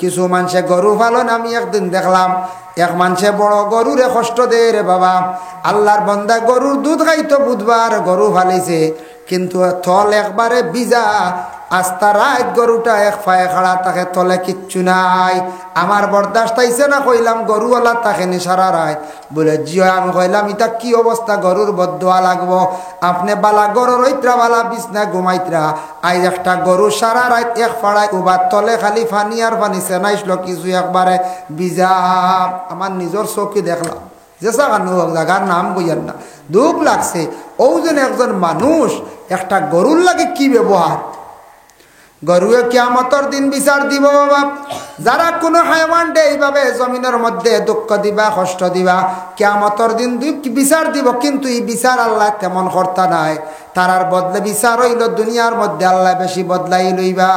কিছু মানুষে গরু পালন আমি একদিন দেখলাম এক মানুষে বড় গরুরে কষ্ট দেয় রে বাবা। আল্লাহর বান্দা গরুর দুধ খাইতো বুধবার গরু ফালিছে, কিন্তু থল একবারে ভিজা, আস্তা রাত গরুটা এক পায়ে খাড়া, তাকে তলে কিচ্ছু নাই। আমার বরদাস্ত আইছে না, কইলাম গরুওয়ালা তাকে নি সারা রাত। বলে জিও। আমি কইলাম এটা কি অবস্থা, গরুর বদদোয়া লাগবো। আপনি বালা গরুর ঐত্রা বালা বিছনা ঘুমাইত্রা, আজ একটা গরু সারা রাত এক ফাড়ায় উবার তলে খালি ফানি আর ফানি সেনাইছিল কিছু একবারে ভিজা। আমার নিজের চোখে দেখলাম, যে জায়গার নাম বইয়েন না, দুঃখ লাগছে। ও যেন একজন মানুষ একটা গরুর লাগে কি ব্যবহার। গরুয়ে কিয়ামতের দিন বিচার দিব বাবা। যারা কোনো হাইওয়ান দে এইভাবে জমিনের মধ্যে দুঃখ দিবা, কষ্ট দিবা, কিয়ামতের দিন বিচার দিব। কিন্তু এই বিচার আল্লাহ তেমন কর্তা নাই, তারার বদলে বিচার হইল দুনিয়ার মধ্যে আল্লাহ বেশি বদলাই লইবা।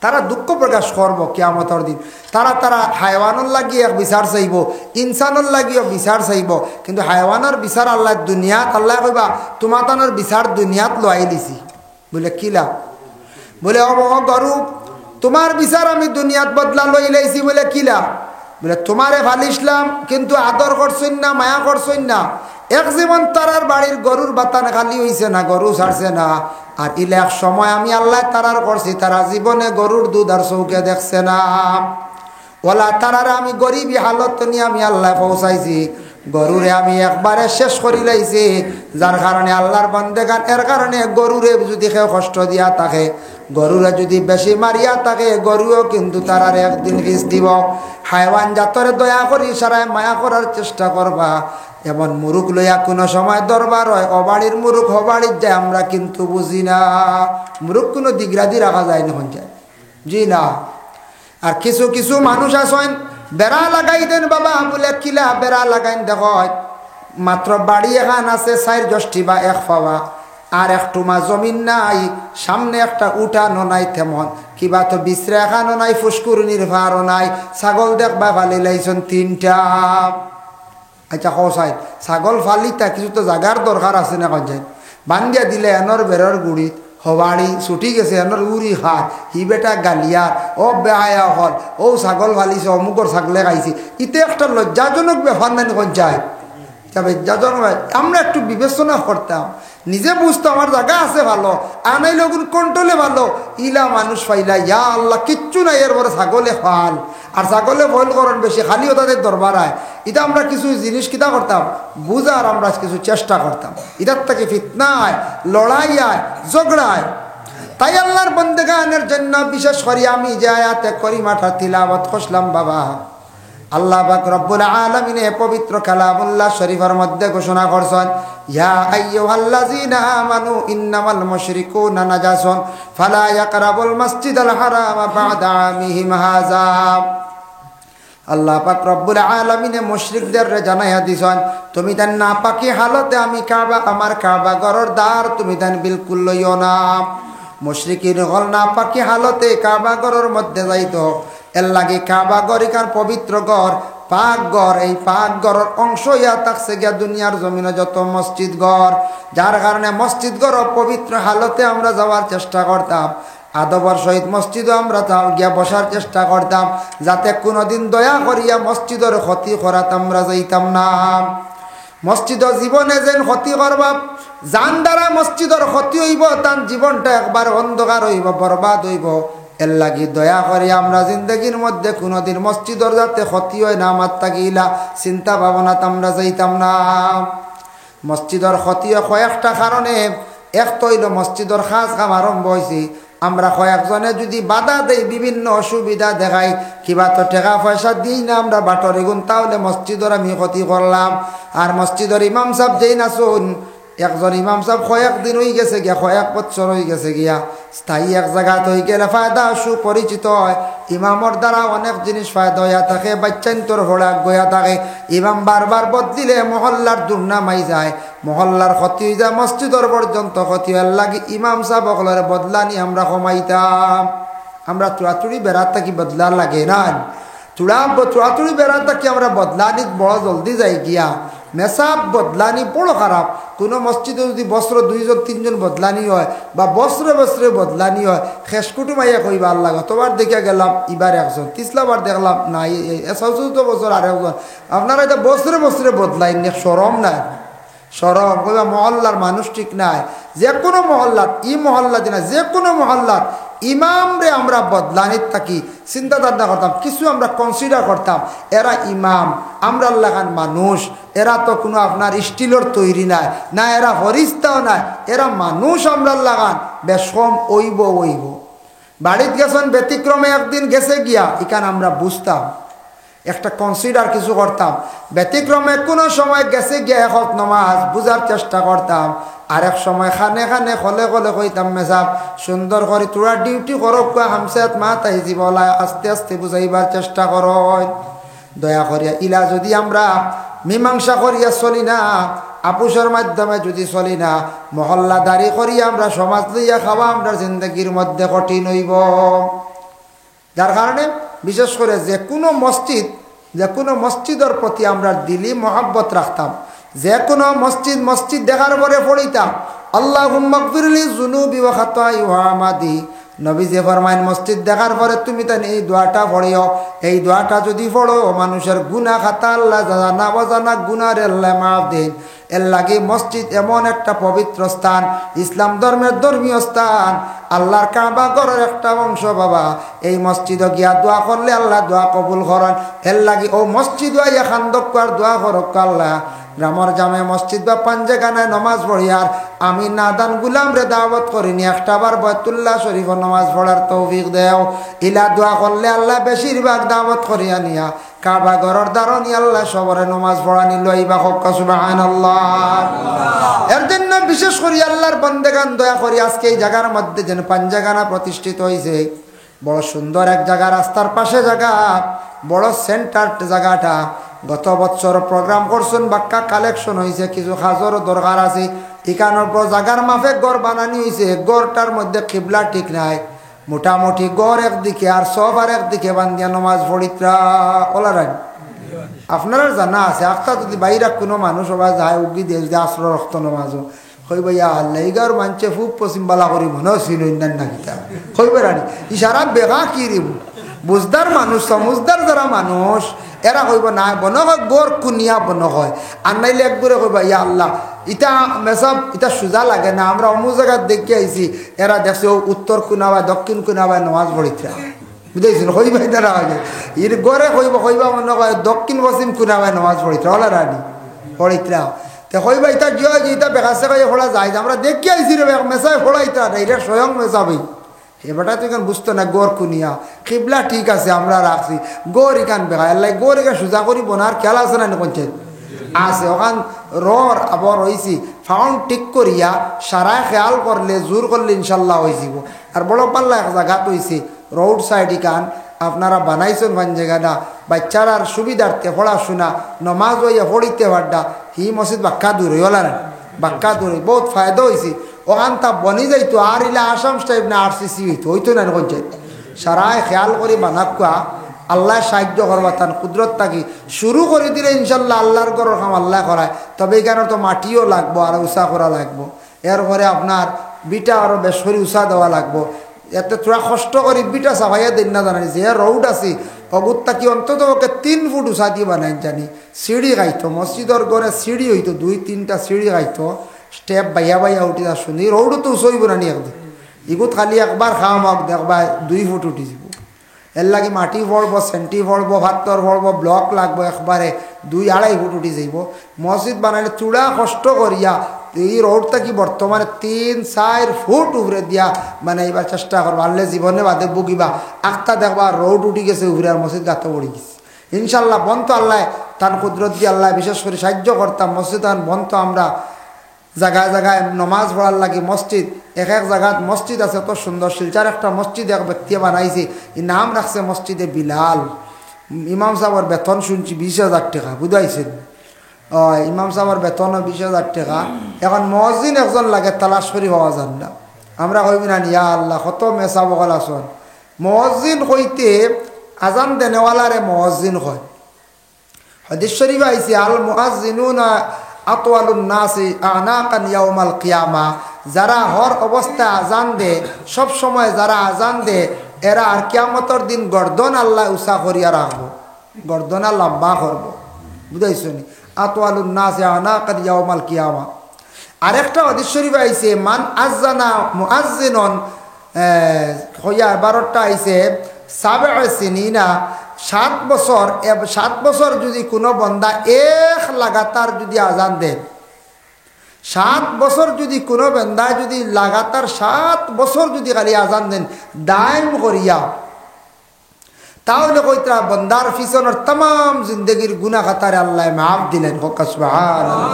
তারা দুঃখ প্রকাশ করব কিয়ামতের দিন। তারা হাইওয়ানের লাগিয়ে এক বিচার চাইব, ইনসানের লাগিয়েও বিচার চাইব। কিন্তু হাইওয়ানের বিচার আল্লাহ দুনিয়াত, আল্লাহ কইবা তোমার বিচার দুনিয়াত লোয়াই দিছি। বলে কিলা? বলে ও গরু, তোমার বিচার আমি দুনিয়াত বদলা লই লাইছি। বলে কিলা? বলে তোমারে ভালিসলাম, কিন্তু আদর করছইন না, মায়া করছইন না। এক জীবন তারার বাড়ির গরুর বাতান খালি হইছে না, গরু ছাড়ছে না। আর ইলে এক সময় আমি আল্লাহ তারার করছি, তারা জীবনে গরুর দুধ আর চৌকে দেখছে না। ওলা তারারে আমি গরিবী হালত নিয়ে আমি আল্লাহ পৌঁছাইছি, গরুরে আমি একবারে শেষ করি লাইছি। যার কারণে আল্লাহর বান্দেগান এর কারণে গরুরে যদি কেউ কষ্ট দিয়া থাকে, গরুরে যদি বেশি মারিয়া থাকে, গরুও কিন্তু তারার একদিন রিস দিব। হাইওয়ান জাতরে দয়া করি সারায় মায়া করার চেষ্টা করবা। এমন মুরুখ লইয়া কোনো সময় দরবার হয়, অবাড়ির মুরুখ হবাড়ির যায়, আমরা কিন্তু বুঝি না। মুরুখ কোনো দিগরাদি রাখা যায় না, যায় জি না। আর কিছু কিছু মানুষ আছেন বেড়া লাগাই দেন বাবা। বলে কিলা বেড়া লাগাইন? দেখো মাত্র বাড়ি এখান আছে 4 জষ্টি বা 1 পাওয়া, আর একটু মা জমিন নাই, সামনে একটা উঠানো নাই, তেমন কিবা তো বিশ্রা এখানো নাই, ফুসকুরনির ভারও নাই। ছাগল দেখবা ফালি লাইছেন 3টা। আচ্ছা কসাই ছাগল ফালিতা কিছু তো জাগার দরকার আছে না? কঞ্চাই বান্ধিয়া দিলে এনর বেরর গুড়িত হবাড়ি ছুটি গেছে, এনর উড়ি খায়, হি বেটা গালিয়ার ও বেহায়া হল, ও ছাগল ফালিছে, অমুকর ছাগলে খাইছে। ইতে একটা লজ্জাজনক ব্যাপার নাই কঞ্চাই? আমরা একটু বিবেচনা করতাম, নিজে বুঝতো আমার জায়গা আছে ভালো, আনাই লোগুন কন্ট্রোলে ভালো। ইলা মানুষ পাইলা ইয়া আল্লাহ কিচ্ছু নাই, এর পরে ছাগলে ফাল। আর ছাগলে ভয় করেন বেশি, খালিও তাদের দরবার আয়। এটা আমরা কিছু জিনিস কিতা করতাম বুঝার, আমরা কিছু চেষ্টা করতাম। এটার থেকে ফিতনায়, লড়াই আয়, ঝগড়ায়। তাই আল্লাহর বন্দেগানের জন্য বিশেষ করে আমি যে আয়াতে করিমাটা তিলাওয়াত করলাম বাবা, আল্লাহ পাক রব্বুল আলামিনে পবিত্র কালামুল্লাহ শরীফের মধ্যে ঘোষণা করছেন, ইয়া আইয়ুহাল্লাযীনা আমানু ইন্নামাল মুশরিকুনা নাজাসুন ফালা ইয়াকরাবুল মাসজিদাল হারামা বা'দা আমিহিম হাযা। আল্লাহ পাক রব্বুল আলামিনে মুশরিকদের জানাইয়া দিছেন, তুমি তান নাপাকি হালতে আমি কাবা, আমার কাবা ঘরের দ্বার তুমি তান বিলকুল লইও না। মুশরিকিন হল নাপাকি হালতে কাবা ঘরের মধ্যে যাইতো। এর লাগে কাবা গরিকার পবিত্র গড়, পাক গড়। এই পাক গড়ের অংশ ইয়া থাকছে গিয়া দুনিয়ার জমিনে যত মসজিদ গড়, যার কারণে মসজিদ গড় পবিত্র হালতে আমরা যাওয়ার চেষ্টা করতাম। আদবর সহিত মসজিদও আমরা গিয়া বসার চেষ্টা করতাম, যাতে কোনোদিন দয়া করিয়া মসজিদের ক্ষতি করাত আমরা যাইতাম না। মসজিদের জীবনে যেন ক্ষতি করবা, যান দ্বারা মসজিদের ক্ষতি হইব, তার জীবনটা একবার অন্ধকার হইব, বরবাদ হইব। এর লাগি দয়া করে আমরা জিন্দগির মধ্যে কোনোদিন মসজিদর যাতে ক্ষতি হয় না, আমার তাকিলা চিন্তা ভাবনা আমরা যাইতাম না। মসজিদর ক্ষতি কয়েকটা কারণে, এক তো হইল মসজিদর খাস কাম আরম্ভ হয়েছে, আমরা কয়েকজনে যদি বাধা দেই, বিভিন্ন অসুবিধা দেখাই, কিবা তো টাকা পয়সা দিই না আমরা বাটরে গুণ, তাহলে মসজিদর আমি ক্ষতি করলাম। আর মসজিদর ইমাম সাহেব যেই না শুন, একজন ইমাম সাহেব কয়েকদিন হয়ে গেছে গিয়া, কয়েক বছর হয়ে গেছে গিয়া, স্থায়ী এক জায়গাত হয়ে গেলে ফায়দা সুপরিচিত হয়। ইমামর দ্বারা অনেক জিনিস ফায়দা হইয়া থাকে, বাচ্চান্তর হড়াক গইয়া থাকে। ইমাম বারবার বদলিলে মহল্লার দুর্নামাই যায়, মহল্লার ক্ষতি হয়ে যায়, মসজিদর পর্যন্ত ক্ষতি হওয়ার লাগে। ইমাম সাহেব অকলের বদলানি আমরা কমাইতাম। আমরা চুড়াচুড়ি বেড়াতে কি বদলা লাগে না? চুড়াচুড়ি বেড়াতে কি আমরা বদলানি বড় জলদি যাই গিয়া। মেসাব বদলানি বড় খারাপ। কোনো মসজিদে যদি বস্ত্র 2 জন 3 জন বদলানি হয় বা বস্ত্রে বস্ত্রে বদলানি হয়, শেষ কুটুমাইয়া কইবা আল্লাহ গতবার দেখে গেলাম এবার একজন, তিসলাবার দেখলাম না চতুর্থ বছর আরেকজন। আপনারা এটা বস্ত্রে বস্ত্রে বদলাই নে, শরম নাই? শরম কইবা মহল্লার মানুষ ঠিক নাই। যে কোনো মহল্লাত, ই মহল্লাতে না, যে কোনো মহল্লাত ইমামরে আমরা বদলানিত থাকি চিন্তা ধারণা করতাম, কিছু আমরা কনসিডার করতাম এরা ইমাম, আমরা লাগান মানুষ, এরা তো কোনো আপনার স্টিলের তৈরি নাই, না এরা ফরিস্তাও নাই, এরা মানুষ আমরা লাগান বেশম ওইব ওইব। বাড়িত গেছেন ব্যতিক্রমে একদিন গেছে গিয়া, এখানে আমরা বুঝতাম একটা কনসিডার কিছু করতাম। ব্যতিক্রমে কোনো সময় গেছে গিয়া এখন নমাজ বুঝার চেষ্টা করতাম, আরেক সময় খানে খানে খলে খলে কইতাম মেসাব সুন্দর করে তোরা ডিউটি করক, হামসাত মা তাই বলা আস্তে আস্তে বুঝাইবার চেষ্টা কর। দয়া করিয়া ইলা যদি আমরা মীমাংসা করিয়া চলি না, আপুসের মাধ্যমে যদি চলি না, মহল্লাদারি করিয়া আমরা সমাজ লইয়া খাওয়া আমরা জিন্দগির মধ্যে কঠিন হইব। যার কারণে বিশেষ করে যে কোনো মসজিদের প্রতি আমরা দিলি মহাব্বত রাখতাম। যে কোনো মসজিদ দেখার পরে পড়িতাম আল্লাহুম্মা গফিরলি যুনুবি ওয়া খাতাই ওয়া আমাদি। নবী যে ফরমাইন মসজিদ দেখার পরে তুমি তাই এই দোয়াটা পড়িও। এই দোয়াটা যদি পড়ো মানুষের গুনাহ খাতা আল্লাহ জানা অজানা গুনার আল্লাহ মাফ দেন। এর লাগে মসজিদ এমন একটা পবিত্র স্থান, ইসলাম ধর্মের ধর্মীয় স্থান, আল্লাহর কাবা ঘরের একটা অংশ বাবা। এই মসজিদে গিয়া দোয়া করলে আল্লাহ দোয়া কবুল করেন। এর লাগে ও মসজিদ আইয়া খান্দক কর দোয়া করক আল্লাহ। গ্রামের জামে মসজিদ বা পাঞ্জেখানায় নমাজ পড়িয়ার আমি নাদান গুলাম রে দাওয়াত করিনি, একটাবার বয়তুল্লাহ শরীফ নমাজ পড়ার তৌফিক দেও। ইলা দোয়া করলে আল্লাহ বেশিরভাগ দাওয়াত করিয়া নিয়া কাবা ঘরের দ্বারনি আল্লাহ সবরে নমাজ পড়ানি লইবা হক সুবহানাল্লাহ। এর জন্য বিশেষ করে আল্লাহর বন্দেগান দয়া করি আজকে এই জায়গার মধ্যে যেন পাঞ্জাগানা প্রতিষ্ঠিত হয়েছে, বড় সুন্দর এক জায়গা, রাস্তার পাশে জায়গা, বড় সেন্টার জায়গাটা। গত বছর প্রোগ্রাম করছেন, বাক্কা কালেকশন হয়েছে, কিছু খাজরও দরকার আছে। এখানোর পর জায়গার মাফে গড় বানানি হয়েছে, গড়টার মধ্যে কিবলা ঠিক নাই, মোটামুটি গড় একদিকে আর সব আর একদিকে বান্ধিয়া নমাজ পড়িত্রা ওলারাই। আপনারা জানা আছে আখতা যদি বাইরা কোনো মানুষ ওরা যায় উগি দিয়ে যদি আশ্রয় রক্ত নমাজও হইব ইয়া আল্লাহ এইগার মানছে খুব পশ্চিম বালা করি মনে ছিল না গীতা হইবে রানি ইশারা বেগা কি রিব বুঝদার মানুষ সমুজদার যারা মানুষ এরা কইব না বন হয় গোর কুনিয়া বন হয় আর নাইলে একবারে কইবা ইয়া আল্লাহ ইটা মেসব ইটা সোজা লাগে না, আমরা অমুক জায়গায় দেখে আইছি এরা দেখছে উত্তর কোনাবায় দক্ষিণ কোনাবায় নমাজ পড়িতে বুঝেছিল কইবাই তারা আগে এর গড়ে কইবা মনে হয় দক্ষিণ পশ্চিম কোনাবায় নমাজ পড়িতে হলা রানি পড়িতরা তে কইবা ইটা জিয়া যে ইটা বেকাছে কই ফোড়া যায় আমরা দেখে আইছি রে মেসায় ফোড়াইতা এটা স্বয়ং মেসাবই এবারটা তো এখানে বুঝতো না গোর কুনিয়া কিবলা ঠিক আছে আমরা রাখছি গোর এখান বেকা এলাই গোর এখানে সোজা করি বোনার খেয়াল আছে না পঞ্চায়েত আছে ওখান রর আবার হয়েছি ফাউন্ড ঠিক করিয়া সারা খেয়াল করলে জোর করলে ইনশাল্লাহ হয়েছিল। আর বড় পাল্লা এক জায়গাত হয়েছে রোড সাইড এখান আপনারা বানাইছেন ভান জায়গাটা বাচ্চারার সুবিধার্থে পড়াশোনা নমাজ হইয়া পড়িতে পারডা হি মসজিদ বাক্কা দূর হইলা না বাক্কা দূর বহুত ফায়দা হয়েছে ওখান তা বনি যাইতো আর ইলা আসাম টাইপ না RCC হইতো না পঞ্চায়েত সারায় খেয়াল করে বানাকুয়া আল্লাহ সাহায্য করবা তার কুদরত থাকি শুরু করে দিলে ইনশাল্লাহ আল্লাহর গরর কাম আল্লাহ করায়। তবে এখানে তো মাটিও লাগবো আর উষা করা লাগবো, এরপরে আপনার বিটা আরও বেশ করে উষা দেওয়া লাগবো। এতে তোরা কষ্ট করি বিটা সাফাইয়া দিন না জানি যে রৌড আছে অগুত্তা কি অন্তত ওকে 3 ফুট উষা দিয়ে বানাই জানি সিঁড়ি গাইতো মসজিদর গড়ে সিঁড়ি হইতো 2-3টা সিঁড়ি গাইতো স্টেপ বাইয়া বাইয়া উঠি যা শুনি রৌডও তো উষইব না নি একদিন ইগুত খালি একবার খাওয়া মাক দেখবা 2 ফুট উঠি যাব। এর লাগে মাটি পড়বো সেন্টি পড়বো ভাত্তর পড়বো ব্লক লাগবো একবারে 2-2.5 ফুট উঠি যাইব। মসজিদ বানাইলে চূড়া কষ্ট করিয়া এই রোডটা কি বর্তমানে 3-4 ফুট উপরে দিয়া বানাইবার চেষ্টা করবো। আল্লাহ জীবনে বাদে বুকিবা আখতা দেখবা রোড উঠি গেছে উপরে আর মসজিদ গাতে পড়ে গেছে ইনশাল্লাহ বন্ত আল্লাহ তার কুদরত দিয়ে আল্লাহ বিশেষ করে সাহায্য করতাম। মসজিদ বন্ত আমরা জায়গায় জায়গায় নমাজ পড়ার লাগে মসজিদ এক এক জায়গাত মসজিদ আছে অত সুন্দর শিলচার একটা মসজিদ এক ব্যক্তি বানাইছে নাম রাখছে মসজিদে বিলাল। ইমাম সাহেবের বেতন শুনছি 20,000 টাকা বুঝাইছেন ইমাম সাহেবের বেতনও 20,000 টাকা। এখন মসজিদ একজন লাগে তালাশ করি হওয়া যান না আমরা কইবি না ইয়া আল্লাহ কত মেসা বকল আসন মসজিদ হইতে আজান দেনেওয়ালারে মসজিদ হয় হাদিস শরীফে আইছে আল মুআজ্জিনুনা আতওয়ালুন নাসি আনাকান ইয়াউমাল কিয়ামা, যারা হর অবস্থা আজান দে, সব সময় যারা আজান দে, এরা আর কিয়ামতের দিন গর্দন আল্লাহ উঁচা করিয়া রাখবো, গর্দনা লম্বা করবো। বুঝাইছনি? আতওয়ালুন নাসি আনাকান ইয়াউমাল কিয়ামা। আরেকটা হাদিস শরীফে আইছে মান আযানা মুআজ্জিনুন হইয়া 12টা আইছে সাবআ সিনিনা, 7 বছর, 7 বছর যদি কোনো বন্দা এক লাগাতার যদি আজান দেন, 7 বছর যদি কোনো বান্দা যদি লাগাতার 7 বছর যদি খালি আজান দেন দায়ম করিয়া, তাহলে কইতা বন্দার পিছনের तमाम জিন্দেগির গুনাহ খাতারে আল্লাহ মাফ দিলেন। হোক সুবহানাল্লাহ।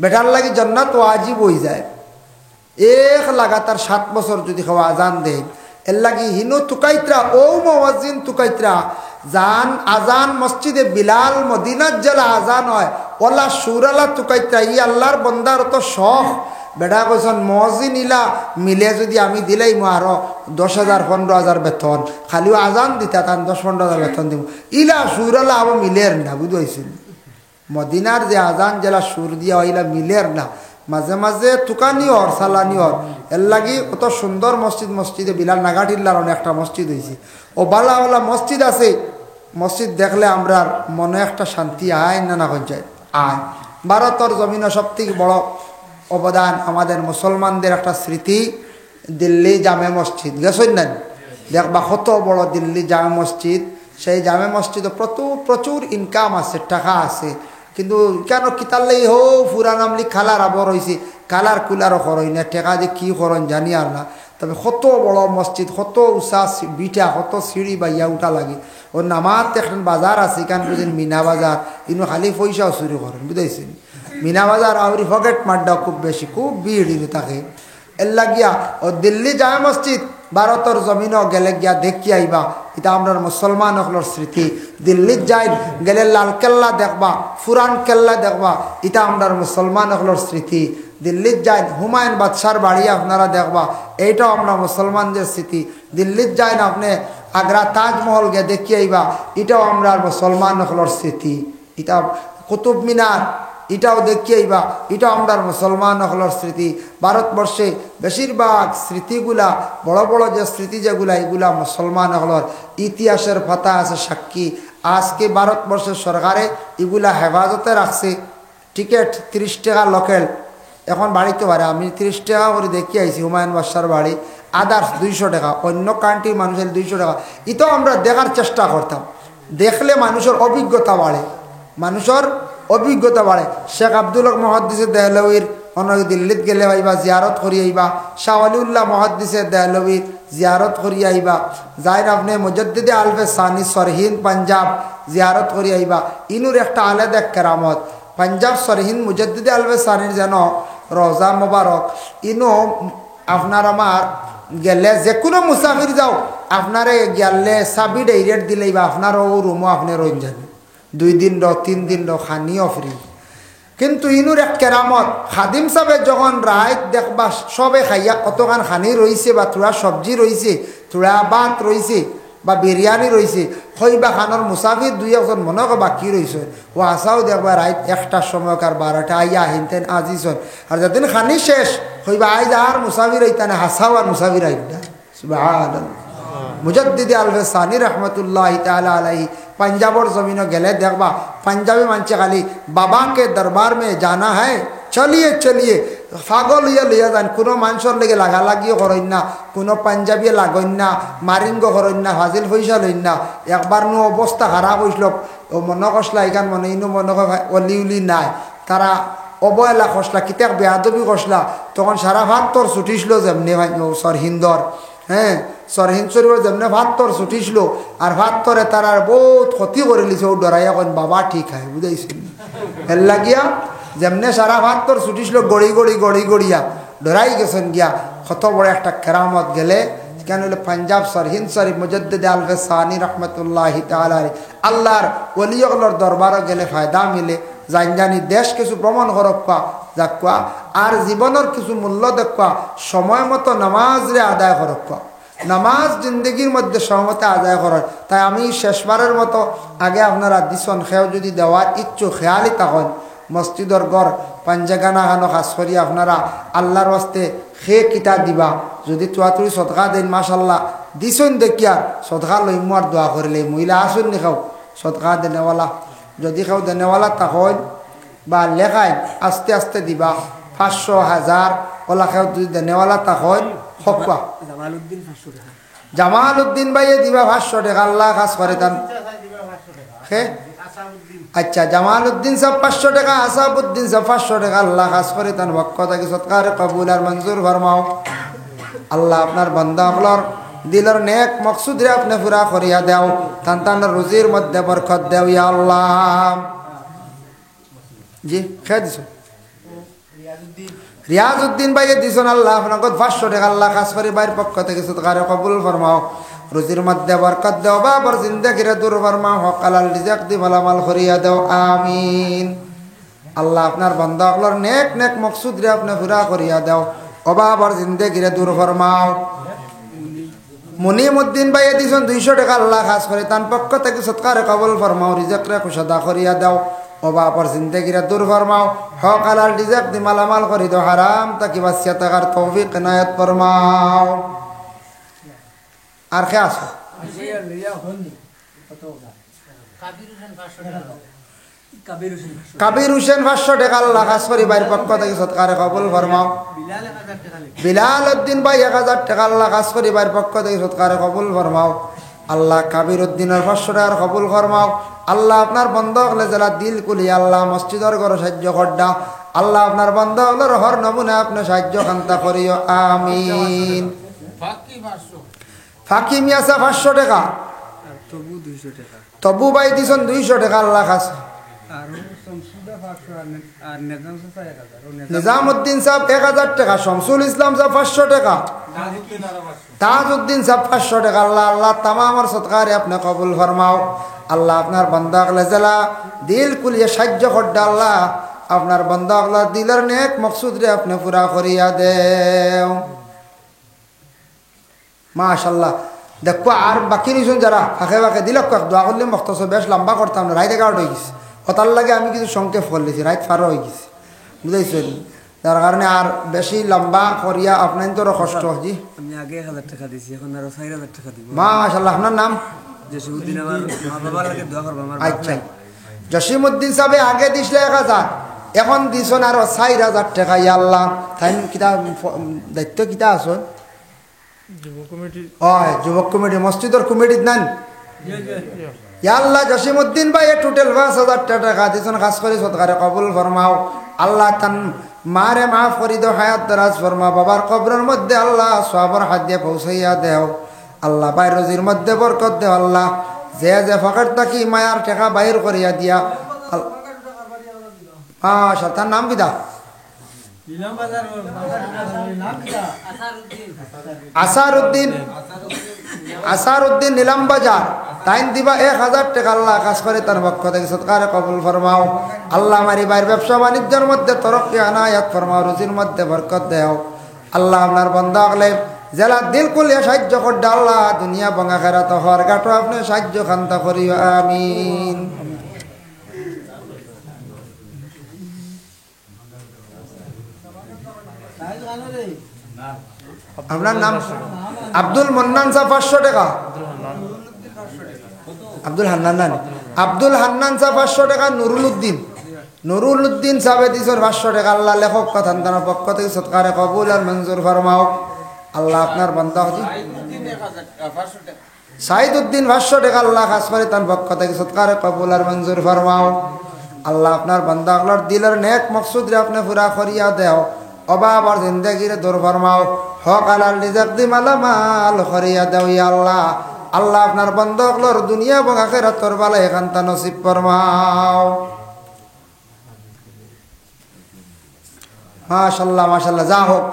বেটার লাগি জান্নাত ওয়াজিব হয়ে যায়। এক লাগাতার 7 বছর যদি খাওয়া আজান দেয়, এর লাগি হিনো তুকাইত্রা ও মুয়াজ্জিন তুকাইত্রা জান আজান মসজিদে বিলাল মদিনার জেলা আজান হয় ওলা সুরালা তুকাইত্রা ই আল্লাহর বন্দার তো শখ। বেটা কইসন মুয়াজ্জিন ইলা মিলে যদি আমি দিলাই মো আরো 10,000 15,000 বেতন, খালিও আজান দিতা তান 10-15,000 বেতন দিব, ইলা সুরালা আবার মিলের না। বুঝাইছিল? মদিনার যে আজান জেলা সুর দিয়া ইলা মিলের না, মাঝে মাঝে তুকানি হর সালানি হর। এর লাগি কত সুন্দর মসজিদ, মসজিদে বিলাল নাগাটিল্লার অনেক একটা মসজিদ হয়েছে, ও বালা মসজিদ আছে। মসজিদ দেখলে আমরা মনে একটা শান্তি আয় না যায় আয়। ভারতের জমিনে সব থেকে বড় অবদান আমাদের মুসলমানদের একটা স্মৃতি দিল্লি জামে মসজিদ। গেছেন না? দেখবা কত বড় দিল্লি জামে মসজিদ। সেই জামে মসজিদে প্রচুর ইনকাম আছে, টাকা আছে, কিন্তু কেন কিতাল্লাই হো ফুরা নামলি খালার আবর হয়েছে, কালার কুলারও খরই না, টেকা দিয়ে কী খরণ জানি আর না। তবে কত বড় মসজিদ, কত উষা বিটা, কত সিঁড়ি বাইয়া উঠা লাগে। ও নামার এখন বাজার আছে, এখান বুঝেন মিনা বাজার, ইনো খালি পয়সাও চুরি করেন। বুঝাইছেন? মিনা বাজার আউরি ফকেট মাড্ডা খুব বেশি, খুব ভিড় থাকে। এর লাগিয়া ও দিল্লি জামে মসজিদ ভারতের জমিনও গেলে গিয়া দেখি আইবা, এটা আমরা মুসলমান হকলর স্মৃতি। দিল্লিত যাই গেলে লাল কেল্লা দেখবা, ফুরান কেল্লা দেখবা, এটা আমরা মুসলমান হকলর স্মৃতি। দিল্লিত যাই হুমায়ুন বাদশার বাড়ি আপনারা দেখবা, এইটাও আমরা মুসলমানদের স্মৃতি। দিল্লিত যাই না আপনি আগ্রা তাজমহল গে দেখি আইবা, এটাও আমরা মুসলমান হকলর স্মৃতি। এটা কুতুব মিনার, এটাও দেখি আইবা, এটাও আমরা মুসলমান হকলর স্মৃতি। ভারতবর্ষে বেশিরভাগ স্মৃতিগুলা, বড় বড় যে স্মৃতি যেগুলা, এগুলা মুসলমান হকলর ইতিহাসের পাতা আছে সাক্ষী। আজকে ভারতবর্ষের সরকারে এগুলা হেফাজতে রাখছে। টিকিট 30 টাকা লোকেল, এখন বাড়িতে পারে। আমি 30 টাকা করে দেখি আইছি হুমায়ুন বাদশার বাড়ি, আদার্স 200 টাকা, অন্য কান্ট্রির মানুষের 200 টাকা। এটাও আমরা দেখার চেষ্টা করতাম, দেখলে মানুষের অভিজ্ঞতা বাড়ে, মানুষের অভিজ্ঞতা বাড়ে। শেখ আব্দুল হক মুহাদ্দিসে দেহলভির অনেক দিল্লিত গেলে আইবা, জিয়ারত করি আইবা। শাহ ওয়ালিউল্লাহ মুহাদ্দিসে দেহলভির জিয়ারত করি আইবা। যাই আপনি মুজাদ্দিদে আলফে সানি সরহিন পাঞ্জাব জিয়ারত করি আইবা। ইনুর একটা আলাদা কেরামত। পাঞ্জাব সরহিন মুজাদ্দিদে আলফে সানির যেন রোজা মোবারক, ইনো আপনার আমার গেলে যে কোনো মুসাফির যাও, আপনারে গেলে চাবি ডাইরেক্ট দিলেই বা আপনার ও রুমও আপনি রইন যাবে, 2 দিন 3 দিন খানিও ফ্রি। কিন্তু ইনুর এক কেরামত, খাদিম সাহেব যখন রাত দেখবা সবে খাইয়া কতখান খানি রয়েছে, বা থোড়া সবজি রয়েছে, থোড়া ভাত রয়েছে, বা বিরিয়ানি রয়েছে, হইবা খানোর মুসাফির 2-1 মনে বাকি রয়েছে, ও আসাও দেখবা রাত 1টার সময়কার 12টা আইয়া হিনতেন আজিছন। আর যেদিন খানি শেষ হইবা আইজ আর মুসাফির আইতানে হাসাও আর মুসাফির আইতা। সুবহানাল্লাহ। মুজাদ্দিদে আলফে সানি রহমতুল্লাহ তাআলা আলাইহি पंजाबर जमीनों गेले देखबा पंजाबी मानचे खाली बाबा के दरबार में जाना है, चलिए चलिए पागल लिया जान। कोनो मानसर लेगे लागা লাগিও করেন না, কোনো পাঞ্জাবি লাগেন না, মারিঙ্গ করেন না, ফাজিল পয়সা লইন না। একবার নো অবস্থা খারাপ হইছিল, ও মনে কষলা এখান মনে ইনো মনে অলি উলি নাই, তারা অবহেলা কষলা কিতাক বেয়াদবি কষলা, তখন সারা ভাত তোর ছুটিছিল যেমনি সরহিন্দর, হ্যাঁ সরহিন্দ শরীফের যেমনি ভাত তোর ছুটিছিল, আর ভাত তরে তার আর বহুত ক্ষতি করে লিছে। ও ডরাইয়া কন বাবা ঠিক হয়, বুঝাইছিল এর লাগিয়া যেমনে সারা ভাত তোর ছুটিছিল গড়ি গড়িয়া ডরাই গেছেন গিয়া। কত বড় একটা কেরামত গেলে কেন হলো পাঞ্জাব সরহিন্দ শরীফ মুজাদ্দিদে আলফে সানি রহমতুল্লাহ তাআলা আল্লাহর ওলিয়গুলোর দরবারও গেলে ফায়দা মিলে। জানি দেশ কিছু ভ্রমণ করক্কা যাক্কা, আর জীবনের কিছু মূল্য দেখবা, সময় মতো নামাজ রে আদায় করক্কা। নামাজ জিন্দগির মধ্যে সহমতে আদায় করার। তাই আমি শেষবারের মতো আগে আপনারা দিছন খেয়াও যদি দেওয়ার ইচ্ছু খেয়ালই তখন মসজিদর গড় পাঞ্জাগানা হানো খাস করি আপনারা আল্লাহর হস্তে খেয়ে কিতা দিবা যদি চুয়াতুরি সদকা দেন মাশাল্লাহ দিছন দেখিয়া সদকা লইমার দোয়া করিলে মহিলা আসুন নি খাও সদকা দেনেওয়ালা যদি খাও দেনেওয়ালা তখন বা লেখায় আস্তে আস্তে দিবা 500 1000 ওলা খেও যদি দেনেওয়ালা তখন হকবা জামাল উদ্দিন ভাইয়ে দিবা 500 টাকা আল্লাহ খাস করে তান আচ্ছা জামাল উদ্দিন সাহেব 500 টাকা আসাবউদ্দিন সাহেব 500 টাকা আল্লাহ খাস করে তান পক্ষ থেকে সৎকার কবুল আর মঞ্জুর ফরমাও আল্লাহ আপনার বান্দা আপনার দিলের নেক মকসুদ রে আপনি পুরা করিয়া দাও তান তানের রুজির মধ্যে বরকত দাও ইয়া আল্লাহ জি খেয়ে দিছো রিয়াজউদ্দিন ভাইয়ে দিছেন আল্লাহ আপনাকে 500 টাকা আল্লাহ খাস করে বাইর পক্ষ থেকে সৎকার কবুল ফরমাও রুজির মধ্যে বরকত দাও বাবার জিন্দেগির দূর ফরমাও হকালাল রিজক দি মালামাল করিয়া দাও আমিন আল্লাহ আপনার বান্দা আপনার নেক নেক মকসুদ রে আপনি পুরা করিয়া দাও ও বাবার জিন্দেগির দূর ফরমাও মুনিমউদ্দিন ভাইয়ে দিছেন 200 টাকা আল্লাহ খাস করে তার পক্ষ থেকে সৎকার কবুল ফরমাও রিজক রে খুশাদা করিয়া দাও ও বাবার জিন্দেগির দূর ফরমাও হকালাল রিজক দি মালামাল করি দাও হারাম তাকি বাসিয়া থাকার তৌফিক ইনায়াত ফরমাও আর কে আছে কাবির হোসেন 500 টাকা আল্লাহ খাস করি বাইর পক্ষ থেকে সৎকারে কবুল ফরমাও বিলাল উদ্দিন ভাই 1000 টাকা আল্লাহ খাস করি বাইর পক্ষ থেকে সৎকারে কবুল ফরমাও আল্লাহ কাবির উদ্দিনের 500 টাকার কবুল ফরমাও আল্লাহ আপনার বন্ধ হলে যারা দিল কুলি আল্লাহ মসজিদের ঘর সাহায্য করডা আল্লাহ আপনার বন্ধ হলের হর নমুনা আপনি সাহায্য খান্তা করিও আমিন ফাঁকি মিয়াসা 500 টাকা তবু ভাই দিছেন 200 টাকা আল্লাহ খাস নিজামউদ্দিন সাহেব 1000 টাকা শামসুল ইসলাম সাহেব 500 টাকা তাজউদ্দিন সাহেব 500 টাকা আল্লাহ আল্লাহ তামামের সদকারে আপনি কবুল ফরমাও আল্লাহ আপনার বান্দা আগলা জেলা দিল কুলিয়ে সাহায্য করডা আল্লাহ আপনার বান্দা আগলা দিলের নেক মকসুদ রে আপনি পুরা করিয়া দেও মাশাআল্লাহ দেখো আর বাকি নিছুন যারা ফাঁকে ফাঁকে দিল দোয়া করলে মখতসর বেশ লম্বা করতাম না রাইতে গাউট হয়ে গেছে ওটার লাগে আমি কিছু সংক্ষেপ করলেছি রাইত ফারো হয়ে গেছে বুঝাইছেন যার কারণে আর বেশি লম্বা করিয়া আপনার তো কষ্ট জি আমি আগে 1000 টাকা দিছি এখন আরো 4000 টাকা দিব মাশাআল্লাহ আপনার নাম জসিমউদ্দিন আমার মা বাবার লাগে দোয়া করব আমার আচ্ছা জসিমউদ্দিন সাহেব আগে দিছিল 1000 এখন দিছন আরো 4000 টাকা ইয়া আল্লাহ তাই কিতা দায়িত্ব কিতা আছে যুব কমিটি যুবক কমিটি মসজিদের কমিটি নেন ইয়া আল্লাহ জসিমউদ্দিন ভাই টোটাল 5000 টাকা দিছেন খাস করে সদকারে কবুল ফরমাও আল্লাহ তান মারে মাফ করি দাও হায়াত দারাজ ফরমা বাবার কবরের মধ্যে আল্লাহ সওয়াবের হাত দিয়ে পৌঁছাইয়া দেও আল্লাহ ভাই রুজির মধ্যে বরকত দেও আল্লাহ যে যে ফকর তাকি মায়ার টাকা বাইর করিয়া দিয়া তার নাম কিতা আসারউদ্দিন নিলাম বাজার তাইন দিবা 1000 টাকা আল্লাহ কাজ করে তার পক্ষ থেকে সৎকারে কবুল ফরমাও আল্লাহ মারি বাইর ব্যবসা বাণিজ্যের মধ্যে তরক্কি আনায়াত ফরমাও রুজির মধ্যে বরকত দেও আল্লাহ আপনার বান্দা হলে জেলা দিল কুলিয়া সাহায্য করডা আল্লাহ দুনিয়া বঙ্গা খেরাত হওয়ার গাটো আপনি সাহায্য খান্তা করিও আমিন আপনার নাম আব্দুল মন্নান সাহেব 500 টাকা আব্দুল হান্নান আব্দুল হান্নান সাহেব 500 টাকা নুরুল উদ্দিন সাহেব দিছেন 500 টাকা আল্লাহ লেখক কথা তার পক্ষ থেকে সৎকারে কবুল আর মঞ্জুর ফরমাও আল্লাহ আপনার বান্দা হজি সাইদউদ্দিন 500 টাকা আল্লাহ খাস করে তার পক্ষ থেকে সৎকারে কবুল আর মঞ্জুর ফরমাও আল্লাহ আপনার বান্দা গুলোর দিলের নেক মকসুদ রে আপনি পুরা করিয়া দেও অভাব আর জিন্দেগির দূর ফরমাও হক আলাল রিজক দি মালামাল করিয়া দেও ইয়া আল্লাহ আল্লাহ আপনার বান্দাগুলোর দুনিয়া এবং আখিরাতের ভালো এখানটা নসিব ফরমাও মাশাআল্লাহ মাশাআল্লাহ যা হোক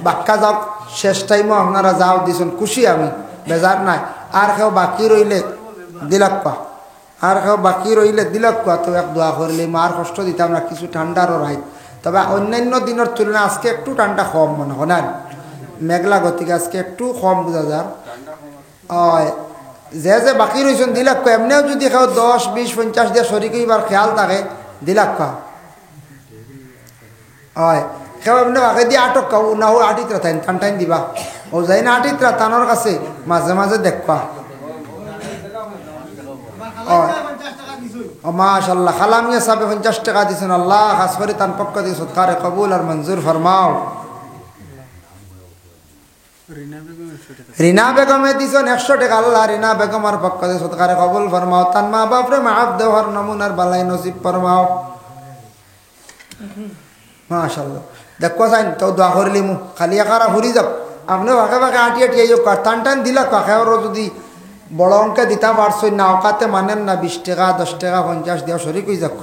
বাক্কা যাও শেষ টাইমও আপনারা যাও দিছেন খুশি আমি বেজার নাই আর কেউ বাকি রইলে দিলাক্কা আর কেউ বাকি রইলে দিলাক্কা তো এক দোয়া করলে মার কষ্ট দিতাম না কিছু ঠান্ডারও রাইত তবে অন্যান্য দিনের তুলনায় আজকে একটু ঠান্ডা কম মনে হয় না মেঘলা গতিকে আজকে একটু কম বোঝা যায় হয় যে যে বাকি রয়েছেন দিলাক এমনিও যদি কেউ 10, 20, 50 দিয়ে শরিক হইবার খেয়াল থাকে দিলাক হয় কেউ এমনি আগে দিয়ে আটক কাউ না ও আটিত্রা টাইম টান টাইম দিবা ও যাই না আটিত্রা টানোর কাছে মাঝে মাঝে দেখবা মাশাআল্লাহ খালামিয়া সাহেব 50 টাকা দিয়েছেন আল্লাহ খাস করে তার পক্ষ দিয়ে সৎকারে কবুল আর মঞ্জুর ফরমাও রিনা বেগমে দিয়েছেন 100 টাকা আল্লাহ রিনা বেগমের পক্ষ দিয়ে সৎকারে কবুল ফরমাও তার মা বাপরে মাফ দেওয়ার নমুনার বালাই নসিব ফরমাও মাশাআল্লাহ দেখো সাইন তো দোয়া করলি মু খালি একারা ঘুরি যাব আপনি ভাগে ভাগে আটি আটি এই টান টান দিলা কাকেরও যদি বড় অঙ্কে দিতে পারছই না অকাতে মানেন না 20 টাকা 10 টাকা 50 দেওয়া শরিক হয়ে যাক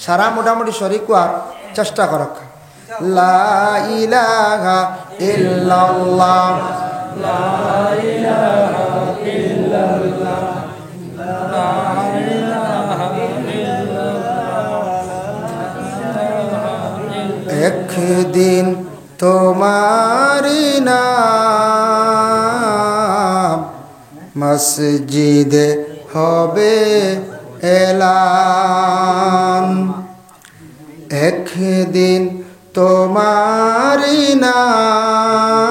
সারা মোটামুটি শরিক হওয়ার চেষ্টা করক লা ইলাহা ইল্লাল্লাহ লা ইলাহা ইল্লাল্লাহ লা ইলাহা ইল্লাল্লাহ একদিন তোমারি নাম মসজিদে হবে এলান একদিন তোমারি নাম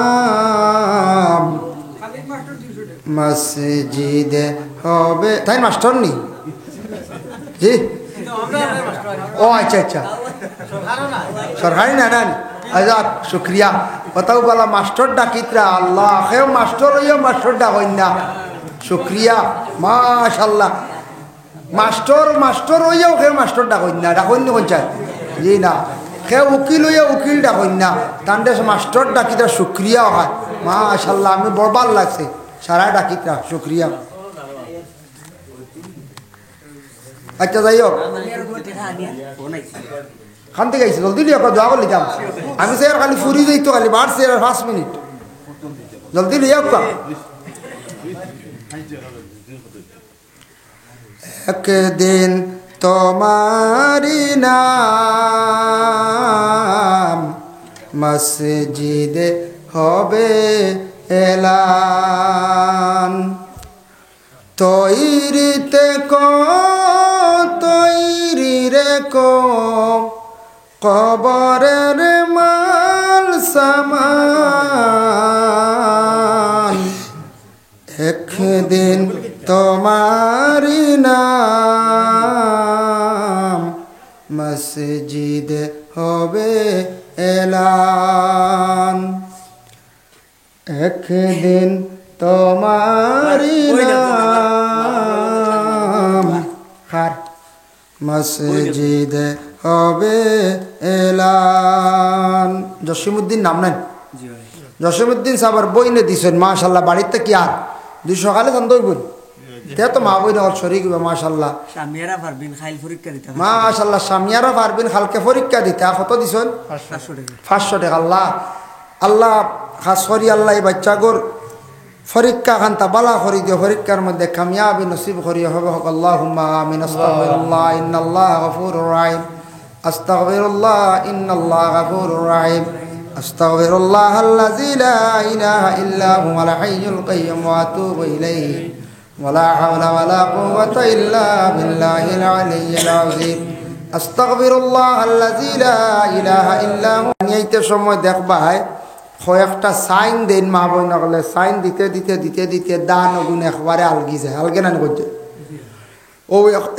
মসজিদে হবে তাই মাস্টার নি জি ও আচ্ছা আচ্ছা সরকারি না না আজাদ শুক্রিয়া কথাও বলা মাস্টার ডাকিতরা আল্লাহ হেও মাস্টার হইও মাস্টার ডাকইন না শুক্রিয়া মাশাআল্লাহ মাস্টার হইয়াও হেও মাস্টার ডাকইন না কোনচায় জি না হেও উকিল হইয়া উকিল ডাকইন না তান্ডে মাস্টার ডাকিতরা শুক্রিয়া হয় মাশাআল্লাহ আমি বরবার লাগছে সারা ডাকিতরা শুক্রিয়া আচ্ছা যাই হোক খান থেকে আইসি জলদি লিয়া দোয়া করলে যাম আমি সে খালি ফুরি যাই তো খালি বাড়ছে 5 মিনিট জলদি লিয়া একদিন তোমারি নাম মসজিদে হবে এলান তৈরিতে তৈরি রে কবরের মাল সামান একদিন তোমারি নাম মসজিদে হবে এলান একদিন তোমারি নাম হার মসজিদে হবে এলান জসিমউদ্দিন নাম নেন জসিমউদ্দিন সাহেবের বইনে দিছেন মাশাআল্লাহ বাড়িতে কি আর 200 সকালে সন্দেহ বই তে তো মা বইনে ওর শরীক মাশাআল্লাহ সামিয়ারা পারবেন খাইল পরীক্ষা দিতে মাশাআল্লাহ সামিয়ারা পারবেন খালকে পরীক্ষা দিতে কত দিছেন 500 টাকা আল্লাহ আল্লাহ খাস করি আল্লাহ এই বাচ্চাগোর পরীক্ষা খান্তা বালা করি দিও পরীক্ষার মধ্যে কামিয়াবি নসিব করি হবে হক আল্লাহুম্মা আমিন আস্তাগফিরুল্লাহ ইন্নাল্লাহ গফুরুর রহিম আস্তাগফিরুল্লাহ ইন্নাল্লাহ গফুরুর রহিম আস্তাগফিরুল্লাহ আল্লাযী লা ইলাহা ইল্লা হুয়াল হাইয়ুল কাইয়্যুম ওয়া আতুবু ইলাইহি ওয়া লা হাওলা ওয়া লা কুওয়াতা ইল্লা বিল্লাহিল আলিয়্যিল আযীম আস্তাগফিরুল্লাহ আল্লাযী লা ইলাহা ইল্লা হু নিয়তে সময় দেখবাই কয়েকটা সাইন দেন মা বই না করলে সাইন দিতে দিতে দিতে দিতে দান গুণ একবারে আলগি যায় আলগে না করছে ও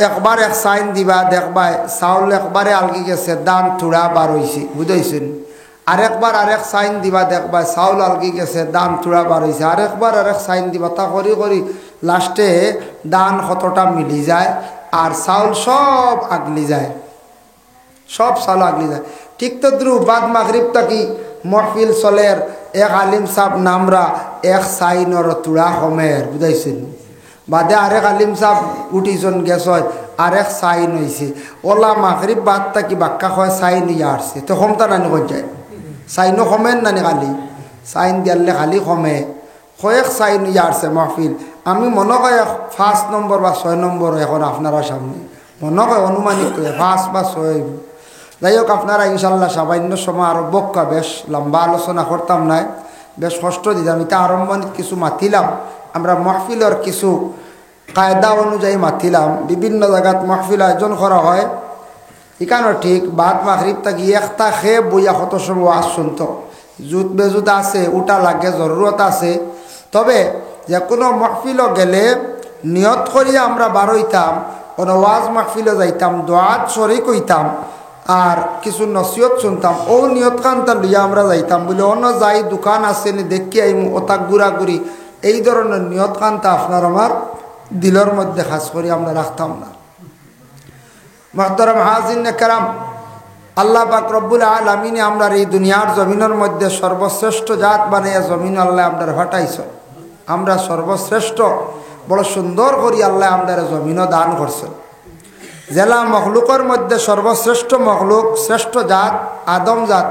একবার এক সাইন দিবা দেখবা চাউল একবারে আলগি গেছে দান থোড়া বার হয়েছে বুঝাইছেন আরেকবার আরেক সাইন দিবা দেখবা চাউল আলগি গেছে দান থোড়া বার হয়েছে আরেকবার আরেক সাইন দিবা তা করি করি লাস্টে দান কতটা মিলি যায় আর চাউল সব আগলি যায় সব চাউল আগলি যায় ঠিক তো দ্রু বাদ মাগরিব তাকি মহফিল চলের এক আলিম সাহ নামরা এক সাইনর তুড়া কমের বুঝাইছেন বাদে আরেক আলিম সাহ উঠিছন গেছ আরেক সাইন হয়েছে ওলা মাগরিব বাদ তাকি বাক্কা হয় সাইন ইয়া আসছে তো কমতা নানি কোন যায় সাইনও কমেন নানি খালি সাইন দিয়ালে খালি কমে কয়েক সাইন ইয়া আসছে মহফিল আমি মনে হয় 5 নম্বর বা 6 নম্বর এখন আপনারা সামনে মনে হয় অনুমানিক 5 বা 6 যাই হোক আপনারা ইনশাল্লাহ সামান্য সময় আরো বক্কা বেশ লম্বা আলোচনা করতাম না বেশ কষ্ট দিতাম এটা আরম্ভণিত কিছু মাতিলাম আমরা মাহফিলের কিছু কায়দা অনুযায়ী মাতিলাম। বিভিন্ন জায়গাত মাহফিল আয়োজন করা হয়, এখানেও ঠিক বাদ মাগরিব থাকি একটা খেয়ে বইয়া কত সময় ওয়াজ শুনত। জুত বেজুত আছে, উঠা লাগে, জরুরত আছে। তবে যে কোনো মাহফিলও গেলে নিয়ত করিয়া আমরা বারইতাম, কোনো ওয়াজ মাহফিলে যাইতাম, দোয়াত শরিক হইতাম, আর কিছু নসিহত শুনতাম। ও নিয়ত কান্তা লইয়া আমরা যাইতাম বলে অন্য যাই দোকান আছে নি দেখি আইমু ওটা ঘুরাঘুরি, এই ধরনের নিয়ত কান্তা আপনার আমার দিলের মধ্যে খাস করি আমরা রাখতাম না। মুহতারাম হাজিরিন কেরাম, আল্লাহ পাক রব্বুল আলামিনে আমরা এই দুনিয়ার জমিনের মধ্যে সর্বশ্রেষ্ঠ জাত বানাইয়া জমিন আল্লাহ আমরা ফাটাইছ। আমরা সর্বশ্রেষ্ঠ বড় সুন্দর করি আল্লাহ আমরা জমিনও দান করছেন। জেলা মখলুকের মধ্যে সর্বশ্রেষ্ঠ মখলুক, শ্রেষ্ঠ জাত আদম জাত,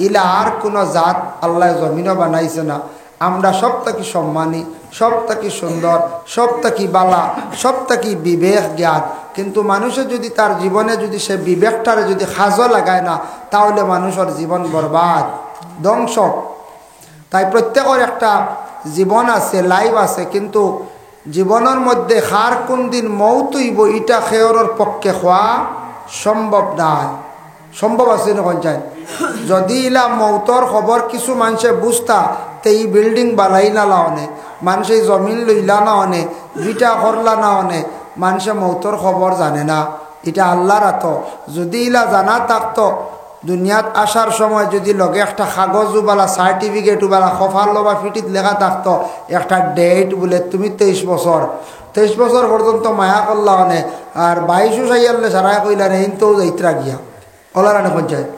ইলা আর কোনো জাত আল্লাহ জমিনও বানাইছে না। আমরা সব থাকি সম্মানী, সব থাকি সুন্দর, সব থাকি বালা, সব থাকি বিবেক জ্ঞান। কিন্তু মানুষের যদি তার জীবনে যদি সে বিবেকটারে যদি খাজো লাগায় না, তাহলে মানুষের জীবন বরবাদ, ধ্বংস। তাই প্রত্যেকের একটা জীবন আছে, লাইফ আছে, কিন্তু জীবনের মধ্যে খার কোন দিন মৌত হইব ইটা খেয়রের পক্ষে হওয়া সম্ভব নয়। সম্ভব আছে না কোন চাই? যদি ইলা মৌতর খবর কিছু মানুষে বুঝতা, তে এই বিল্ডিং বালাই না লাওনে, মানুষে জমিন লইলা না অনে, দুইটা করলা না অনে, মানুষে মৌতর খবর জানে না। এটা আল্লাহর হাত। যদি ইলা জানা থাকতো, দুনিয়াত আসার সময় যদি লগে একটা কাগজওয়ালা সার্টিফিকেটওয়ালা কফার লবা ফিটিত লেখা থাকতো একটা ডেট বলে তুমি 23 বছর পর্যন্ত মায়া করলা অনে, আর 22 সাইয়ালে সারাই কইলা রে ইনতেও যাইত্রা গিয়া ওলারানে পঞ্চায়েত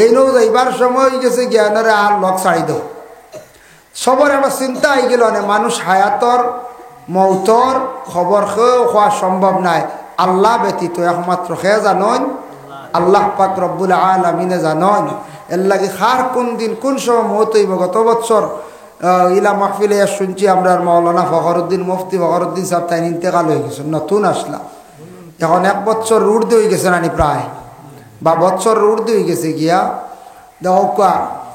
এই নৌ যাইবার সময় গেছে জ্ঞানরে আর লক ছাড়ি দাও। সবার একটা চিন্তা হয়ে গেল অনে মানুষ হায়াতর মৌতর খবর খেয়েও হওয়া সম্ভব নাই। আল্লাহ ব্যতীত একমাত্র খেয়ে জানন আল্লাহ পাক রব্বুল আলামিনে জানন। এর লাগে খার কোন দিন কোন সময় মৌত হইব। গত বছর ইলা মাহফিলে শুনছি আমরা মৌলানা ফখরুদ্দিন, মুফতি ফখরুদ্দিন সাহেব তাই ইন্তেকাল হয়ে গেছে, নতুন আসলাম। এখন 1 বছর রুড় হয়ে গেছে নানি, প্রায় বা বছর রুড় হয়ে গেছে গিয়া দেখা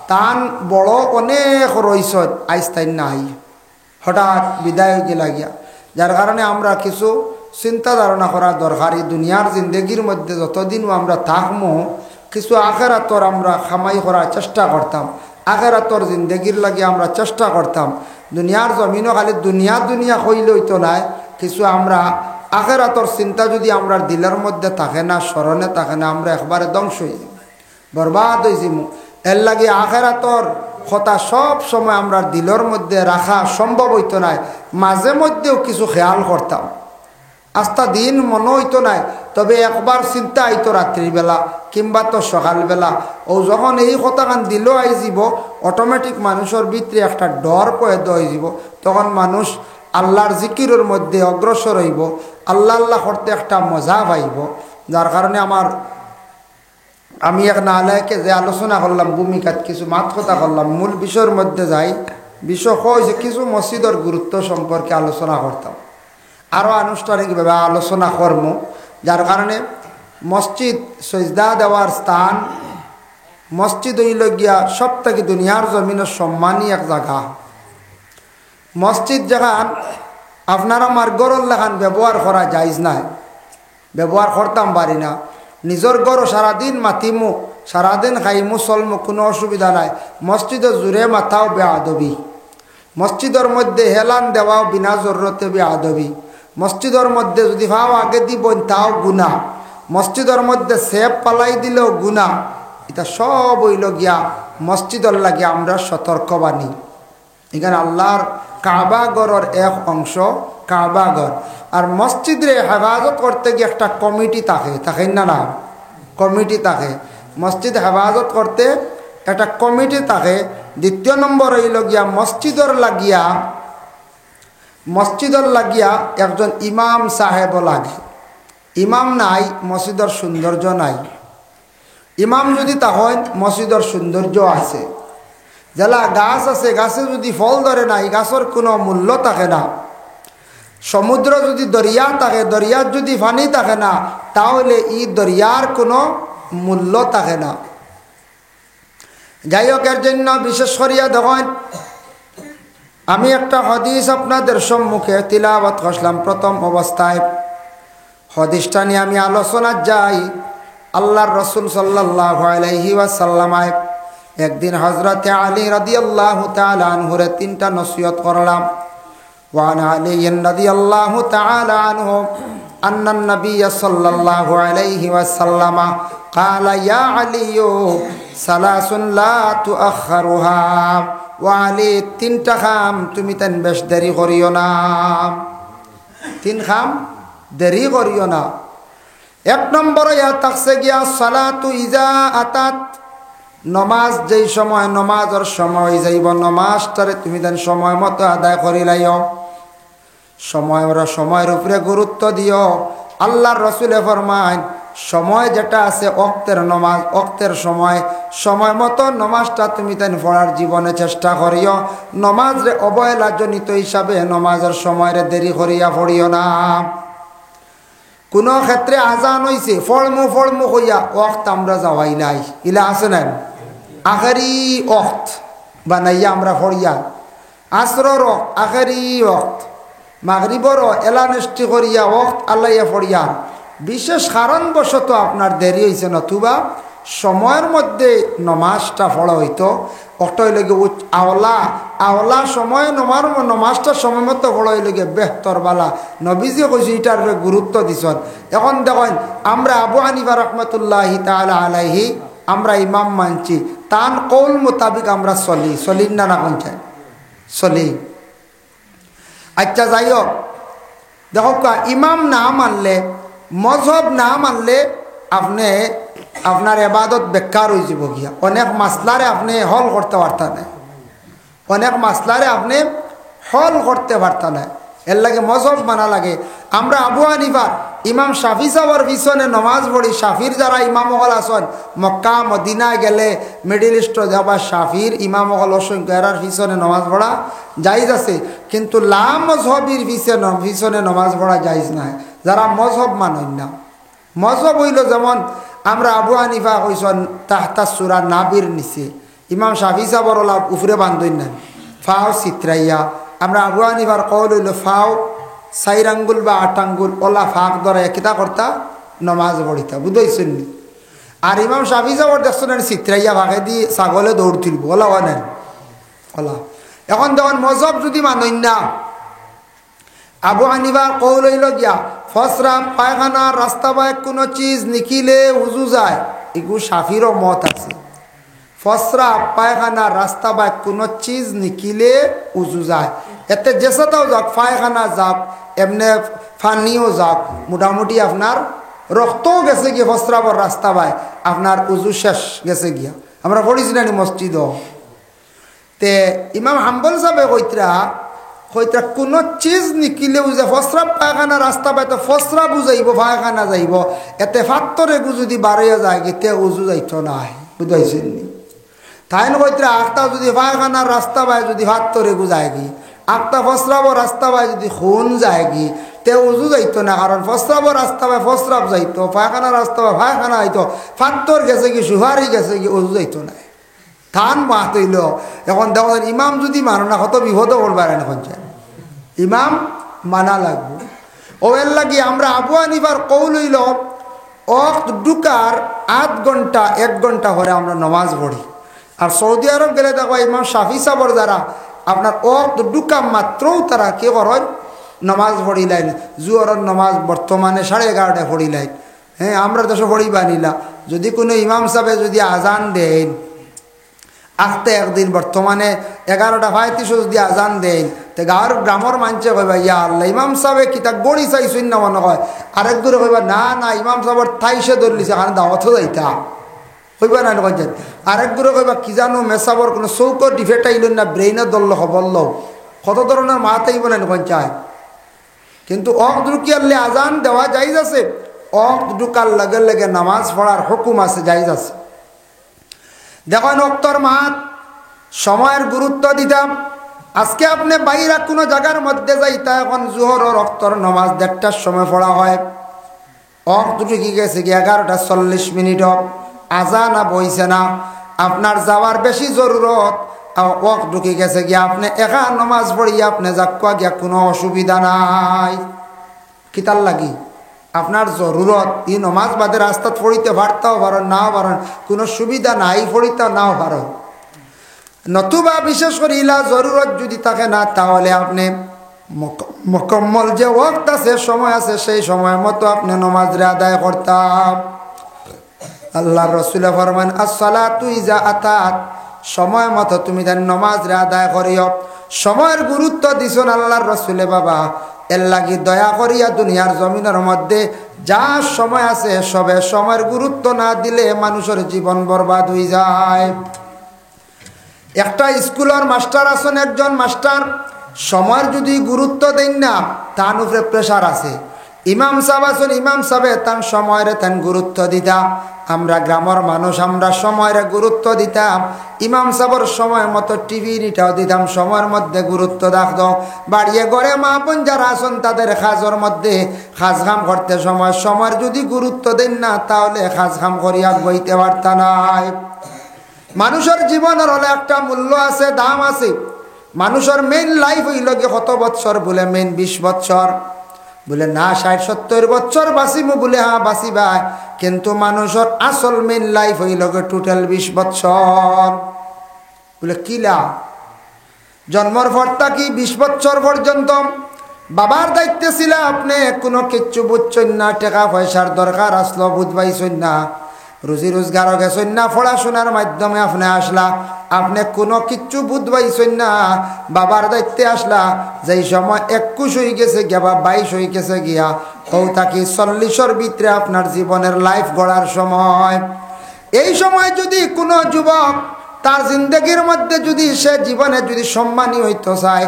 টান বড় অনেক রইস আইস্তাইন নাই, হঠাৎ বিদায় হয়ে গেলা গিয়া। যার কারণে আমরা কিছু চিন্তা ধারণা করা দরকার। এই দুনিয়ার জিন্দগির মধ্যে যতদিনও আমরা থাকবো, কিছু আখেরাতর আমরা খামাই করার চেষ্টা করতাম, আখেরাতর জিন্দগির লাগে আমরা চেষ্টা করতাম। দুনিয়ার জমিনও খালি দুনিয়া দুনিয়া হইলে হইতো নাই, কিছু আমরা আখেরাতর চিন্তা যদি আমরা দিলের মধ্যে থাকে না, স্মরণে থাকে না, আমরা একবারে ধ্বংস হয়ে যাব, বরবাদ হয়ে যাব। এর লাগে আখেরাতর কথা সব সময় আমরা দিলের মধ্যে রাখা সম্ভব হইতো নাই। মাঝে মধ্যেও কিছু খেয়াল করতাম, আস্তা দিন মনে হইতো নাই, তবে একবার চিন্তা আইতো রাত্রিবেলা কিংবা তো সকালবেলা। ও যখন এই কথাখান দিল আই যাব, অটোমেটিক মানুষের ভিতরে একটা ডর পয়দা হয়ে যাব। তখন মানুষ আল্লাহর জিকিরের মধ্যে অগ্রসর হইব, আল্লাহ আল্লাহ করতে একটা মজা পাইব। যার কারণে আমি এক নালায়কে যে আলোচনা করলাম, ভূমিকাত কিছু মাত কথা করলাম, মূল বিষয়ের মধ্যে যাই। বিষয় হয়েছে কিছু মসজিদের গুরুত্ব সম্পর্কে আলোচনা করতাম, আরও আনুষ্ঠানিকভাবে আলোচনা করব। যার কারণে মসজিদ সজদা দেওয়ার স্থান, মসজিদ হইল গিয়া সব থেকে দুনিয়ার জমিনের সম্মানী এক জায়গা। মসজিদ যেখান আপনার আমার গরর লেখান ব্যবহার করা যাইজ নাই, ব্যবহার করতাম পারি না। নিজের গরো সারাদিন মাতিমু, সারাদিন খাইমু, চলমু, কোনো অসুবিধা নাই। মসজিদের জুড়ে মাথাও বেআদবি, মসজিদের মধ্যে হেলান দেওয়াও বিনা জরুরতে বেআদবি, মসজিদের মধ্যে যদি ভাও আগে দিব তাও গুণা, মসজিদের মধ্যে সেব পালাই দিলেও গুণা। এটা সব হইল গিয়া মসজিদের লাগে আমরা সতর্কবাণী। এখানে আল্লাহর কাবাগরের এক অংশ কাবাগর, আর মসজিদে হেফাজত করতে গিয়ে একটা কমিটি থাকে না, না কমিটি থাকে। মসজিদ হেফাজত করতে একটা কমিটি থাকে। দ্বিতীয় নম্বর হইল গিয়া মসজিদর লাগিয়া একজন ইমাম সাহেবও লাগে। ইমাম নাই, মসজিদের সৌন্দর্য নাই। ইমাম যদি তখন মসজিদের সৌন্দর্য আছে। যেলা গাছ আছে, গাছে যদি ফল ধরে নাই, গাছের কোনো মূল্য থাকে না। সমুদ্র যদি দরিয়া থাকে, দরিয়ার যদি পানি থাকে না, তাহলে এই দরিয়ার কোনো মূল্য থাকে না। যাই হোক, এর জন্য বিশেষ করিয়া দেখেন আমি একটা হাদিস আপনাদের সম্মুখে তিলাওয়াত করলাম প্রথম অবস্থায়। হাদিসটা নিয়ে আমি আলোচনা যাই। আল্লাহর রাসূল সাল্লাল্লাহু আলাইহি ওয়াসাল্লাম একদিন হযরতে আলী রাদিয়াল্লাহু তাআলা আনহুরে তিনটা নসিহত করলাম। ওয়ান আলী রাদিয়াল্লাহু তাআলা আনহু أن النبي صلى الله عليه وسلم قال يا علي ثلاث لا تؤخرها وعلي তিনটা খাম তুমি তেন বেশ দেরি করিও না। তিন খাম দেরি করিও না। এক নম্বর ইয়া থাকছে গিয়া সালাতু ইজা আতাত, নমাজ যেই সময় নমাজের সময় যাইব নমাজটারে তুমি দেন সময় মতো আদায় করিলাইও। সময়ের উপরে গুরুত্ব দিও। আল্লাহর রাসূলে ফরমায় সময় যেটা আছে ওয়াক্তের নমাজ, ওয়াক্তের সময় মতো নমাজটা তুমি তাই পড়ার জীবনে চেষ্টা করিও। নমাজরে অবহেলাজনিত হিসাবে নমাজের সময়ের দেরি করিয়া পড়িও না। কোনো ক্ষেত্রে আজান হইছে ফলমু হইয়া ওয়াক্ত আমরা যাওয়াই নাই, ইলা আছে না আখেরি ওয়াক্ত বানাইয়া আমরা পড়িয়া, আসরর আখেরি ওয়াক্ত, মাগরিবরও এলানিষ্টি করিয়া ওয়াক্ত আল্লাইয়া পড়িয়া। বিশেষ কারণবশত আপনার দেরি হয়েছে, নতুবা সময়ের মধ্যে নমাজটা পড়া হইতো। অটই লেগে আওলা সময় নমাজটা সময় মতো পড়া হইলে বেহতর বালা। নবীজি কইছে এটার গুরুত্ব দিছেন। এখন দেখেন আমরা আবু হানিফা রহমতুল্লাহি তাআলা আলাইহি আমরা ইমাম মানছি, তান কৌল মোতাবিক আমরা চলি না কোন চাই চলি। আচ্ছা যাই হোক, দেখো ইমাম না মানলে, মজহব না মানলে আপনি আপনার এবাদত বেকার হয়ে যাব গিয়া। অনেক মাসলারে আপনি হল করতে পারতা না, অনেক মাসলারে আপনি হল করতে পারতা না। এর লাগে মজহব মানা লাগে। আমরা আবু হানিফা ইমাম শাফি সাহর পিছনে নমাজ পড়ি। শাফির যারা ইমাম হল আসন মক্কা মদিনায় গেলে মিডিল ইস্ট যাবার শাফির ইমাম হল অসংখ্য এরার পিছনে নমাজ পড়া জায়েজ আছে, কিন্তু লা মজহবির পিছনে নমাজ পড়া জায়েজ নাই যারা মজহব মানেন না। মজহব হইল যেমন আমরা আবু হানিফা কইসন তাহতা সুরা নাবির নিচে, ইমাম শাফি সাহর ওলা উপরে বান্ধন না ফাও চিত্রাইয়া। আমরা আবু হানিফার কল হইল ফাও 4 আঙ্গুল বা 8 আঙ্গুল ওলা ফাঁক ধরা কিতা করতা নমাজ পড়িতা, বুঝাইছেন নি? আর ইমাম শাফি সাহর দেখছেন চিত্রাইয়া ভাগে দিয়ে ছাগলে দৌড় তুলব ওলা নেন ওলা। এখন দেখুন মজহব যদি মানেন না, আবু হানিফার কৌল হইল গিয়া ফসরা পায়খানা রাস্তা বায় কোনো চিজ নিখিলে উজু যায়, এগু শাফিরও মত আছে। ফসরা পায়খানা রাস্তা বায় কোনো চিজ নিখিলে উজু যায়, এতে যেসাটাও যাক পায়খানা যাক এমনি ফানিও যাক মোটামুটি আপনার রক্তও গেছে গিয়ে ফসরাবর রাস্তা বায় আপনার উজু শেষ গেছে গিয়া। আমরা পড়িছি না মসজিদ তে ইমাম হাম্বল সাহেব কইতরা কোনো চিজ নিকিলেও যে ফসরা পায়খানা রাস্তা পায় তো ফসরা বুঝাইব পায়খানা যাইব, এতে ফাত্তরে যদি বাড়িয়ে যায় তে উজু যাইত নাই, বুঝাইছেন নি? তাই কইতরা আখটা যদি পায়খানার রাস্তা পায় যদি ফাত্তরে গুজায় গি, আখটা ফসরাব রাস্তা পায় যদি খুন যায় গি তে উজু যাইতো না, কারণ ফসরাব রাস্তা পায় ফসরাব যাইতো, পায়খানা রাস্তা পায় পায়খানা হইতো, ফাত্তর গেছে কি সুহারি গেছে কি উজু যাইতো না। থান মাত হইল। এখন দেখেন ইমাম যদি মানো না কত বিপদ করবার এখন চাই, ইমাম মানা লাগবে। ও এর লাগি আমরা আবু হানিফার কৌল হইল ওয়াক্ত ঢুকার 8 ঘন্টা 1 ঘন্টা পরে আমরা নমাজ পড়ি। আর সৌদি আরব গেলে দেখো ইমাম শাফি সাহর যারা আপনার ওয়াক্ত ঢুকা মাত্রও তারা কি করেন নমাজ পড়িলেন। জুহরের নমাজ বর্তমানে 11:30টায় পড়িলেন। হ্যাঁ, আমরা দেশে পড়িবা নিলা। যদি কোনো ইমাম সাহেব যদি আজান দেন আখতে একদিন বর্তমানে 11:35 যদি আজান দেন তো গ্রামের মানুষে কইবা ইয়া আল্লাহ ইমাম সাহেব কিতা গড়ি চাইছুন না মনে হয়। আরেক দূরে কইবা না ইমাম সাহেবের থাইসে ধরলিছে কারণ দাওয়াতও যাইতা কইবা না কইছেন। আরেক দূরে কইবা কি জানো মেসাবর কোনো চৌকর ডিফেক্ট আইল না ব্রেইনের দল বলল কত ধরনের মাত আইব না চায়। কিন্তু অক্ত ঢুকিয়ালে আজান দেওয়া জায়েজ আছে, অক্ত ঢুকার লগে লগে নামাজ পড়ার হুকুম আছে, জায়েজ আছে। দেখুন অক্তর মাত সময়ের গুরুত্ব দিতাম। আজকে আপনি বাইরা কোনো জায়গার মধ্যে যাইতা, এখন জোহর অক্তর নমাজ 1:30টার সময় পড়া হয়, অক্ত ঢুকি গেছে কি 11:40 আজান বইছে না, আপনার যাওয়ার বেশি জরুরত ওয়াক্ত ঢুকে গেছে গিয়া আপনি একা নমাজ পড়িয়া আপনি যাকুয়া গিয়া কোনো অসুবিধা নাই। কিতার লাগি আপনার জরুরত ই নমাজ বাদে রাস্তাত পড়িতে পারতাও পারেন নাও পারেন, কোনো সুবিধা নাই পড়িতে নাও পারেন। নতুবা বিশেষ করে ইলা জরুরত যদি থাকে না, তাহলে আপনি মোকাম্মল যে ওয়াক্ত আছে, সময় আছে, সেই সময় মতো আপনি নমাজরে আদায় করতাম। আল্লাহর রাসূল ফরমান as-সালাতু ইজা আতাত, সময় মতো তুমি তার নমাজরে আদায় করিও। সময়ের গুরুত্ব দিছেন আল্লাহর রাসূলে বাবা, এর লাগি দয়া করিয়া দুনিয়ার জমিনের মধ্যে যা সময় আছে সবে সময়ের গুরুত্ব না দিলে মানুষের জীবন বরবাদ হয়ে যায়। একটা স্কুলের মাস্টার আছেন, একজন মাস্টার সময়ের যদি গুরুত্ব দেন না, তার উপরে প্রেশার আছে। ইমাম সাহেব আছেন, ইমাম সাহেব তার সময়ের তান গুরুত্ব দিতাম। আমরা গ্রামের মানুষ, আমরা সময়ের গুরুত্ব দিতাম। ইমাম সাহেবের সময় মতো টিভি নিটাও দিতাম, সময়ের মধ্যে গুরুত্ব রাখত। বাড়িয়ে ঘরে মা বোন যারা আছেন তাদের কাজের মধ্যে কাজ কাম করতে সময়ের যদি গুরুত্ব দেন না, তাহলে কাজ কাম করিয়া বইতে পারত নাই। মানুষের জীবনের হলে একটা মূল্য আছে, দাম আছে। মানুষের মেইন লাইফ হইল কি কত বৎসর বলে, মেইন 20 বৎসর বলে না, 60-70 বৎসর বাঁচিমু বলে, হ্যাঁ বাঁচিবা, কিন্তু মানুষের আসল মেইন লাইফ হইল কি টোটাল 20 বৎসর বলে। কিলা জন্মর পর থাকি 20 বৎসর পর্যন্ত বাবার দায়িত্বে ছিল আপনি, কোনো কিচ্ছু বুঝছেন না, টাকা পয়সার দরকার আসলো বুঝবাইছেন না, রুজি রোজগারও গেছেন না, পড়াশোনার মাধ্যমে আপনি আসলা, আপনি কোনো কিচ্ছু বুঝবাইছেন না। বাবার দায়িত্বে আসলা, যেই সময় 21 হয়ে গেছে গিয়া বা 22 হয়ে গেছে গিয়া, ও তাকে 40-এর ভিতরে আপনার জীবনের লাইফ গড়ার সময়। এই সময় যদি কোনো যুবক তার জিন্দগির মধ্যে যদি সে জীবনে যদি সম্মানী হইতে চায়,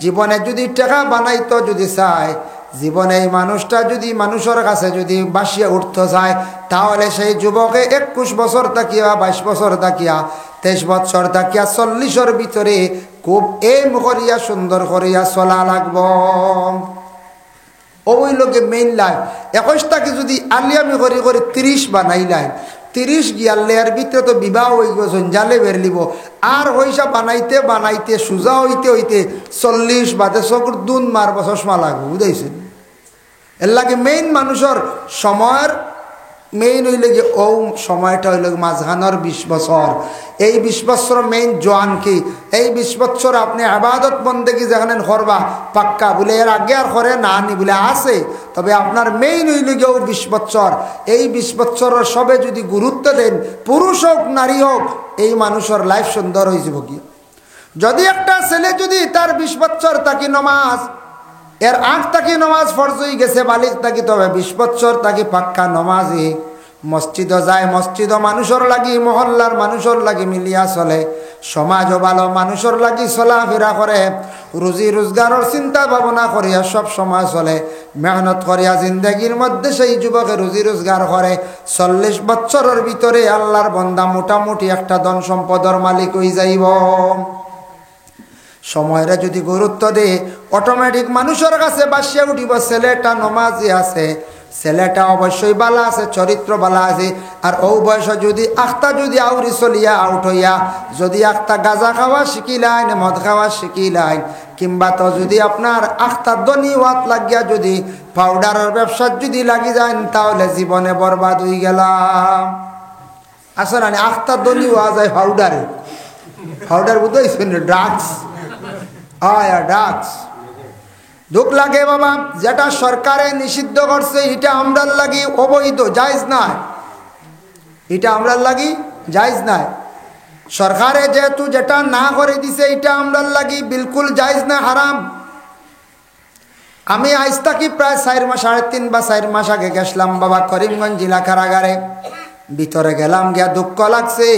জীবনে যদি টাকা বানাইতো যদি চায়, জীবনে এই মানুষটা যদি মানুষের কাছে যদি বাসিয়া উঠতে চায়, তাহলে সেই যুবকে 21 বছর থাকিয়া, 22 বছর থাকিয়া, 23 বছর থাকিয়া, 40-এর ভিতরে খুব এম করিয়া সুন্দর করিয়া চলা লাগব। ওই লোকে মেইন লাইফ 21 টাকে যদি আলিয়ামি করি করে 30 বানাইলাই, 30 গিয়ালে এর ভিতরে তো বিবাহ হয়ে গেছেন, জালে বেরলিব, আর পয়সা বানাইতে বানাইতে সোজা হইতে হইতে 40 বাদে চকুর দুন মারব, চশমা লাগবে, বুঝাইছেন? এর লাগে মেইন মানুষের সময়ের মেইন হইলে যে ও সময়টা হইল মাঝখানোর 20 বছর। এই 20 বছর মেইন জোয়ান কি, এই 20 বছর আপনি আবাদত বন্দেগি যেখানে করবা পাক্কা বলে, এর আগে আর করে না নি বলে আছে, তবে আপনার মেইন হইল গিয়ে 20 বছর। এই 20 বছরের সবে যদি গুরুত্ব দেন, পুরুষ হোক নারী হোক, এই মানুষের লাইফ সুন্দর হয়ে যাব। কি যদি একটা ছেলে যদি তার 20 বছর তাকে নমাজ, এর 8 তাকে নমাজ ফরজ হয়ে গেছে বালিক তাকে, তবে 20 বছর তাকে পাক্কা নমাজি, মসজিদও যায়, মসজিদও মানুষের লাগি, মহল্লার মানুষের লাগি মিলিয়া চলে, সমাজও ভালো মানুষের লাগি চলাফেরা করে, রুজি রোজগারের চিন্তা ভাবনা করিয়া সব সময় চলে, মেহনত করিয়া জিন্দগির মধ্যে সেই যুবকে রুজি রোজগার করে। 40 বছরের ভিতরে আল্লাহর বন্দা মোটামুটি একটা ধন সম্পদের মালিক হয়ে যাইব। সময়ের যদি গুরুত্ব দে, অটোমেটিক মানুষের কাছে বাসিয়া উঠিব, ছেলেটা নমাজি আছে, ছেলেটা অবশ্যই বালা আছে, চরিত্র বালা আছে। আর ও বয়স যদি আখতা যদি আউরি চলিয়া আউট হইয়া যদি আখতা গাঁজা খাওয়া শিখিলাইন, মদ খাওয়া শিখিলাইন, কিংবা তো যদি আপনার আখতা দনি ওয়াত লাগিয়া যদি পাউডারের ব্যবসার যদি লাগি যায়, তাহলে জীবনে বরবাদ হয়ে গেলাম। আসলে আখতা দনি হওয়া যায় পাউডারে, পাউডার বুঝতেছেন, ড্রাগস, ড্রাগস। দুঃখ লাগে বাবা, যেটা সরকারে নিষিদ্ধ করছে এটা আমরার লাগি অবৈধ, জায়েজ নাই, এটা আমরার লাগি জায়েজ নাই। সরকারে যেহেতু যেটা না করে দিছে, এটা আমরার লাগি বিলকুল জায়েজ না, হারাম। আমি আজ থাকি প্রায় 4 মাস, 3.5 বা 4 মাস আগে গেছিলাম বাবা করিমগঞ্জ জেলা কারাগারে। ভিতরে গেলাম, গিয়া দুঃখ লাগছে,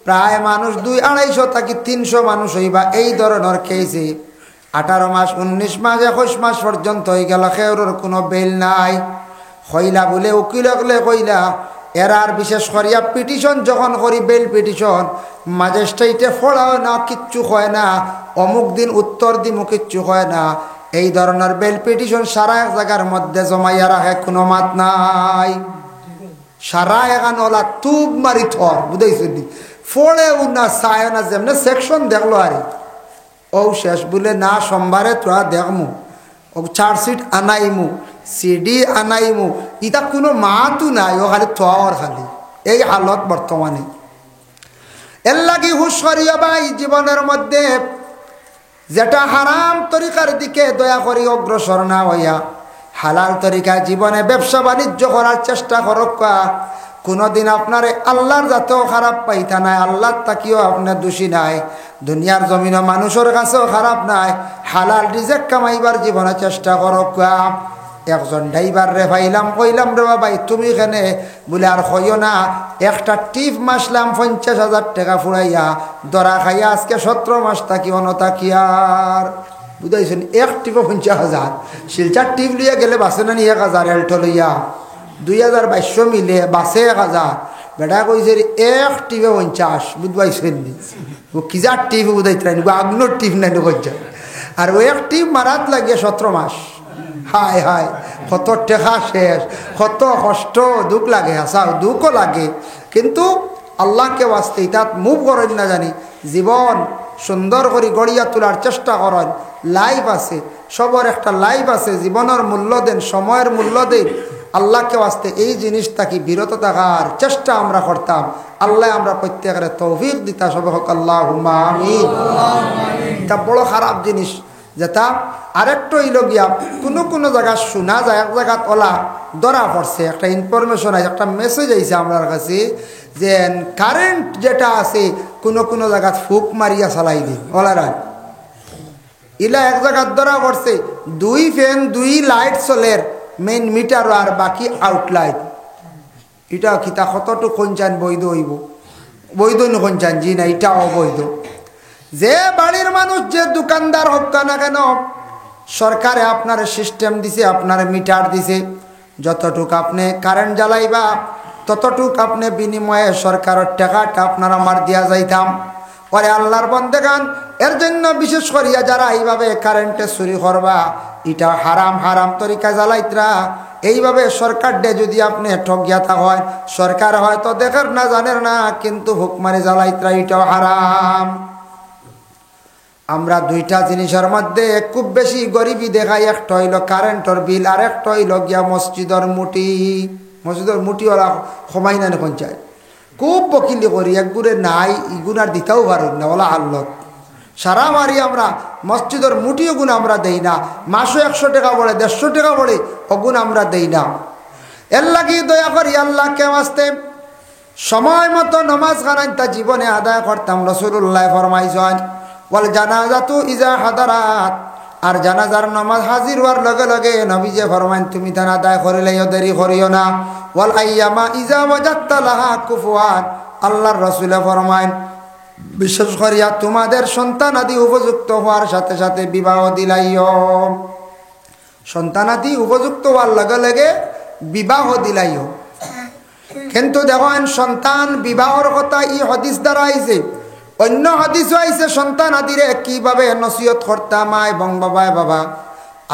প্রায় মানুষ 200-250 থাকি 300 মানুষ হইবা এই ধরনের কেসে। 18 মাস, 19 মাস, 21 মাস পর্যন্ত হয়ে গেল, কেউর কোনো বেল নাই। কইলা বলে উকিল হলে কইলা, এরার বিশেষ করিয়া পিটিশন যখন করি, বেল পিটিশন, ম্যাজিস্ট্রেটে ফোড়াও না, কিচ্ছু হয় না, অমুক দিন উত্তর দিমু, কিচ্ছু হয় না। এই ধরনের বেল পিটিশন সারা এক জায়গার মধ্যে জমাইয়া রাখে, কোনো মাত নাই। সারা এখান ওলা তুব মারি থর, বুঝাইছি ফোড়েও না চায় না, যেমনি সেকশন দেখলো আরে ও শেষ বলে না সোমবারে তোরা দেখমু ও চার্জশিট আনাইমু সিডি আনাইমু, ইটা কোনো মাতু নাই, ও খালি তোর খালি এই হালত বর্তমানে। এর লাগি হুশ করিও ভাই, জীবনের মধ্যে যেটা হারাম তরিকার দিকে দয়া করি অগ্রসর না হইয়া হালাল তরিকায় জীবনে ব্যবসা বাণিজ্য করার চেষ্টা করক। কোনোদিন আপনার আল্লাহর যাতেও খারাপ পাইতা নাই, আল্লাহর তাকিও আপনার দোষী নাই, দুনিয়ার জমিনে মানুষের কাছেও খারাপ নাই। হালাল রিজেক কামাইবার জীবনে চেষ্টা করক। একজন ড্রাইভার রে ভাইলাম কইলাম রে ভাই তুমি এখানে বলে আর কইও না, একটা টিপ মাসলাম 50,000 টাকা ফুরাইয়া দরা খাইয়া আজকে 17 মাস থাকি অনতাকিয়ার বুঝাইছেন। এক টিপে 50,000, শিলচার টিপ লইয়া গেলে বাসে না 1,000, এল্টো লইয়া 2,200 মিলে বাসে 1,000। বেটা কইছে এক টিপে 50, বুঝবাইছেন নি ও কি যার টিপ বুঝাইতে আগ্নোর টিপ নাই কইছে। আর ও এক টিপ মারাত লাগে 17 মাস। হায় হায় কত টেকা শেষ, কত কষ্ট দুঃখ লাগে, আসা দুঃখও লাগে, কিন্তু আল্লাহকে বাঁচতে তাত মুভ করেন না জানি, জীবন সুন্দর করে গড়িয়া তোলার চেষ্টা করেন। লাইফ আছে, সবার একটা লাইফ আছে, জীবনের মূল্য দেন, সময়ের মূল্য দেন, আল্লাহকে বাঁচতে এই জিনিসটাকে বিরত থাকার চেষ্টা আমরা করতাম। আল্লাহ আমরা প্রত্যেকের তৌফিক দিতা সব হোক আল্লাহুম্মা আমিন। এটা বড় খারাপ জিনিস যেটা আরেকটা হইল গিয়া কোনো জায়গা শোনা যায়, এক জায়গাত ওলা ধরা পড়ছে, একটা ইনফরমেশন আছে, একটা মেসেজ আইছে আমার কাছে যে কারেন্ট যেটা আছে কোনো জায়গাত ফুক মারিয়া চালাই দিন ওলারা, ইলা এক জায়গাত ধরা পড়ছে 2 ফ্যান 2 লাইট চলের মেইন মিটার আর বাকি আউটলাইট। এটা কিতা কতটুকু কঞ্চান বৈধ হইব? বৈধ নকঞ্চান জি না, এটা অবৈধ। যে বাড়ির মানুষ যে দোকানদার হোক না কেন, সরকারে আপনার সিস্টেম দিছে, আপনার মিটার দিছে, যতটুক আপনি কারেন্ট জ্বালাইবা ততটুক আপনি বিনিময়ে সরকারের টাকাটা আপনার আমার দিয়া যাইতাম। পরে আল্লাহর বন্দেগান এর জন্য বিশেষ করিয়া যারা এইভাবে কারেন্টে চুরি করবা, এটা হারাম হারাম তরিকা জ্বালাইতরা, এইভাবে সরকার ডে যদি আপনি ঠকিয়া থাকেন, সরকার হয়তো দেখের না জানের না, কিন্তু হুকমারি জ্বালাইতরা, এটাও হারাম। আমরা দুইটা জিনিসের মধ্যে খুব বেশি গরিবি দেখাই, একটা হইল কারেন্টর বিল, আর একটা হইল গিয়া মসজিদের মুটি। মসজিদের মুটি ওরা কমাই না এখন চাই, খুব বকিলি করি, একগুড়ে নাই ইগুনার দিতেও পারুন না, ওলা আল্লত সারা মারি আমরা মসজিদের মুটিও গুণ আমরা দেই না, মাসও 100 টাকা পড়ে 150 টাকা পড়ে অগুণ আমরা দেই না। এর লাগি দয়া করি আল্লাহকে বাঁচতে সময় মতো নমাজ খানাই তা জীবনে আদায় করতাম। রাসূলুল্লাহ ফরমাইছেন ওয়াল জানাজাতু ইজা হাদারাত, আর জানাজার নামাজ হাজির হওয়ার লগে লগে নবী যে ফরমাইন তুমি তা আদায় করিলেও দেরি করিও না। ওয়াল আইয়ামা ইজা ওয়াজাত্তা লাহা কুফুয়ান, আল্লাহর রাসূল ফরমাইন বিশেষ করিয়া তোমাদের সন্তান আদি উপযুক্ত হওয়ার সাথে সাথে বিবাহ দিলাইও। সন্তান আদি উপযুক্ত হওয়ার লগে লগে বিবাহ দিলাইও। কিন্তু দেখেন সন্তান বিবাহর কথা ই হাদিস দ্বারা আইছে, অন্য হাদিসও আইছে সন্তান আদিরে কিভাবে নসিহত করতাম এবং বাবা।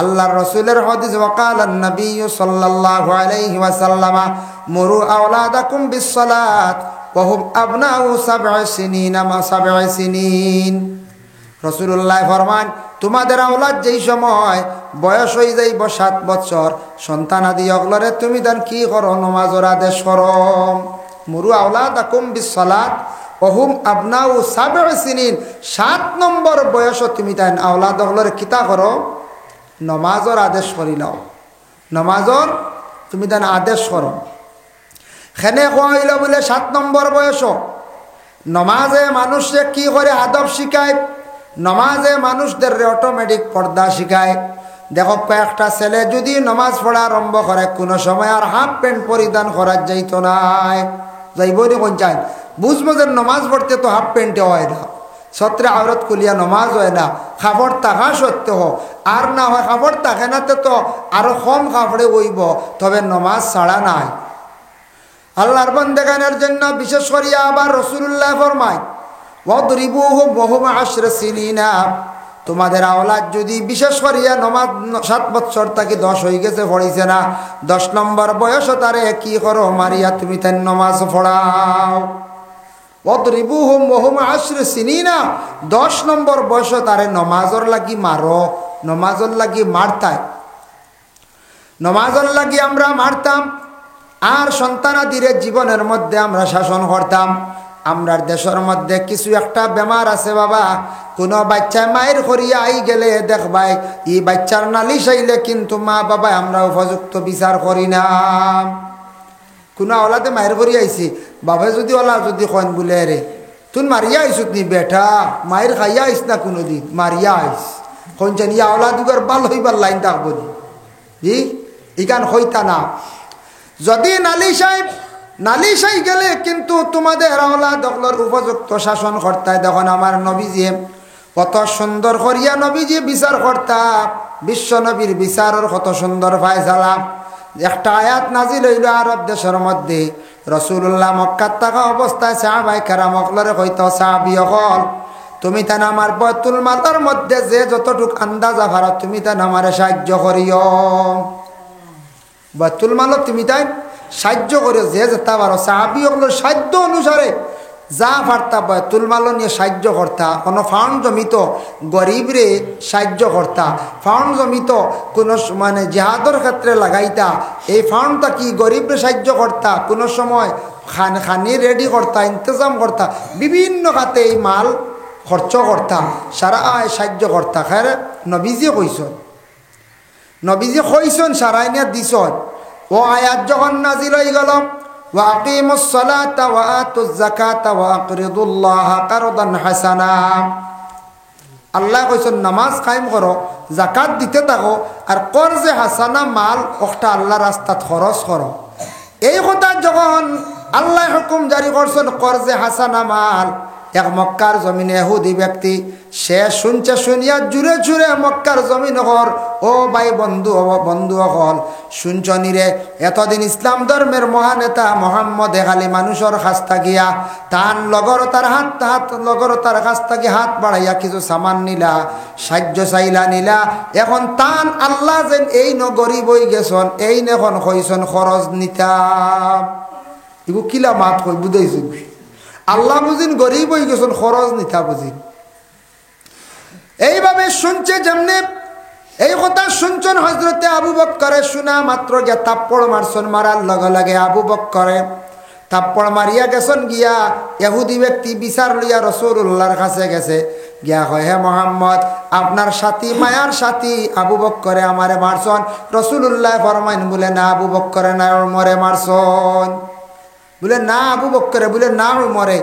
আল্লাহর রাসূলের হাদিস ওয়াকালান নবী সাল্লাল্লাহু আলাইহি ওয়াসাল্লাম মুরু আওলাদাকুম বিসসালাত ওয়া হুম আবনাউ 7 সিনিন মা 7 সিনিন। রাসূলুল্লাহ ফরমান তোমাদের আওলাদ যেই সময় বয়স হয়ে যাইব 7 বছর, সন্তান আদি অগলরে তুমি দেন কি করো? নামাজের আদেশ করো। মুরু আওলাদাকুম বিসসালাত ওয়া হুম আবনাউ 7 সিনিন, 7 নম্বর বয়স তুমি দেন আওলাদ অগলরে কিতা করো? নমাজের আদেশ করিলাও। নমাজের তুমি দেন আদেশ করো। খেনে কইল বলে 7 নম্বর বয়স। নমাজে মানুষে কি করে আদব শিখায়, নমাজে মানুষদের অটোমেটিক পর্দা শিখায়। দেখো কয়েকটা ছেলে যদি নমাজ পড়া আরম্ভ করে কোনো সময় আর হাফ প্যান্ট পরিধান করার যাইত নাই, যাইব নি কোন চাই বুঝবো যে নমাজ পড়তে তো হাফ প্যান্টে হয় না, ছত্রে আওরত কুলিয়া নমাজ হয় না, খাবার থাকা সত্ত্বেও আর না হয় খাবার থাকে না তো আরো কম কাপড়ে বইব, তবে নমাজ ছাড়া নাই। আল্লাহর বান্দাগানের জন্য বিশেষ করিয়া আবার রাসূলুল্লাহ ফরমায় ওয়াদরিবুহুম ওয়া হুম 10 সিনিনা, তোমাদের আওলাদ যদি বিশেষ করিয়া নমাজ 7 বছর থেকে 10 হয়ে গেছে পড়িছে না, 10 নম্বর বয়স তারে কি করো? মারিয়া তুমি তার নমাজ পড়াও। ওয়াদরিবুহুম ওয়া হুম 10 সিনিনা 10 নম্বর বয়সে তারে নমাজর লাগি মারো, নমাজর লাগি মারতায়, নমাজর লাগি আমরা মারতাম। আর সন্তানাদিরে জীবনের মধ্যে আমরা শাসন করতাম। আমরার দেশের মধ্যে কিছু একটা বেমার আছে বাবা, কোনো বাচ্চা মায়ের করিয়া আই গেলে দেখবাই এই বাচ্চার নালিশ আইলে কিন্তু মা বাবা আমরা উপযুক্ত বিচার করি না। কোনো ওলাতে মায়ের করিয়া আইছি, বাবা যদি ওলা যদি কন বলে রে তুই মারিয়া আইসুত নি বেটা, মায়ের খাইয়া আইস না কোনোদিন, মারিয়া আইস কনছেন ইয়া ওলা দুগর বাল হইবার লাইন থাকবো জি ইকান হইতা না। যদি নালিশাই গেলে কিন্তু তোমাদের আওলা দখলর উপযুক্ত শাসন কর্তায়। দেখুন আমার নবীজি কত সুন্দর করিয়া নবীজি বিচার কর্তা, বিশ্ব নবীর বিচারের কত সুন্দর ফায়সালা। একটা আয়াত নাজিল হইল আরব দেশের মধ্যে, রাসূলুল্লাহ মক্কাত থাকা অবস্থায় সাহাবায়ে কেরাম অকলরে কইতো, সাহাবী অকল তুমি তান আমার বাইতুল মালের মধ্যে যে যতটুক আন্দাজা ভাড়া তুমি তান আমারে সাহায্য করিও। বাইতুল মালত তুমি তাই সাহায্য করে যে যেতে পারো, সাহাবী হলো সাধ্য অনুসারে যা পারতা বাইতুল মাল নিয়ে সাহায্য করতা। কোনো ফাউন্ড জমিত গরিবরে সাহায্য করতা, ফাউন্ড জমিত কোনো মানে জিহাদর ক্ষেত্রে লাগাইতা, এই ফাউন্ডটা কি গরিবরে সাহায্য করতা, কোনো সময় খানি রেডি করতা, ইন্তজাম করতা, বিভিন্ন খাতে এই মাল খরচ করতা, সারা সাহায্য করতা। খায় নবীজি কইসন, নবীজি কইসন সারাই নিয়ে দিছন। ও আয়াত যখন নাজিল হয়ে গেল, ওয়াকিমুস সালাতা ওয়া আতুজ যাকাতা ওয়া আকরিদুল্লাহা কারদান হাসানা, আল্লাহ কইছেন নামাজ কায়েম করো, যাকাত দিতে থাকো, আর কর্জে হাসানা মাল ওটা আল্লাহ রাস্তাত খরচ করো। এই কথা যখন আল্লাহ হুকুম জারি করছেন কর্জে হাসানা মাল, এক মক্কার জমিনে ইহুদি ব্যক্তি সে শুনছে, শুনিয়া জুড়ে জুড়ে মক্কার জমিন হর ও ভাই বন্ধু হল শুনছনি রে, এতদিন ইসলাম ধর্মের মহানেতা মোহাম্মদ খালি মানুষের খাস্তা গিয়া তান লগরতার হাত লগরতার খাস্তা গিয়ে হাত বাড়াইয়া কিছু সামান নিলা, সাহায্য চাইলা নিলা, এখন তান আল্লাহ যেন এই ন গরিব হয়ে গেছন, এই এখন কইসন খরচ নিতা। এগু কিলা মাত কই বুঝাইছ, আল্লাহ বুঝিন গরিব হয়ে গেছেন খরচ নিতা বুঝিন। এইভাবে শুনছে যেমনি এই কথা শুনছেন হজরতে আবু বক্করে, শোনা মাত্র গিয়া তাপ্পড় মারছেন, মারার লগে লগে আবু বক্করে তাপ্পড় মারিয়া গেছেন গিয়া ইহুদি ব্যক্তি বিচার লইয়া রাসূলুল্লাহর কাছে গেছে, গিয়া কয় হে মোহাম্মদ আপনার সাথী মায়ার সাথী আবু বক্করে আমারে মারছন। রাসূলুল্লাহ ফরমাইন বলে না আবু বক্করে না উমরে মারছন। বলে না আবু বক্করে, বলে না উমরে।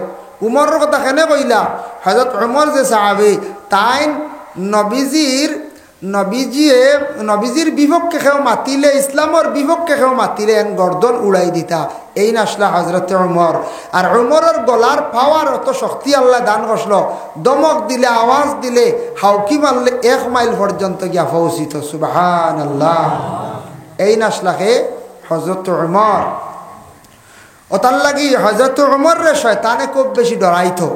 উমরের কথা কেনে কইলা? হযরত উমর যে সাহাবী তাই নবীজির বিপক্ষে কেউ মাতিলে, ইসলামের বিপক্ষে কেউ মাতিলে গর্দন উড়াই দিতা, এই নাসলা হজরতে উমর। আর উমরের গলার পাওয়ার অত শক্তি আল্লাহ দান করছিল, দমক দিলে আওয়াজ দিলে হাউকি মারলে 1 মাইল পর্যন্ত গিয়া পৌঁছিত। সুবহানাল্লাহ। এই নাসলাকে হজরত উমর। ও তার লাগি হজরত উমর রে শয়তানে খুব বেশি ডরাইতো।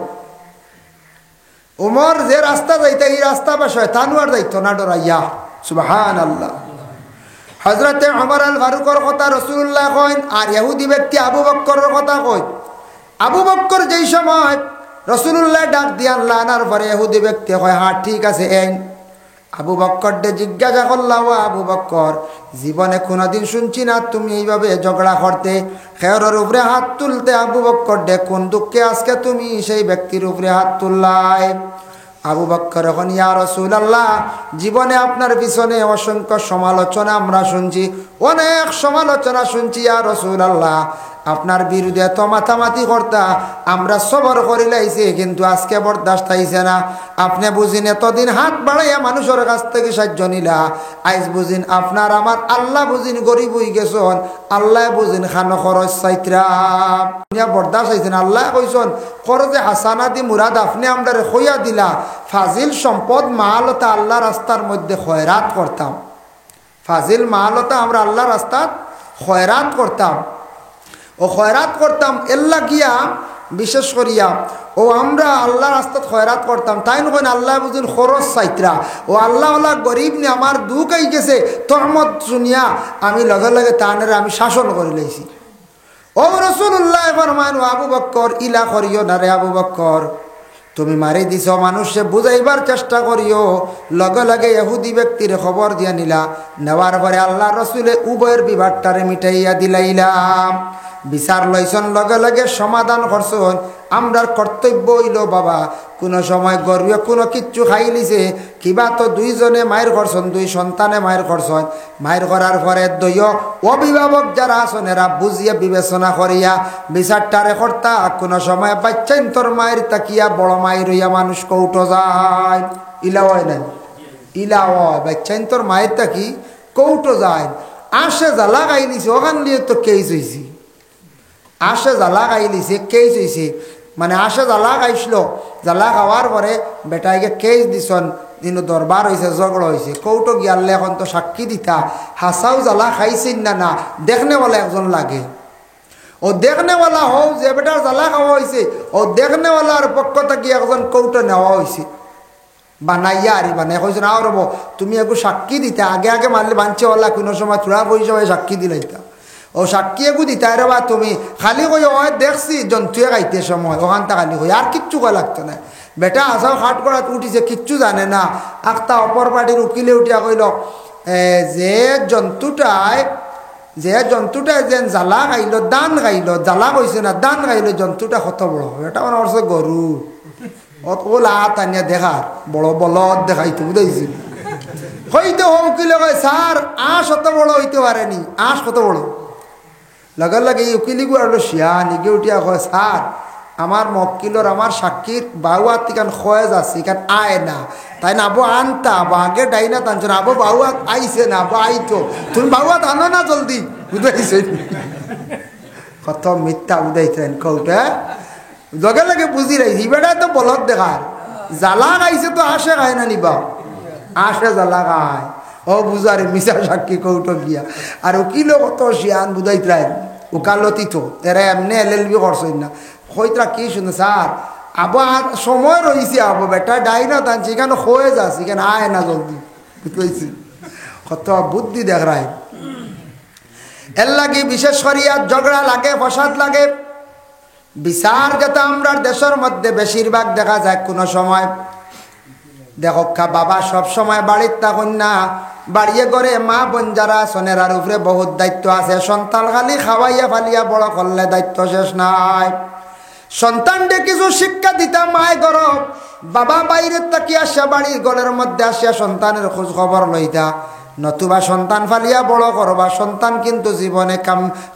উমর যে রাস্তা যাইতে এই রাস্তা বা শয়তান আর যাইতো না ডরাইয়া। সুবহানাল্লাহ। হযরতে ওমর আল ফারুকের কথা রাসূলুল্লাহ কইন, আর ইহুদি ব্যক্তি আবু বকরের কথা কইন। আবু বকর যেই সময় রাসূলুল্লাহ ডাক দিয়া লানার পরে ইহুদি ব্যক্তি কয় হ্যাঁ ঠিক আছে এই। আবু বকর ডে জিজ্ঞাসা করলাম, আবু বকর জীবনে কোনদিন শুনছি না তুমি এইভাবে ঝগড়া করতে, খেয়রের উপরে হাত তুলতে। আবু বকর ডে কোন দুঃখে আজকে তুমি সেই ব্যক্তির উপরে হাত তুললাই? আবু বকর এখন ইয়া রাসূলুল্লাহ জীবনে আপনার পিছনে অসংখ্য সমালোচনা আমরা শুনছি, অনেক সমালোচনা শুনছি ইয়া রাসূলুল্লাহ, আপনার বিরুদ্ধে তো মাথামাতি করতা, আমরা সবর করি লাইছি, কিন্তু আজকে বরদাস্ত আইছে না। আপনি বুঝিন এতদিন হাত বাড়াইয়া মানুষের কাছ থেকে সাহায্য নিলা, আইজ বুঝিন আপনার আমার আল্লাহ বুঝিন গরিব হয়ে গেছন, আল্লাহ বুঝিন খানো খরচ চাইত্রা বরদাস্ত আইছেন। আল্লাহ কইসন খরচে হাসানা দি মুরাদ আপনি আমরা খইয়া দিলা, ফাজিল সম্পদ মালতা আল্লাহ রাস্তার মধ্যে খয়রাত করতাম, ফাজিল মালতা আমরা আল্লাহ রাস্তাত খয়রাত করতাম। ও খয়রাত করতাম এল্লা গিয়া বিশেষ করিয়া ও আমরা আল্লাহ রাস্তাত খয়রাত করতাম, তাই নয় আল্লাহ বুঝুন খরচ চাইত্রা। ও আল্লাহ গরিব নি আমার দুঃখ আই গেছে তহমত শুনিয়া আমি লগে লগে তানের আমি শাসন করে লাইছি। ও রাসূলুল্লাহ ফরমান আবু বকর ইলা করিও না রে আবু বকর, তুমি মারি দিছ মানুষে বুঝাইবার চেষ্টা করিও। লগে লগে ইহুদি ব্যক্তির খবর দিয়া নিলা, নেওয়ার পরে আল্লাহ রসুলে উভয়ের বিবাদটারে মিটাইয়া দিলাইলাম। বিচার লইছন, লগে লগে সমাধান করছন। আমরার কর্তব্য হইল বাবা, কোনো সময় গর্বে কোনো কিচ্ছু খাই লিছে, কিবা তো দুইজনে মায়ের করছন, দুই সন্তানে মায়ের করছন। মায়ের করার পরে দৈয় অভিভাবক যারা আছেন এরা বুঝিয়া বিবেচনা করিয়া বিচারটারে কর্তা। কোনো সময় বাচ্চাইন তোর মায়ের তাকিয়া বড় মায়ের হইয়া মানুষ কৌটো যায়, ইলা হয় না, ইলা হয় বাচ্চাইন তোর মায়ের তাকি কৌটো যায়। আসে জ্বালা গাই লিছে, ওখান দিয়ে তো কেস হয়েছি, আসে জ্বালা গাই লিছে কেস হয়েছে। মানে আসে জ্বালা গাইছিল, জ্বালা খাওয়ার পরে বেটাইকে কেস দিছন, কিন্তু দরবার হয়েছে, ঝগড়া হয়েছে, কৌটো গিয়ালে এখন তো সাক্ষী দিতা হাসাও জ্বালা খাইছেন না না, দেখনেওয়ালা একজন লাগে। ও দেখনেওয়ালা হও যে বেটার জ্বালা খাওয়া হয়েছে, ও দেখনেওয়ালার পক্ষ থেকে একজন কৌটো নেওয়া হয়েছে বানাইয়া আরি বানাই কইছে না রব তুমি একটু সাক্ষী দিতে, আগে আগে মারলে বাঞ্চেওয়ালা কোনো সময় থোড়া পয়সা হয়ে সাক্ষী দিলাইতা। ও সাক্ষী এগু দিতে রে বা তুমি খালি কই ও দেখছি জন্তুয়ে গাইতে সময় ওখানটা খালি কই, আর কিচ্ছু কয় লাগতো না। বেটা আসাও খাট করাত উঠিছে, কিচ্ছু জানে না। আখতা অপর পার্টির উকিলে উঠিয়া কইল যে জন্তুটায় যেন জ্বালা গাইল, দান গাইল, জ্বালা কইছে না দান গাইল, জন্তুটা কত বড়। এটা মানে হচ্ছে গরু, ও লাত আনিয়া দেখার বড় বলদ দেখাইতে বুঝাইছি। হইতে উকিলে কয় স্যার আঁশ অত বড় হইতে পারেনি, আঁশ কত বড়। লগে লগে এই উকিলিগু আর শিয়ান ইগে উঠিয়া কয় স্যার আমার মক্কিলর আমার সাক্ষীর বাউয়াত ইখান খয়েজ আছে, ইখান আয় না, তাই না আবো আনতা আগে ডাইনা টানছো না, আবো বাউয়াত আইছে না, আবো আইতো, তুমি বাউয়াত আনো না জলদি বুঝাইছে। কত মিথ্যা বুঝাইছেন কৌটা, লগে লগে বুঝি রাইছি বেটা তো বলদ দেখার জ্বালা গাইছে তো আসে খায় না নিবা, আসে জ্বালা খায়। ও বুঝারে মিশা সাক্ষী কৌটো গিয়া আর উকিল কত শিয়ান বুঝাইতরাই উকালতি তো এরা এমনি এলএলবি করছেন না। হইতরা কি শুনে স্যার আবার সময় রয়েছে, আবো বেটা ডাইনা টানছে এখানে হয়ে যাচ্ছে, এখানে আয় না জলদি বুঝতেছি। কত বুদ্ধি দেখ রায়। এর লাগে বিশেষ করিয়া ঝগড়া লাগে, ফসাদ লাগে। বিচার যাতে আমরা দেশের মধ্যে বেশিরভাগ দেখা যায়, কোনো সময় দেখা বাবা সব সময় বাড়ির থাকুন না, বাড়িয়ে করে মা বোন যারা সোনেরার উপরে বহুত দায়িত্ব আছে। সন্তান খালি খাওয়াইয়া ফালিয়া বড় করলে দায়িত্ব শেষ নাই। সন্তানকে কিছু শিক্ষা দিতাম মায় গরব, বাবা বাইরের তাকি আসা বাড়ির ঘরের মধ্যে আসিয়া সন্তানের খোঁজ খবর লইতা। নতুবা সন্তান ফালিয়া বড় করবা, সন্তান কিন্তু জীবনে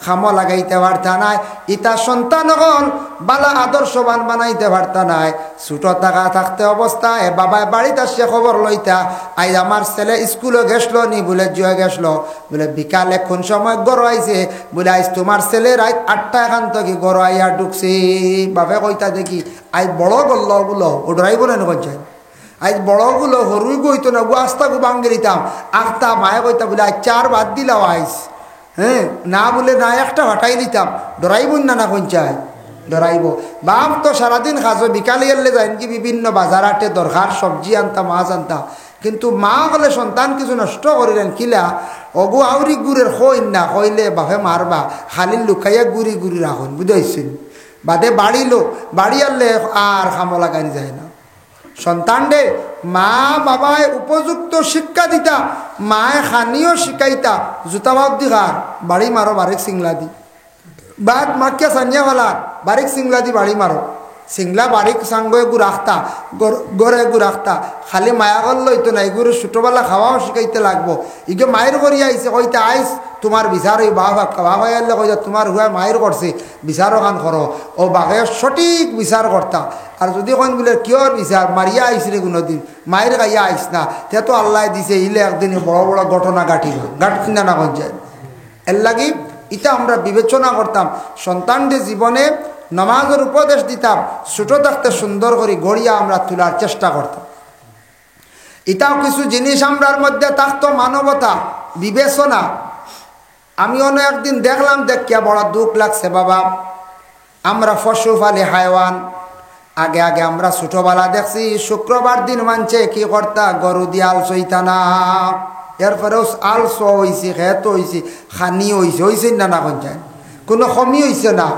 খাম লাগাইতে পারতা নাই। ইতা সন্তান হল বালা আদর্শবান বানাইতে পারতা নাই। ছোট টাকা থাকতে অবস্থায় বাবায় বাড়িতে আসছে খবর লইতা, আই আমার ছেলে স্কুলে গেছলো নি, বলে জুয়ে গেছলো, বলে বিকালে কোন সময় গড় আইছে, বলে আইস তোমার ছেলে রাত 8টা এখান থেকে গড় আইয়া ঢুকছি। বাপে কইতা দেখি আই বড় গল্ল গুলো ও ডরাইব না কইছে, আজ বড়গুলো হরুই গইতো না, আস্তাগু বাঙ্গে দিতাম আখতা মায়ে কইতা বলে আজ 4 বাদ দিলাও আইস, হ্যাঁ না বলে না একটা হটাই দিতাম। ডরাইব না না কঞ্চায় ডরাইব। বাপ তো সারাদিন খাজো, বিকালে এলে যায় কি বিভিন্ন বাজার হাটে দরকার সবজি আনতা মাছ আনতা, কিন্তু মা বলে সন্তান কিছু নষ্ট করিলেন কিলা অগু আউরি গুড়ের হইন না, হইলে বাপে মারবা, খালি লুকাইয়া গুড়ি গুড়ি রাখুন বুঝাইছেন। বাদে বাড়িলো বাড়ি আনলে আর খামো লাগানি যায় না। সন্তান দে মা বাবায় উপযুক্ত শিক্ষা দিতা, মায়ে খানিও শিখাইতা, জুতা ভাব দি ঘর বাড়ি মারো বারেক সিংলা দি, বাদ মাকিয়া সানিয়া वाला বারেক সিংলা দি বাড়ি মারো, সিংলা বারিক সাঙ্গ এগু রাখতা গড়ে এগু রাখতা, খালি মায়া করল হইতো না, এগুলো ছোটোবেলা খাওয়াও শিখাইতে লাগবো। ইগে মায়ের করিয়া আইসে কইতে আইস তোমার বিচার ওই বাবা বাবা আনলে কইতা তোমার হুয়া মায়ের করছে বিচার ওখান করো, ও বাঘে সঠিক বিচার করতা। আর যদি কোন বলে কিয়র বিচার মারিয়া আইসরে কোনোদিন মায়ের গাইয়া আইস না, তে তো আল্লাহ দিছে ইলে একদিন বড় বড় ঘটনা গাঠিব গাঠকিনা না গঞ্জায়। এর লাগি এটা আমরা বিবেচনা করতাম, সন্তানদের জীবনে নামাজের উপদেশ দিতাম, ছোটো থাকতে সুন্দর করে গড়িয়া আমরা তোলার চেষ্টা করতাম। এটাও কিছু জিনিস আমরার মধ্যে থাকতো, মানবতা বিবেচনা। আমি অনেক একদিন দেখলাম, দেখিয়া বড় দুঃখ লাগছে বাবা। আমরা পশু পালি হায়ওয়ান, আগে আগে আমরা ছোটবেলা দেখছি শুক্রবার দিন মানছে কি করতা গরু দিয়ে আল সইতা না, এরপরেও আল সো হয়েছে খেত হয়েছে খানি হয়েছে না না কঞ্চায় কোনো কমি হইছে না।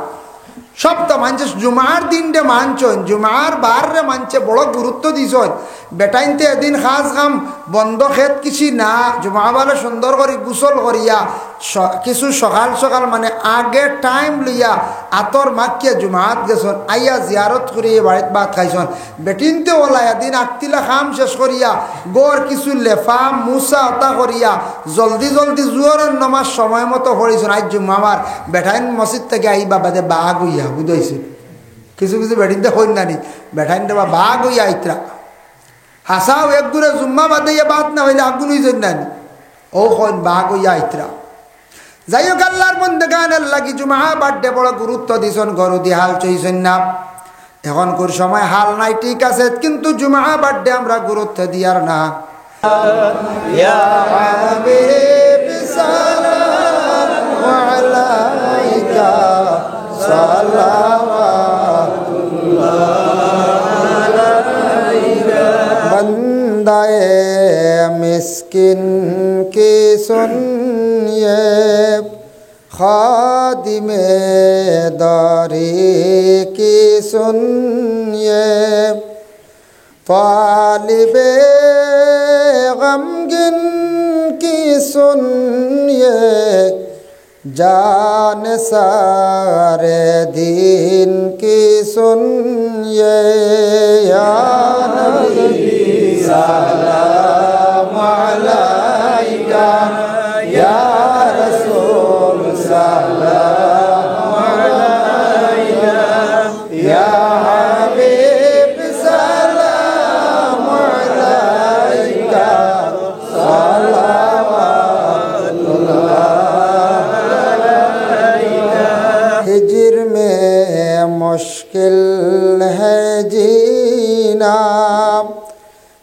সব তো মানছে জুমার দিনটা মানছেন, জুমার বারে মানছে বড় গুরুত্ব দিছেন। বেটাইনতে এদিন খাস কাম বন্ধ খেত কিছু না, জুমা বারে সুন্দর করে গোসল করিয়া কিছু সকাল সকাল মানে আগে টাইম লইয়া আতর মাখিয়া জুমাত গেছেন, আইয়া জিয়ারত করিয়া বাড়িত ভাত খাইছেন। বেটিনতে ওলা এদিন আটতিলা খাম শেষ করিয়া গড় কিছু লেফা মুসা অতা করিয়া জলদি জলদি জোয়ারের নমাজ সময় মতো পড়িছেন। আজ জুমাবার বেটাইন মসজিদ থেকে আইবা বাদে বাঘ হইয়া বুঝাইছে। কিছু কিছু বেটিনতে হইন নানি বেটাইন দেবা বাঘ হইয়া আইতরা হাসাও এক দূরে জুম্মা বাদে বাদ না হইলে আগুন হইছেন নানি ও হইন বাঘ হইয়া আইতরা। যাই হোক আল্লাহর বন্দেগানের লাগি জুমা বাড্ডে বড় গুরুত্ব দিছেন, গরু দিয়ে হাল চইছেন না। এখন কোন সময় হাল নাই ঠিক আছে, কিন্তু জুমা বাড্ডে আমরা গুরুত্ব দিয়ার না। ইয়া হাবিব সালামু আলাইকা সালাওয়াতুল্লাহ আলাইকা বন্দায়ে মিসকিন কি সুনিয়ে খাদিমে দারি কি সুনিয়ে तालिबे गमगिन की सुनिए जान सारे दीन की सुनिए या नबी सलाम अलैका या रसूल सलाम अलैका या हबीब सलाम अलैका सलावतुल्लाह अलैका। हिज्र में मुश्किल है जीना,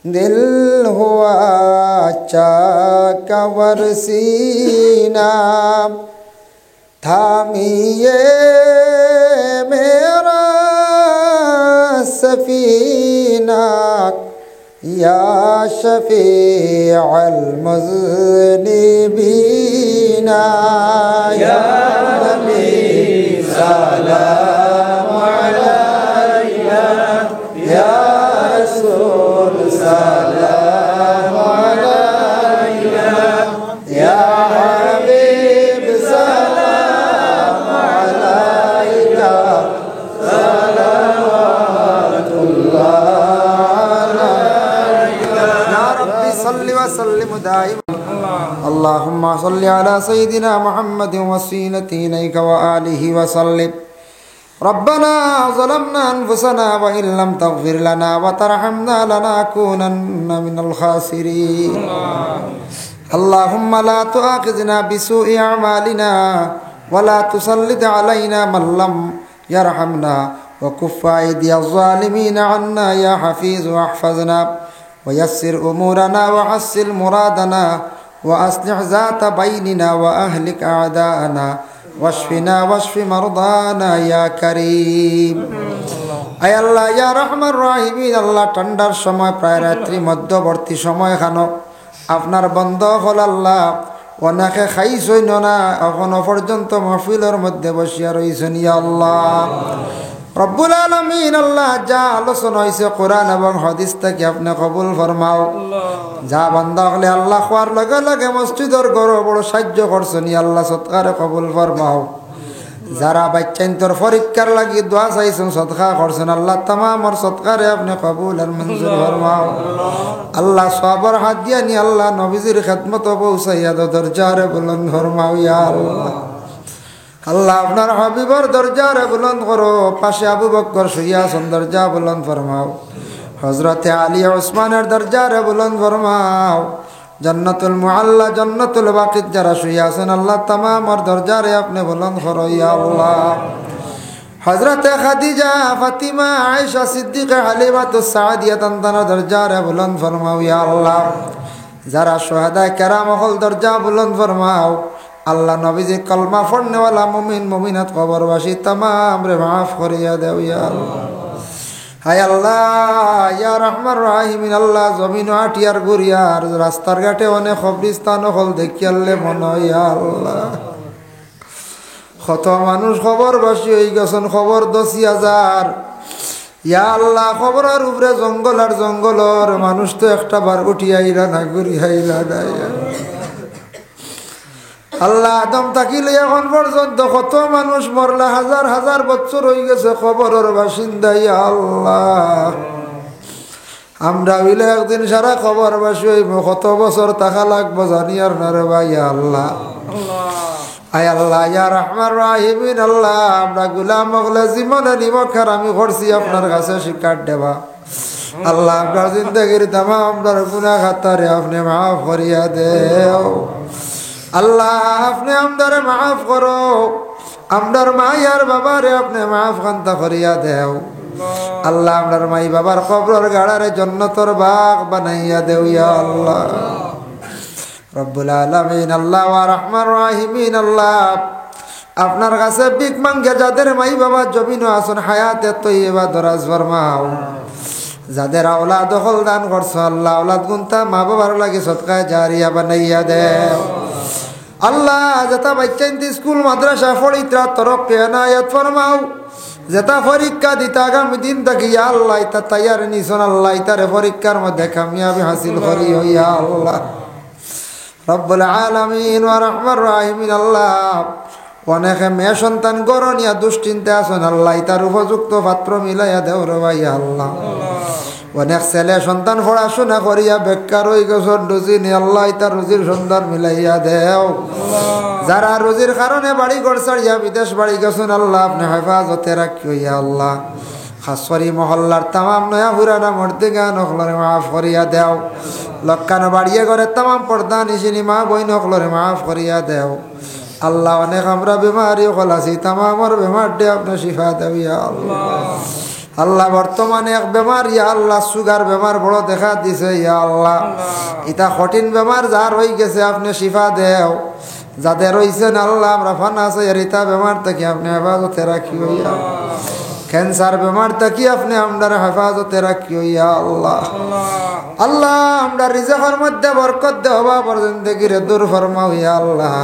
दिल हुआ चाकवर सीना, थामिए मेरा सफीना या शफीअल मुज़निबीना या नबी सलाम अलैका या रसूल सलाम अलैका या हबीब सलाम अलैका सलावतुल्लाह अलैका। या रब्बी सल्लि व सल्लिम दाइमन अल्लाहुम्मा सल्लि अला सय्यिदिना मुहम्मदिन वसीलति इलैका व आलिहि व सल्लिम। रब्बना ज़लमना अनफुसना व इन लम तग़फिर लना व तरहमना लनकूनन्ना मिनल खासिरीन। अल्लाहुम्मा ला तुआखिज़ना बिसूइ अमालिना व ला तुसल्लित अलैना मन लम यरहमना व कुफ्फ अयदियज़ ज़ालिमीन अन्ना या हफ़ीज़ वहफ़ज़ना व यस्सिर उमूरना व हस्सिल मुरादना व अस्लिह ज़ात बैनिना व अहलिक अअदाअना वश्फिना वश्फि मरदाना या करीम। आय अल्लाह या रहमान राहिमीन अल्लाह ठंडार समय प्राय रात्रि मध्यवर्ती समय खानो আপনার বন্ধ হল আল্লাহ অনেকে খাইছই না এখনো পর্যন্ত মাহফিলের মধ্যে বসিয়া রইছেন ইয়া আল্লাহ রব্বুল আলামিন। আল্লাহ যা আলোচনা হয়েছে কোরআন এবং হাদিস থেকে আপনি কবুল ফরমাও। যা বান্দা হলে আল্লাহ খোয়ার লগে লগে মসজিদের গড় বড় সাহায্য করছেন ইয়া আল্লাহ সৎকারে কবুল ফরমাও। যারা বাচ্চাইন্তর পরীক্ষার লাগি দোয়া চাইছেন সদকা করছেন আল্লাহ তামামর সৎকারে আপনি কবুল আর মঞ্জুর ফরমাও। আল্লাহ সবর হাত দিয়া নি আল্লাহ নবীজির খেদমত পৌঁছাইয়া দরজারে বুলন্দ ফরমাও ইয়া আল্লাহ। আল্লাহ আপনার হাবিবর দরজারে বুলন্দ করো। পাশে আবু বকর শুইয়া আছেন দরজা বুলন্দ ফরমাও। হযরতে আলী ওসমানের দরজারে বুলন্দ ফরমাও। जन्नतुल मुअल्ला जन्नतुल बाक़ी যারা শুয়ে আছেন আল্লাহ तमामर দরজারে আপনি বুলন্দ করো ইয়া আল্লাহ। হযরতে খাদিজা ফাতিমা আয়েশা সিদ্দিকা হালিমাতুস সাদিয়া তানতানা দরজারে বুলন্দ ফরমাও ইয়া আল্লাহ। যারা শুহাদা কেরাম হল দরজা বুলন্দ ফরমাও আল্লাহ। নবীজি কলমা পড়নেওয়ালা মুমিন মুমিনাত কবরবাসী तमाम রে মাফ করিয়া দাও ইয়া আল্লাহ। হায় আল্লাহ ইয়া রহমান রাহিমিন আল্লাহ জমিন আটিয়ার গুরিয়ার রাস্তার ঘাটে অনেক কবরস্থান হল দেখিয়ালে মনে ইয়া আল্লাহ কত মানুষ খবরবাসী হয়ে গেছেন, খবর 10,000। ইয়া আল্লাহ, খবরের উপরে জঙ্গল আর জঙ্গলর মানুষ তো একটা বার উঠিয়াইলা না, ঘুরিয়াইলা নাই। আল্লাহ, আদম থাকিলে এখন পর্যন্ত কত মানুষ মরলা, হাজার হাজার বছর হয়ে গেছে খবরের বাসিন্দা। ইয়া আল্লাহ, আমরা হইলে একদিন সারা খবরবাসী হইব, কত বছর টাকা লাগবো জানি আর না রে ভাই। আল্লাহ, আয় আল্লাহ, ইয়া রহমান রাহিমিন আল্লাহ, আমরা গুলাম হলে জীবনে নিমখার আমি করছি আপনার কাছে শিকার দেবা। আল্লাহ, আপনার জিন্দগির তামা আপনার গুনাহ খাতারে আপনি মাফ করিয়া দেও। আল্লাহ, আপনি আমাদের মাফ করো, আমরার মাই আর বাবারে আপনি মাফ খান্তা করিয়া দেও। আল্লাহ, আমরার মাই বাবার কবরের গাড়ারে জান্নাতের বাগ বানাইয়া দেও। ইয়া আল্লাহ রব্বুল আলামিন আল্লাহ ওয়া রহমান রাহিমিন আল্লাহ, আপনার কাছে ভিক মাঙ্গে যাদের মাই বাবা জমিন আসুন হায়াতে তৈয়বা দরাজ ফরমাও। যাদের আওলাদ হল দান করছো আল্লাহ, আওলাদ গুনতা মা বাবার লাগে সদকায়ে জারিয়া বানাইয়া দেও। আল্লাহ, যেটা বাচ্চা স্কুল মাদ্রাসা পড়িত্রা তরক্কি এনায়েত ফরমাও। যেটা পরীক্ষা দিতে আগামী দিন থাকি ইয়া আল্লাহ ইতা তৈয়ার নিছন আল্লাহ, ইতারে পরীক্ষার মধ্যে কামিয়াবি হাসিল করি। ইয়া আল্লাহ রব্বুল আলামিন ওয়া রহমান রাহিমিন আল্লাহ, অনেকে মেয়ে সন্তান গরনিয়া দুশ্চিন্তা আছেন আল্লাহ, ইতার উপযুক্ত পাত্র মিলাইয়া দেও রে ভাই। আল্লাহ, অনেক ছেলে সন্তান পড়াশোনা করিয়া বেকার হয়ে গেছেন, রুজি নি আল্লাহ, ইতার রুজির সন্ধান মিলাইয়া দেও। যারা রুজির কারণে বাড়ি ঘর ছাড়িয়া বিদেশ বাড়ি গেছেন আল্লাহ, আপনি হেফাজতে রাখিও। ইয়া আল্লাহ, খাস করি মহল্লার তামাম নয়া হুরানা মর্দিগান হকলরে মাফ করিয়া দেও। লক্কানো বাড়িয়ে ঘরে তামাম পর্দা নিশিনি মা বইন হকলরে মাফ করিয়া দেও। আল্লাহ, অনেক আমরা বেমারি হল আছি, তামামর বেমার দে আপনি শিফা দেও। ইয়া আল্লাহ, আল্লাহ, বর্তমানে এক বেমার ইয়া আল্লাহ সুগার বেমার বড় দেখা দিছে। ইয়া আল্লাহ, ইটা কঠিন বেমার যার হয়ে গেছে আপনি শিফা দেও। যাদের রয়েছেন আল্লাহ, আমরা ফানা আছে ইটা বেমার থেকে আপনি হেফাজতে রাখিও। ইয়া ক্যান্সার বেমার থেকে আপনি আমরা হেফাজতে রাখিও। ইয়া আল্লাহ, আল্লাহ, আমরা রিজকের মধ্যে বরকত দে, অভাবর জিন্দেগিরে দূর ফরমাও। ইয়া আল্লাহ,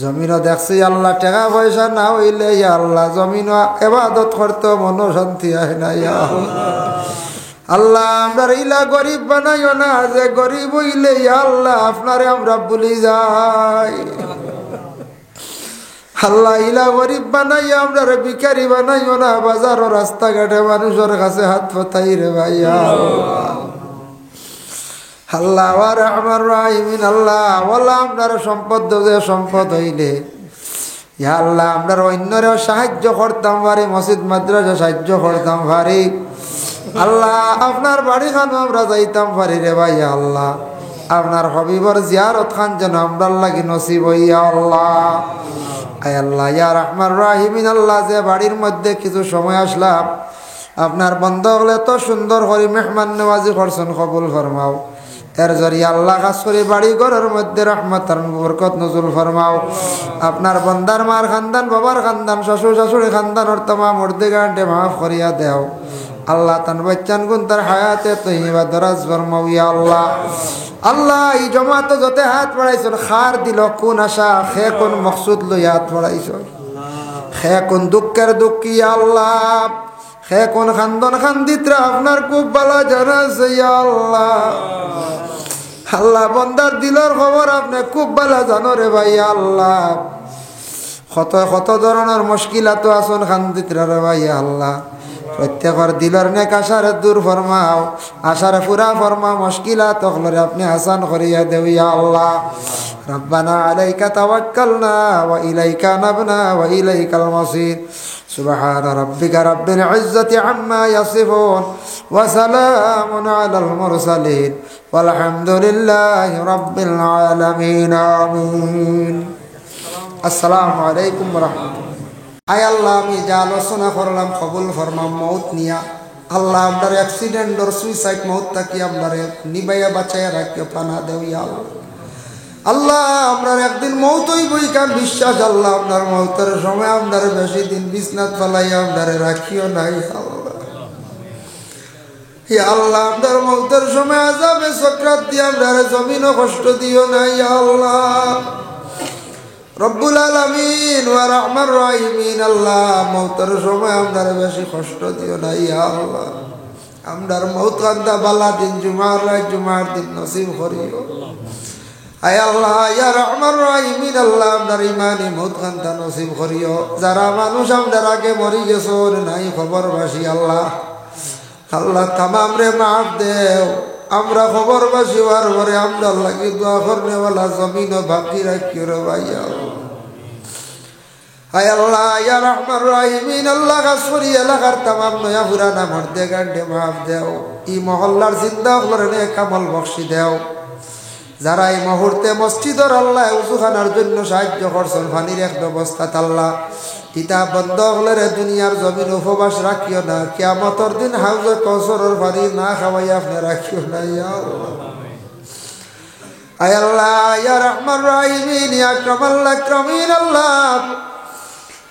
জমিনও দেখছি আল্লাহ টাকা পয়সা না হইলে ইয়া আল্লাহ জমিন ইবাদত করতে মন শান্তি হয় না। ইয়া আল্লাহ, আমরা ইলা গরিব বানাইও না, যে গরিব হইলে ইয়া আল্লাহ আপনারে আমরা ভুলি যাই। আল্লাহ, ইলা গরিব বানাইয়া আমরা ভিখারি বানাইও না, বাজার ও রাস্তাঘাটে মানুষের কাছে হাত পাতাই রে ভাই। আল্লাহ ওয়া রহমান রাহিমিন আল্লাহ, ওয়ালা আপনার সম্পদ যে সম্পদ হইলে ইয়া আল্লাহ আমরা অন্যরেও সাহায্য করতাম পারি, মসজিদ মাদ্রাসা সাহায্য করতাম পারি। আল্লাহ, আপনার বাড়ি খানো আমরা যাইতাম পারি রে ভাই। আল্লাহ, আপনার হবিবর জিয়ারত খান যেন আমরা লাগি নসিব। ইয়া আল্লাহ, আয় আল্লাহ ইয়া রহমান রাহিমিন আল্লাহ, যে বাড়ির মধ্যে কিছু সময় আসলাম আপনার বন্ধ হলে তো সুন্দর করে মেহমান নেওয়াজি করছেন, কবুল ফরমাও। এর জরিয়া আল্লাহ খাস করে বাড়ি ঘরের মধ্যে রহমত আর বরকত নজুল ফরমাও। আপনার বন্দার মার খানদান, বাবার খানদান, শ্বশুর শাশুড়ি খানদান তমাম মর্দিগানটে মাফ করিয়া দেও। আল্লাহ, তান বাচ্চান গুন তার হায়াতে তৈবা দরাজ ফরমাও। ইয়া আল্লাহ, আল্লাহ, এই জমাতে যতে হাত বাড়াইছেন খার দিল কোন আশা, খে কোন মকসুদ লই হাত বাড়াইছেন, খে কোন দুঃখের দুঃখী। আল্লাহ, খে কোন খান্দন খান্দিত্রা আপনার খুব ভালো জানা আছে। ইয়া আল্লাহ, আল্লাহ, বন্দার দিলর খবর আপনি খুব ভালো জানো রে ভাই। আল্লাহ, কত কত ধরনের মুশকিলাত আসুন খান্দিত্রা রে ভাই। আল্লাহ, প্রত্যেকের দিলর নেক আশারে দূর ফরমাও, আশারে পুরা ফরমাও, মুশকিলাত হলরে আপনি আসান করিয়া দেও। ইয়া আল্লাহ, রব্বানা আলাইকা তাওয়াক্কালনা ওয়া ইলাইকা নাবনা ওয়া ইলাইকাল মাসির। সুবহান রাব্বিকা রাব্বিল ইজ্জাতি আম্মা ইয়াসিফুন ওয়া সালামুন আলাল মুরসালিন ওয়ালহামদুলিল্লাহি রাব্বিল আলামিন। আমিন। আসসালামু আলাইকুম ওয়া রাহমাতুল্লাহ। আয় আল্লাহ, আমি যা আলোচনা করলাম কবুল ফরমাম। মৌত নিয়া আল্লাহ আপনার অ্যাক্সিডেন্ট আর সুইসাইড মৌত থাকি আপনার নিবাইয়া বাঁচাইয়া রাখিও, পানা দেও। ইয়া আল্লাহ, আপনার একদিন মৌত হইবই কান বিশ্বাস। আল্লাহ, আপনার মৌতের সময় আপনার বেশি দিন বিছনাত ফেলাইয়া আপনারে রাখিও নাই। আল্লাহ, আপনার মৌতের সময় আযাবে সকরাত দিয়ে আপনারে জমিনও কষ্ট দিও নাই। আল্লাহ, রব্বুল আলামিন ওয়া রাহমার রাহিমিন আল্লাহ মওতের সময় আমরার বেশি কষ্ট দিও না ইয়া আল্লাহ আমরার মওত কান্দা বালা দিন জুমার দিন নসিব করিও আয় আল্লাহ ইয়া রাহমার রাহিমিন আল্লাহ আমরার ইমানে মওত কান্দা নসিব করিও যারা মানুষ আমরার আগে মরি গেছর নাই খবর বাসি আল্লাহ আল্লাহ তামাম রে মাফ দেও আমরা খবর বাসি হওয়ার পরে আমরা লাগি দোয়া করনেওয়ালা জমিন বাকি রাখিও রে ভাইয়া আয় আল্লাহ ইয়া রাহমার রাহিমিন আল্লাহ গাছরি এলাকার তামাম নয়া পুরানা মর্দে গান্ডে মাফ দেও ই মহল্লার জিন্দা হলরে কামল বখশি দেও যারা এই মুহূর্তে মসজিদর আল্লাহ উজুখানার জন্য সাহায্য করছেন পানির এক ব্যবস্থা আল্লাহ ইতা বন্ধ হলে দুনিয়ার জমিন উপবাস রাখিও না কিয়ামতের দিন হাউজে কৌসরের পানি না খাওয়াই আপনি রাখিও না ইয়া আল্লাহ আয় আল্লাহ ইয়া রাহমার রাহিমিন ইয়া আকরামাল আকরামিন আল্লাহ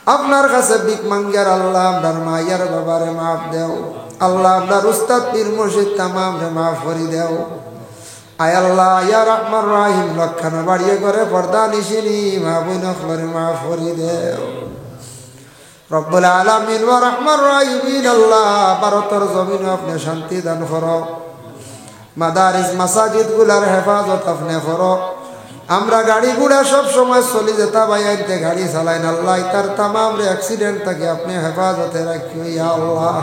আপনার কাছে ভিক মাঙ্গার আল্লাহ আপনার মায়ের বাবারে মাফ দেও আল্লাহ আপনার উস্তাদ পীর মুর্শিদ তামাম রে মাফ করে দেও আয় আল্লাহ ইয়া রাহমার রাহিম লক্ষণ বাড়িয়ে করে পর্দা নিশিনি মা বোন ফলরে মাফ করে দেও রব্বুল আলামিন ওয়া রাহমার রাহিমিন আল্লাহ ভারতের জমিন আপনি শান্তি দান করো মাদারিস মাসাজিদ গুলার হেফাজত আপনি করো আমরা গাড়ি ঘোড়া সব সময় চলি যেতা বাইতে গাড়ি চালাই আল্লাহ তার তামাম রে অ্যাক্সিডেন্ট থেকে আপনি হেফাজতে রাখিও ইয়া আল্লাহ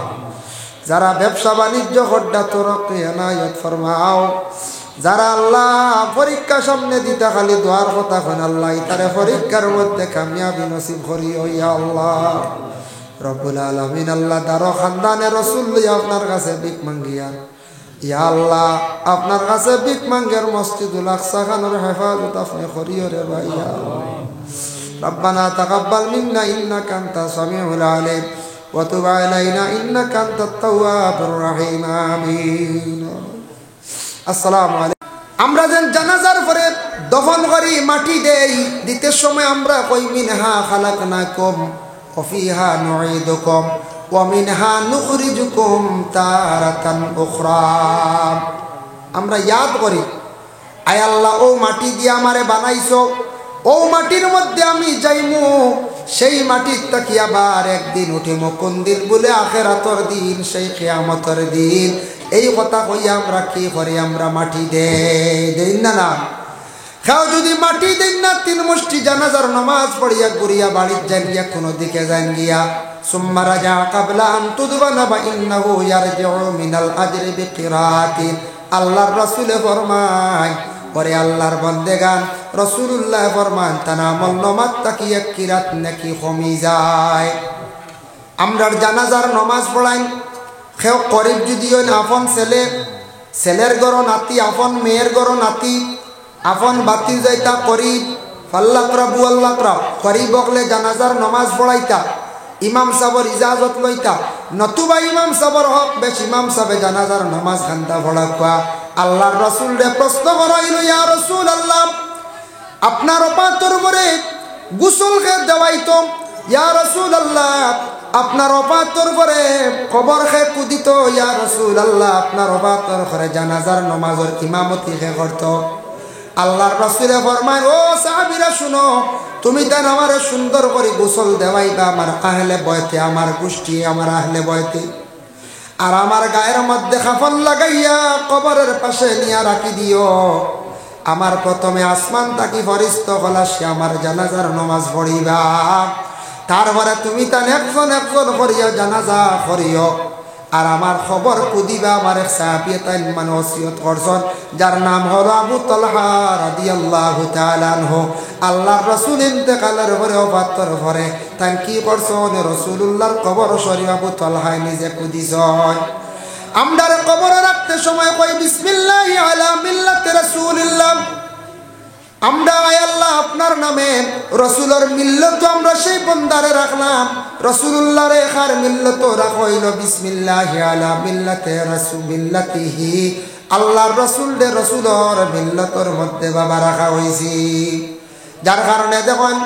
যারা ব্যবসা বাণিজ্য হড্ডা তরক্কি এনায়েত ফরমাও যারা আল্লাহ পরীক্ষা সামনে দিতে খালি দোয়ার কথা কেন আল্লাহ তারে পরীক্ষার মধ্যে কামিয়াবি নসিব করিও ইয়া আল্লাহ রব্বুল আলামিন আল্লাহ দারো খানদানে রাসূল আপনার কাছে ভিক মাঙ্গিয়া ইয়া আল্লাহ আপনার কাছে ভিক মাঙ্গের মসজিদুল আকসা খানের হেফাজত আপনি করিও রে ভাইয়া রব্বানা তাকাব্বাল মিন্না ইন্নাকা আনতাস সামিউল আলিম ওয়া তুব আলাইনা ইন্নাকা আনতাত তাওয়াবুর রহিম আমিন আসসালামু আলাইকুম আমরা যেন জানাজার পরে দফন করি মাটি দেই দিতে সময় আমরা কই মিনহা খালাকনাকুম ওয়া ফিহা নুঈদুকুম ওয়া মিনহা নুখরিজুকুম তারাতান উখরা আমরা ইয়াদ করি আয় আল্লাহ ও মাটি দিয়ে আমারে বানাইছো ও মাটির মধ্যে আমি যাইমু সেই মাটির তাকি আবার একদিন উঠিমু কোন দিন বলে আখিরাতের দিন সেই কিয়ামতের দিন এই কথা কইয়া আমরা কি করি আমরা মাটি দেই না না খাও যদি মাটি দেন না তিন মুষ্টি জানাজার নামাজ পড়িয়া গুরিয়া বাড়ির যান গিয়া কোনো দিকে যান গিয়া সুম্মা রাজা ক্বাবলা আন তুদবানা বা ইন্নাহু ইয়ারজিউ মিনাল আজরি বিকিরাতিন আল্লাহর রাসূল ফরমায় পরে আল্লাহর বন্দেগান রাসূলুল্লাহ ফরমান তানামল নামাজ তাকি এক কিরাত নাকি কমি যায় আমরার জানাজার নামাজ পড়াই কেউ করিব যদি ওই আপন ছেলের গড় নাতি আপন মেয়ের গড় নাতি আপন বাতি যাইতা করিব ফাল্লাকরা বুয়াল্লাকরা করিব বকলে জানাজার নামাজ পড়াইতা ইমাম সাহেবের ইজাজত লইতা নতুবা ইমাম সাহেবের হক বেশ ইমাম সাহেব জানাজার নামাজ খান্তা পড়া কোয়া আল্লাহর রাসূল রে প্রশ্ন করাইল ইয়া রাসূলুল্লাহ আপনার ওপাতর উপরে গোসল কে দেওয়াইতো ইয়া রাসূলুল্লাহ আপনার ওপাতর উপরে কবর খে কুদিত ইয়া রাসূলুল্লাহ আপনার ওপাতর করে জানাজার নামাজের ইমামতি কে করত আল্লাহর রাসূল ফরমায় ও সাহাবীরা শুনো তুমি দেন আমারে সুন্দর করে গোসল দেওয়াইবা আমার আহলে বয়তে আমার গোষ্ঠী আমার আহলে বয়তে আর আমার গায়ের মধ্যে কাফন লাগাইয়া কবরের পাশে নিয়া রাখি দিও আমার প্রথমে আসমান তাকি ফরিস্ত হলা সে আমার জানাজার নামাজ পড়িবা তারপরে তুমি তান একজন করিয়া জানাজা করিও আর আমার খবর কুদিবা আমার এক সাহাবী তাই মানে ওসিয়ত করছেন যার নাম হলো আবু তালহা রাদিয়াল্লাহু তাআলা আনহু আল্লাহর রাসূল ইন্তেকালের পরে ওফাতের পরে তাই কি করছেন রাসূলুল্লাহর কবর শরীফ আবু তালহা নিজে কুদিছেন আমরার কবরে রাখতে সময় কই বিসমিল্লাহি আলা মিল্লাতি রাসূলিল্লাহ আমরা আয় আল্লাহ আপনার নামে রাসূলের মিল্লত আমরা সেই বন্দারে রাখলাম রাসূলুল্লাহর এখার মিল্লত রাখইল বিসমিল্লাহি আলা মিল্লাতি রাসূলিল্লাহি আল্লাহর রাসূল দে রাসূলের মিল্লতর মধ্যে বাবা রাখা হইছে যার কারণে দেখুন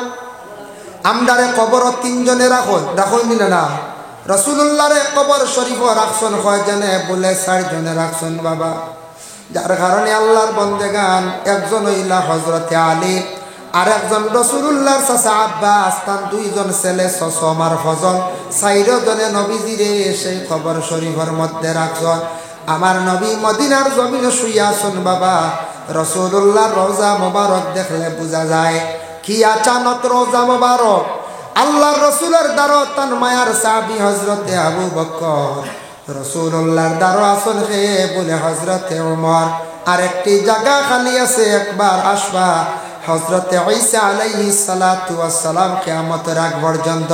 আমরারে কবর তিনজনে রাখইনি না রাসূলুল্লাহর কবর শরীফ রাখছেন কয়জনে বলে 4 জনে রাখছেন বাবা যার কারণে আল্লাহর বন্দেগান একজন হইলা হযরতে আলী আর একজন রাসূলুল্লাহর চাচা আব্বাস, তার দুইজন ছেলে সসম আর ফজল, 4 জনে নবীজিরে সেই খবর শরীফের মধ্যে রাখছেন। আমার নবী মদিনার জমিনে শুয়ে আছেন বাবা। রাসূলুল্লাহর রওজা মোবারক দেখলে বোঝা যায় কি আচানক রওজা মোবারক। আল্লাহর রাসূলের দ্বারো তান মায়ার সাহাবী হযরতে আবু বকর, রাসূলুল্লাহর দ্বারো আছেন হে বলে হযরতে ওমর। আর একটি জায়গা খালি আছে, একবার আসবা। হযরতে ঈসা আলাইহিস সালাতু ওয়াস সালাম কিয়ামতের আগ পর্যন্ত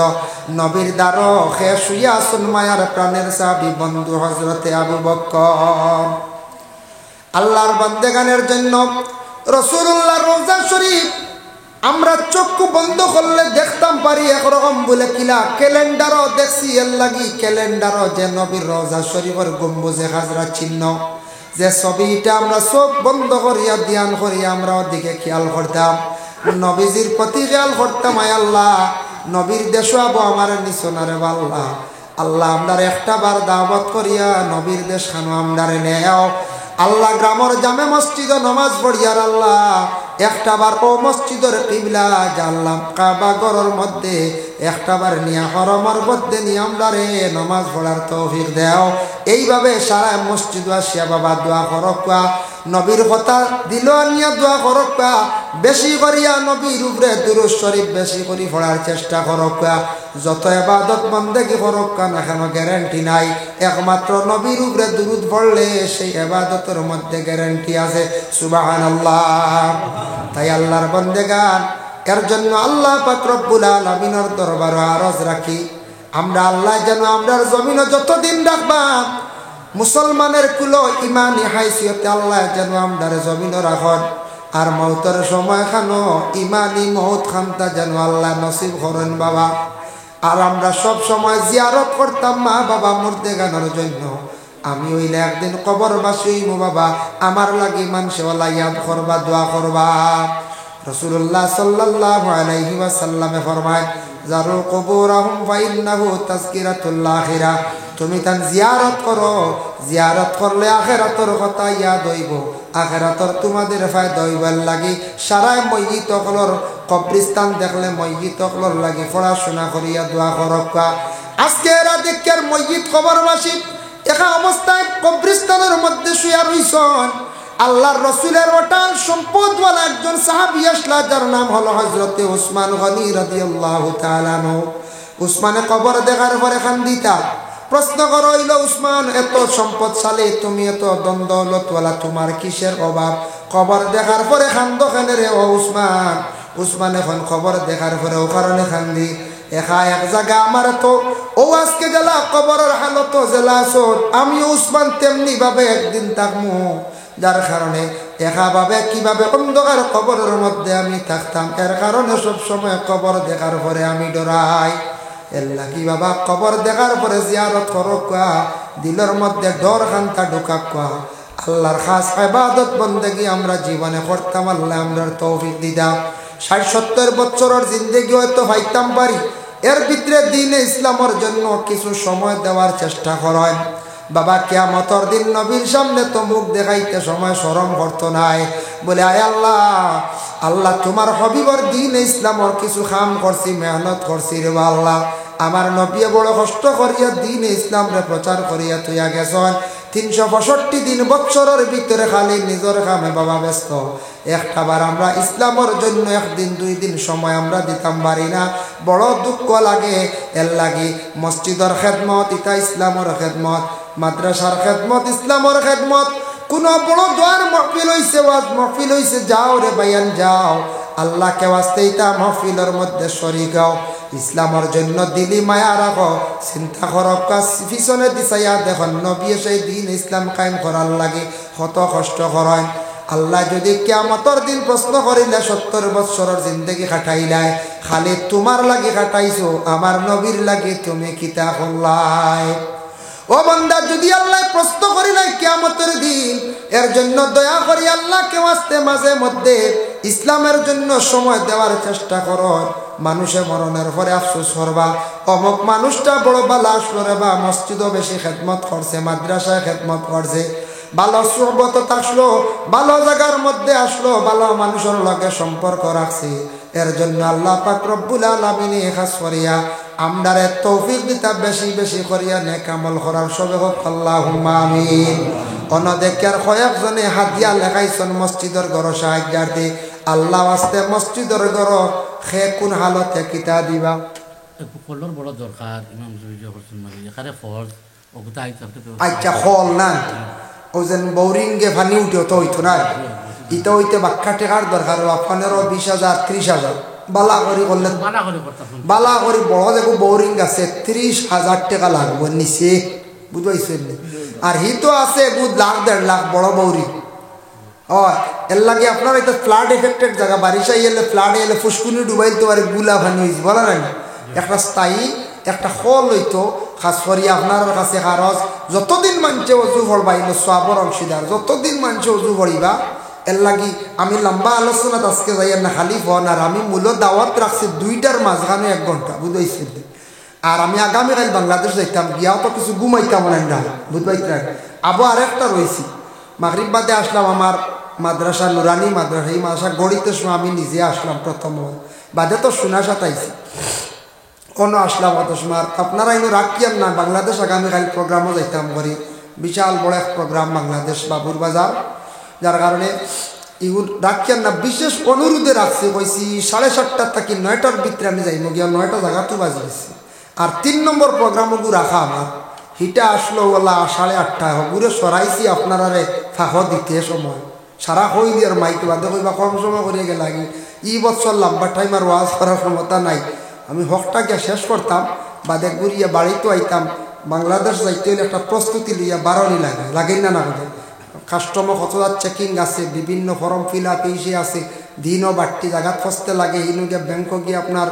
নবীর দ্বারো খে শুয়ে আছেন মায়ার প্রাণের সাহাবী বন্ধু হযরতে আবু বকর। আল্লাহর বান্দেগানের জন্য রাসূলুল্লাহর রওজা শরীফ আমরা চক্ষু বন্ধ করলে দেখতাম পারি একরকম বলে কিলা ক্যালেন্ডারও দেখছি এর লাগি ক্যালেন্ডারও যে নবীর রওজা শরীফের গম্বুজে হাজরা চিহ্ন যে ছবিটা আমরা চোখ বন্ধ করিয়া ধ্যান করিয়া আমরা ওদিকে খেয়াল করতাম, নবীজির প্রতি খেয়াল করতাম। আয় আল্লাহ, নবীর দেশ আবো আমার নিচনারে আল্লাহ, আল্লাহ আমরার একটা বার দাওয়াত করিয়া নবীর দেশ খানো আমরারে নেও আল্লাহ। গ্রামের জামে মসজিদে নামাজ পড়িয়ার আল্লাহ একটা বার ও মসজিদের কিবলা জানলাম কাবা ঘরের মধ্যে একটা বার নিয়া হরমর মধ্যে নিয়ে আমরারে নামাজ পড়ার তৌফিক দেও। এইভাবে সারা মসজিদ আসিয়া বাবা দোয়া করকা, নবীর কথা দিল আনিয়া দোয়া করকা, বেশি করিয়া নবীর উপরে দুরূদ শরীফ বেশি করে পড়ার চেষ্টা করকা। যত ইবাদত বন্দেগী করকা না কেন গ্যারান্টি নাই, একমাত্র নবীর উপরে দুরূদ পড়লে সেই ইবাদতের মধ্যে গ্যারান্টি আছে। সুবহানাল্লাহ। তাই আল্লাহর বন্দেগান, এর জন্য আল্লাহ পাক রব্বুল আলামিনের দরবারে আরজ রাখি আমরা আল্লাহ যেন আমরার জমিনে যতদিন রাখবা মুসলমানের কুলো ইমানি হাইসিয়তে আল্লাহ যেন আমরার জমিনে রাখন। আর মৌতের সময় খানো ইমানি মৌত খানটা যেন আল্লাহ নসিব করেন বাবা। আর আমরা সব সময় জিয়ারত করতাম মা বাবা মুর্দেগানের জন্য। আমি হইলে একদিন কবরবাসী হইব বাবা, আমার লাগি মানুষওয়ালা ইয়াদ করবা, দোয়া করবা। রাসূলুল্লাহ সাল্লাল্লাহু আলাইহি ওয়াসাল্লামে ফরমায় জারু কুবুরহুম ফাইন্নাহু তাযকিরাতুল আখিরা। তুমি তান জিয়ারত করো, জিয়ারত করলে আখিরাতের কথা ইয়াদ হইব, আখিরাতের তোমাদের ফায়দা হইবার লাগি সারাই ময়িত হলর কবরস্থান দেখলে ময়িত হলর লাগি পড়াশোনা করিয়া দোয়া করকা। আজকে এরা দেখের ময়িত কবরবাসী একা অবস্থায় কবরস্থানের মধ্যে শুয়া রইছেন। আল্লাহর রাসূলের ওটাল সম্পদওয়ালা একজন সাহাবী আসলা, যার নাম হলো হযরতে উসমান গনি রাদিয়াল্লাহু তাআলা আনহু। উসমানে কবর দেখার পরে খান্দিতা প্রশ্ন করো হইল, উসমান এত সম্পদশালী, তুমি এত দ্বন্দ্বলতওয়ালা, তোমার কিসের অভাব? কবর দেখার পরে খান্দ খানে রে ও উসমান। উসমান এখন খবর দেখার পরে ও কারণে খান্দি একা এক জায়গা আমার তো ও আজকে গেলা কবরের হালত জেলা আসর, আমি উসমান তেমনি ভাবে একদিন থাকমু, যার কারণে একা ভাবে কিভাবে অন্ধকার কবরের মধ্যে আমি থাকতাম, এর কারণে সব সময় কবর দেখার পরে আমি ডরাই। এল্লা কি বাবা কবর দেখার পরে জিয়ারত করকা, দিলের মধ্যে ডর খান্তা ঢুকাকা। আল্লাহর খাস ইবাদত বন্দেগী আমরা জীবনে করতাম, আল্লাহ আমরার তৌফিক দিদা। ৬০-৭০ বছরের জিন্দেগি হয়তো পাইতাম পারি, এর ভিতরে দ্বীনে ইসলামের জন্য কিছু সময় দেওয়ার চেষ্টা করেন বাবা। কিয়ামতের দিন নবীর সামনে তো মুখ দেখাইতে সময় শরম করতো নাই, বলে আয় আল্লাহ, আল্লাহ তোমার হবিবর দ্বীনে ইসলামের কিছু কাম করছি, মেহনত করছি রে আল্লাহ। আমার নবী বড় কষ্ট করিয়া দ্বীনে ইসলাম রে প্রচার করিয়া তুইয়া গেছেন। ৩৬৫ দিন বছরের ভিতরে খালি নিজের কামে বাবা ব্যস্ত। একটাবার আমরা ইসলামের জন্য একদিন ২ দিন সময় আমরা দিতাম পারি না, বড় দুঃখ লাগে। এর লাগি মসজিদের খেদমত ইতা ইসলামের খেদমত, মাদ্রাসার খেদমত ইসলামের খেদমত। কোন বড় দোয়ার মহফিল হইছে, ওয়াজ মহফিল হইছে, যাও রে বায়ান যাও, আল্লাহকে ওয়াস্তে ইতা মহফিলের মধ্যে শরীক হও, ইসলামের জন্য দিলি মায়া রাখো, চিন্তা করো পিছনে দিছাইয়া দেখুন নবী সেই দিন ইসলাম কায়েম করার লাগে কত কষ্ট করেন। আল্লাহ যদি কিয়ামতের দিন প্রশ্ন করিলে ৭০ বছরের জিন্দেগি কাটাইলাই, খালি তোমার লাগি কাটাইছো, আমার নবীর লাগি তুমি কিতা করলাই? ও বান্দা, যদি আল্লাহ প্রশ্ন করিলাই কিয়ামতের দিন, এর জন্য দয়া করি আল্লাহকে ওয়াস্তে মাঝে মধ্যে ইসলামের জন্য সময় দেওয়ার চেষ্টা করো। মানুষে মরণের পরে আফসোস করবা, অমুক মানুষটা বড় বালা আসলো রে বা মসজিদও বেশি খেদমত করছে, মাদ্রাসায় খেদমত করছে, ভালো সুহবত আসলো, ভালো জায়গার মধ্যে আসলো, ভালো মানুষের লগে সম্পর্ক রাখছে। এর জন্য আল্লাহ পাক রব্বুল আলামিন খাস করিয়া আমদারে তৌফিক দিতা বেশি বেশি করিয়া নেক আমল করার সবে হোক আল্লাহুম্মা আমিন। অনদেকের কয়েকজনে হাদিয়া লেখাইছেন মসজিদের ঘর সাহায্যার্থে। আল্লাহ আস্তে মসজিদের ঘর খে কোন হালতে কিতা দিবা ফলর বড় দরকার ইমাম জুরিজা করছেন মানে এখানে ফল ওগুতা আইতে আচ্ছা হল না ও যেন বোরিংয়ে পানি উঠে তো হইতো না ইটা হইতে বাক্কা টেকার দরকার 15,000 20,000 30,000 বালা করি করলে বালা করি বড় দেখো বোরিং আছে 30,000 টাকা লাগবে নিচে বুঝবাইছেন। আর হি তো আছে 1 লাখ 1.5 লাখ বড় বোরিং। এর লাগে আপনার এটা ফ্লাড এফেক্টেড জায়গা, বারিশা এলে ফ্লাড এলে ফুসকুনি ডুবাইতে পারে, গুলা পানি হয়েছে বলা না। একটা স্থায়ী একটা হল হইতো খাস করি আপনার কাছে খরচ যতদিন মানছে অজু পড়বা এলো সওয়াবের অংশীদার, যতদিন মানছে অজু পড়িবা। এর লাগি আমি লম্বা আলোচনাত আজকে যাই না খালি ফোন। আর আমি মূল দাওয়াত রাখছি 2টার মাঝখানে 1 ঘন্টা বুঝাইছি। আর আমি আগামীকাল বাংলাদেশ যাইতাম, গিয়াও তো কিছু ঘুমাইতাম না বুঝবাইতে। আবার আরেকটা রয়েছি মাগরিব বাদে আসলাম আমার মাদ্রাসা নুরানি মাদ্রাসা, এই মাদ্রাসা গড়িতে সময় আমি নিজে আসলাম প্রথম, বাদে তো শোনা সাতাইছি কোনো আসলাম অত সময়। আপনারা এনে রাখিয়ান না, বাংলাদেশ আগামীকাল প্রোগ্রামও যাইতাম করি, বিশাল বড় এক প্রোগ্রাম বাংলাদেশ বাবুর বাজার, যার কারণে ইগুলো রাখিয়ান না। বিশেষ অনুরোধে রাখছি, কইছি 7:30 থেকে 9টার ভিতরে আমি যাইব গিয়া 9টা জায়গা তো বাজি গেছি। আর 3 নম্বর প্রোগ্রামও রাখা আমার হিটা আসলো ওলা 8:30 হগুরে সরাইছি আপনারা ফাঁক দিতে সময় সারা হই দিয়ার মাইক বাদে কইবা কম সময় করিয়া গেলে লাগে ই বছর লম্বা টাইম আর ওয়াজ করার ক্ষমতা নাই। আমি হকটাকে শেষ করতাম, বাদে ঘুরিয়া বাড়িতে আইতাম। বাংলাদেশ যাইতে হলে একটা প্রস্তুতি লইয়া বারণই লাগে, লাগেই না না কথা। কাস্টমার কতদার চেকিং আছে, বিভিন্ন ফর্ম ফিল আপ ইসে আছে, দিনও বাড়তি জায়গাত ফসতে লাগে। ইনু গিয়ে ব্যাংকে গিয়ে আপনার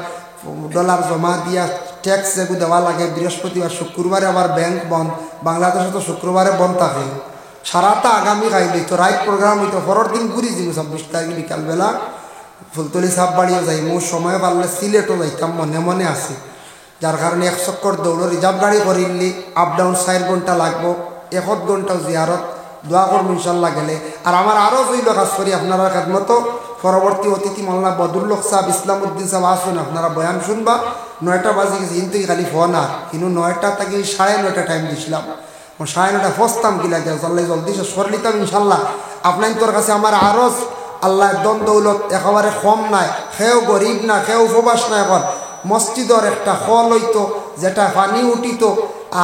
ডলার জমা দিয়া ট্যাক্স যেগুলো দেওয়া লাগে। বৃহস্পতিবার শুক্রবারে আবার ব্যাংক বন্ধ, বাংলাদেশে তো শুক্রবারে বন্ধ থাকে। সারাটা আগামী খাইলি তো রাইট প্রোগ্রাম হইতো, পরের দিন ঘুরি যাবো 26 তারিখ বিকালবেলা ফুলতলি সাপ বাড়িও যাই। মোর সময় পারলে সিলেটও যাইতাম, মনে মনে আছে। যার কারণে 1 চক্কর দৌড় রিজার্ভ গাড়ি করিলি আপ ডাউন 4 ঘন্টা লাগবো, 1 ঘন্টা জিয়ারত দোয়া করবো ইনশাল্লাহ গেলে। আর আমার আরও জইল কাজ করি আপনারা খেদমতো। পরবর্তী অতিথি মোল্লা বদরুল্লোক সাহেব ইসলামউদ্দিন সাহেব আসুন, আপনারা বয়ান শুনবা। 9টা বাজে গেছে কিন্তু খালি ফোন। আর কিন্তু 9টা থেকে 9:30 টাইম দিছিলাম, 9:30 ফসতাম কি লাগে জল্দি জলদি শেষ করে নিতাম ইনশাল্লাহ। আপনার তোর কাছে আমার আরজ আল্লাহ দন দৌলত একেবারে কম নাই, সেও গরিব না, সেও উপবাস না। এখন মসজিদের একটা হল হইতো যেটা পানি উঠিত,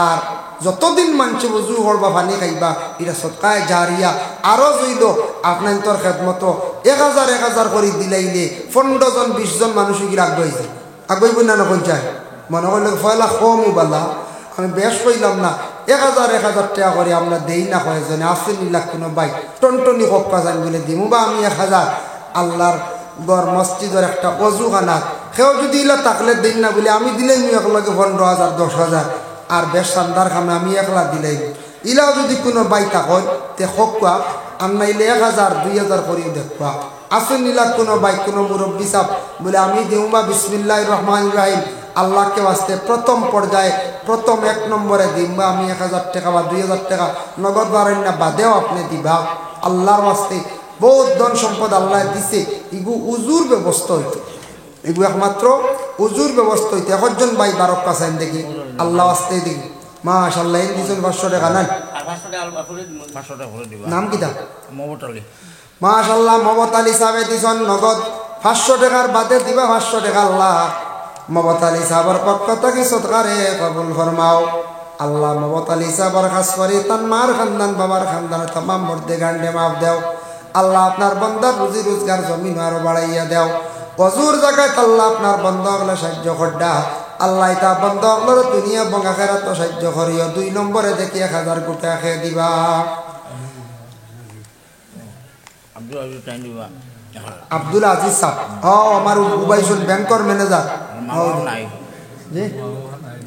আর যতদিন মানুষে বুঝু করবা পানি খাইবা, এটা সৎকায় জারিয়া। আরও জইল আপনার তোর খেদমতো 1000 করে দিলাইলে 15 জন 20 জন মানুষ কি আগ্রহী আগ্রহী না নকল চাই মনে করলে ফয়লা কমও বালা। আমি বেশ কইলাম না 1000 টাকা করে আমরা দেই না, কয়েকজনে আসে নিলাখ কোনো বাই টনটনি কপ্পা যান বলে দিমু, বা আমি 1000 আল্লাহর গড় মসজিদের একটা অজুখানা সেও যদি ইলা তাকলে দিন না বলে আমি দিলেই নি একলগে 15,000 10,000। আর বেশ শানদার খামে আমি একলা দিলেই ইলাও যদি কোনো বাই তাকয় তে হকুয়া আর নাইলে 1000 2000 করিও দেখবা। আসেন নিলাখ কোনো বাই কোনো মুরব্বী সাহ বলে আমি দিউ বা বিসমিল্লাহির রহমানির রহিম আল্লাহকে বাঁচতে প্রথম পর্যায়ে প্রথম 1 নম্বরে দিমবা আমি 1000 টাকা বা 2000 টাকা নগদ বাড়েন না বাদেও আপনি দিবা। আল্লাহর বাস্তে বহুত ধন সম্পদ আল্লাহ দিছে, ইগু উজুর ব্যবস্থা হইতো, এগু একমাত্র উজুর ব্যবস্থা হইতো। 1জন ভাই 12 কাছেন দেখি আল্লাহ আসতে দেখি মাশাআল্লাহ এই দিছেন 500 টাকা নাই নাম কিতা মাশাআল্লাহ মমত আলী সাহেব দিছেন নগদ 500 টাকার বাদে দিবা 500 টাকা আল্লাহ মমত আলী সাহেবের পক্ষ থেকে সদকারে কবুল ফরমাও। আল্লাহ মমত আলী সাহেবের খাস করে তার মার খানদান বাবার খানদান तमाम মর্দে গান্ডে মাফ দেও। আল্লাহ আপনার বান্দার রুজি রোজগার জমিন আরো বাড়াইয়া দেও। অজুর জায়গায় আল্লাহ আপনার বন্ধ হলে সাহায্য করডা। আল্লাহ তা বন্ধ হলো দুনিয়া এবং আখিরাত তো সাহায্য করিও। 2 নম্বরে দেখি 1000 কোটি খেয়ে দিবা। আব্দুল আজিজ সাহেব আমার উবাইসুল ব্যাংকর ম্যানেজার,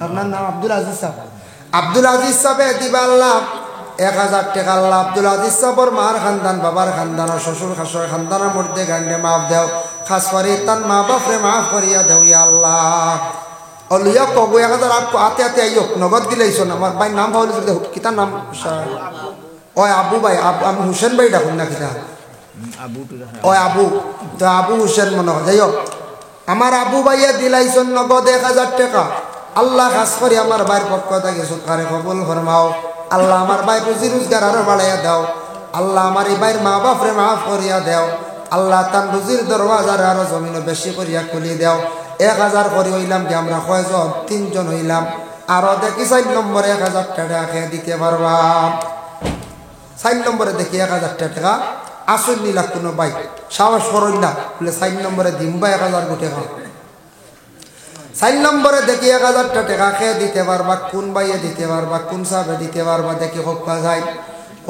আপনার নাম আব্দুল আজিজ সাহেব। আব্দুল আজিজ সাহেব দিবা আল্লাহ 1000 টাকা। আল্লাহ আব্দুল আজিজ সাহেবর মার খানদান বাবার খানদান শ্বশুর শাশুড়ি খানদানের মধ্যে গান্ডে মাফ দেও। খাস করে তার মা বাপরে মাফ করিয়া দেও ইয়া আল্লাহ। অলিয়া কবু 1000 হাতে হাতে আইও নগদ দিলেইছ আমার ভাই নাম ভাবলি কিতার নাম ওই আবু ভাই আমি হুসেন ভাই ডাকুন না কিনা ওই আবু তো আবু হুসেন মনে হয় যাই হোক আমার আবু ভাইয়া দিলাইছেন নগদ 1000 টাকা আল্লাহ খাস করে আমার ভাইয়ের পক্ষ থেকে সৎকারে কবুল ফরমাও আল্লাহ আমার ভাই রুজি রোজগার আরো বাড়াইয়া দাও আল্লাহ আমার এই ভাইয়ের মা বাপরে মাফ করিয়া দেও আল্লাহ তার রুজির দরওয়াজার আরো জমিনও বেশি করিয়া খুলি দেও 1000 করে হইলাম কি আমরা কয়জন 3 জন হইলাম আরো দেখি 4 নম্বরে 1000 টাকা খেয়ে দিতে পারবা 4 নম্বরে দেখি 1000 টাকা আসল নিলা কোনো ভাই সাহস করুন না বলে 4 নম্বরে দিম বা 1000 কোটি টাকা 4 নম্বরে দেখি 1000 টাকা খেয়ে দিতে পারবা কোন ভাইয়ে দিতে পারবা কোন সাহেবে দিতে পারবা দেখি হপ্পা যায়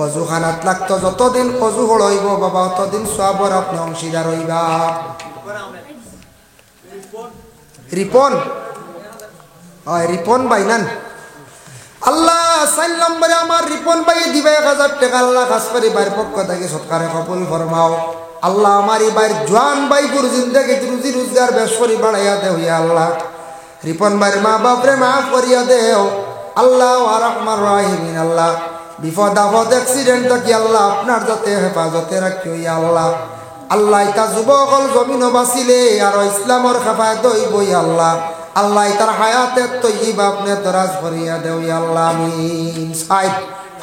অজু খানাত লাগতো যতদিন অজু হইব বাবা ততদিন সবর আপনি অংশীদার হইবা রিপন রিপন ভাই নান আল্লাহ 4 নম্বরে আমার রিপন ভাই দিবে 1000 টাকা আল্লাহ খাস করে ভাইয়ের পক্ষ থেকে সৎকারে কবুল ফরমাও আল্লাহ আমার এই ভাইয়ের জওয়ান ভাই গুর জিন্দেগি রুজি রোজগার বেশ করে বাড়াইয়া দেও ইয়া আল্লাহ রিপন ভাইয়ের মা বাপরে মাফ করিয়া দেও আল্লাহ আর রহমান রাহিমিন আল্লাহ বিপদ আপদ অ্যাক্সিডেন্ট কি আল্লাহ আপনার যাতে হেফাজতে রাখিও ইয়া আল্লাহ আল্লাহ ইতা যুবকল জমিনও বাঁচিলে আর ইসলামর হেফাজত হইব ইয়া আল্লাহ আল্লাহ তার হায়াতের তৈবা আপনি দরাজ করিয়া দেও ইয়া আল্লাহ আমিন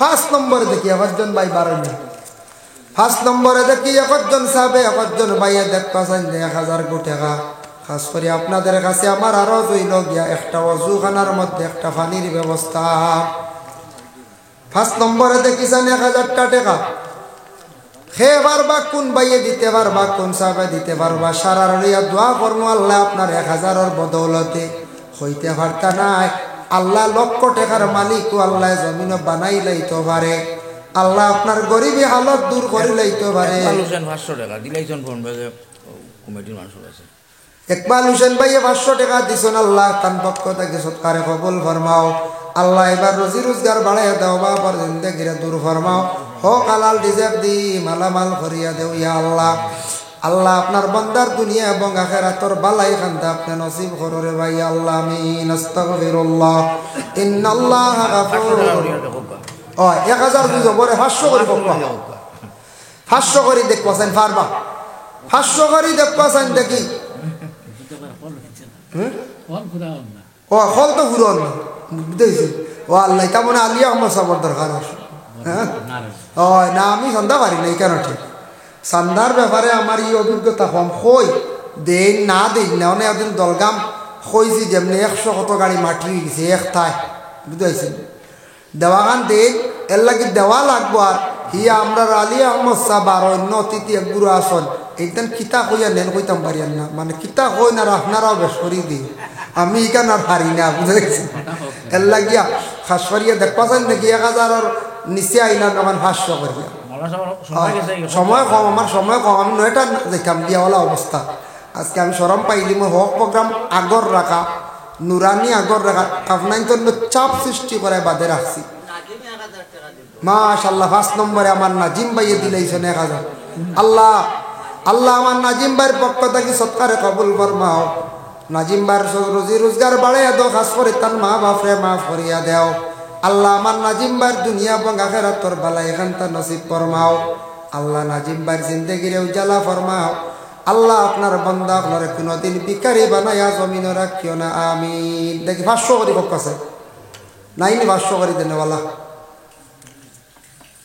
5 নম্বরে দেখি একজন ভাই 12 5 নম্বরে দেখি একজন সাহেবে একজন ভাইয়া দেখতে চান 1000 কোটি টাকা খাস করে আপনাদের কাছে আমার আরো জইল গিয়া একটা অজুখানার মধ্যে একটা পানির ব্যবস্থা 5 নম্বরে দেখি চান 1000 টাকা খেয়ে পারবা কোন ভাইয়ে দিতে পারবা কোন সাহেবে দিতে পারবা সারা রইয়া দোয়া করবো আল্লাহ আপনার 1000-এর বদৌলতে হইতে পারতা নাই আল্লাহ লক্ষ টাকার মালিক আল্লাহ জমিন বানাই লাইতে পারে আল্লাহ আপনার গরিবী হালত দূর করে লাইতে পারে 500 টাকা দিলাইছেন ফোন ভাগে কমিটির মানুষ আছে ইকবাল হোসেন ভাইয়ে 500 টাকা দিছেন আল্লাহ তার পক্ষ থেকে সৎকারে কবুল ফরমাও আল্লাহ এবার রুজি রোজগার বাড়াইয়া দাও বাবার জিন্দেগিরে দূর ফরমাও হক হালাল রিজেক দি মালামাল করিয়া দেও ইয়া আল্লাহ আল্লাহ আপনার বান্দার দুনিয়া এবং আখিরাতের বালাই খান্দা আপনি নসিব করো রে ভাই আল্লাহ আমিন আস্তাগফিরুল্লাহ ইন্নাল্লাহা গাফুরুর ও 1000 দুই জবরে 500 করে বকবা 500 করে দেখবাছেন পারবা 500 করে দেখবাছেন দেখি ও হল তো পুরন বুঝেছি ও আল্লাহ তা মনে আলিয়া আমার সবার দরকার আছে হ্যাঁ ও না আমি সন্ধ্যা পারি না এই কেন ঠিক সন্ধ্যার ব্যাপারে আমার এই অভিজ্ঞতা কম হই দেন না দেন না অনেক একদিন দলগাম হয়েছি যেমনি 100 কত গাড়ি মাটি গেছে একটাই বুঝেছেন দেওয়াখান দেন এর লাগে দেওয়া লাগবো আর হিয়া আমরা আলিয়া আহমদ সাহ আর অন্য অতিথি একগুরু আসন এইটান কিতা কইয়া নেন কইতাম পারিয়ান না মানে কিতা কই না আপনারাও বেশ করি দিই আমি এখানে আর পারি না বুঝে গেছি এর লাগিয়া খাস করিয়া দেখবাছেন নাকি 1000-এর নিচে আইলাম আমার 500 করিয়া সময় কম আমার সময় কম আমি 9টা দেখাম দিয়াওয়ালা অবস্থা আজকে আমি সরম পাইলি মই হক প্রোগ্রাম আগর রাখা নুরানি আগর রাখা আপনার জন্য চাপ সৃষ্টি করে বাদে রাখছি মাশাআল্লাহ 5 নম্বরে আমার নাজিম ভাইয়ে দিলাইছেন 1000 আল্লাহ আল্লাহ আমার নাজিম ভাইয়ের পক্ষ থেকে সৎকারে কবুল ফরমাও নাজিম ভাইয়ের রুজি রোজগার বাড়াইয়া দাও খাস করে তার মা বাপরে মাফ করিয়া দেও আল্লাহ আমার নাজিম ভাইয়ের দুনিয়া এবং আখিরাতের বালাই এখানটা নসিব ফরমাও আল্লাহ নাজিম ভাইয়ের জিন্দেগিরে উজালা ফরমাও আল্লাহ আপনার বান্দা আপনার কোনোদিন ভিখারি বানাইয়া জমিনে রাখিও না আমিন দেখি 500 করে পক্ষ আছে নাইনি 500 করে দেনেওয়ালা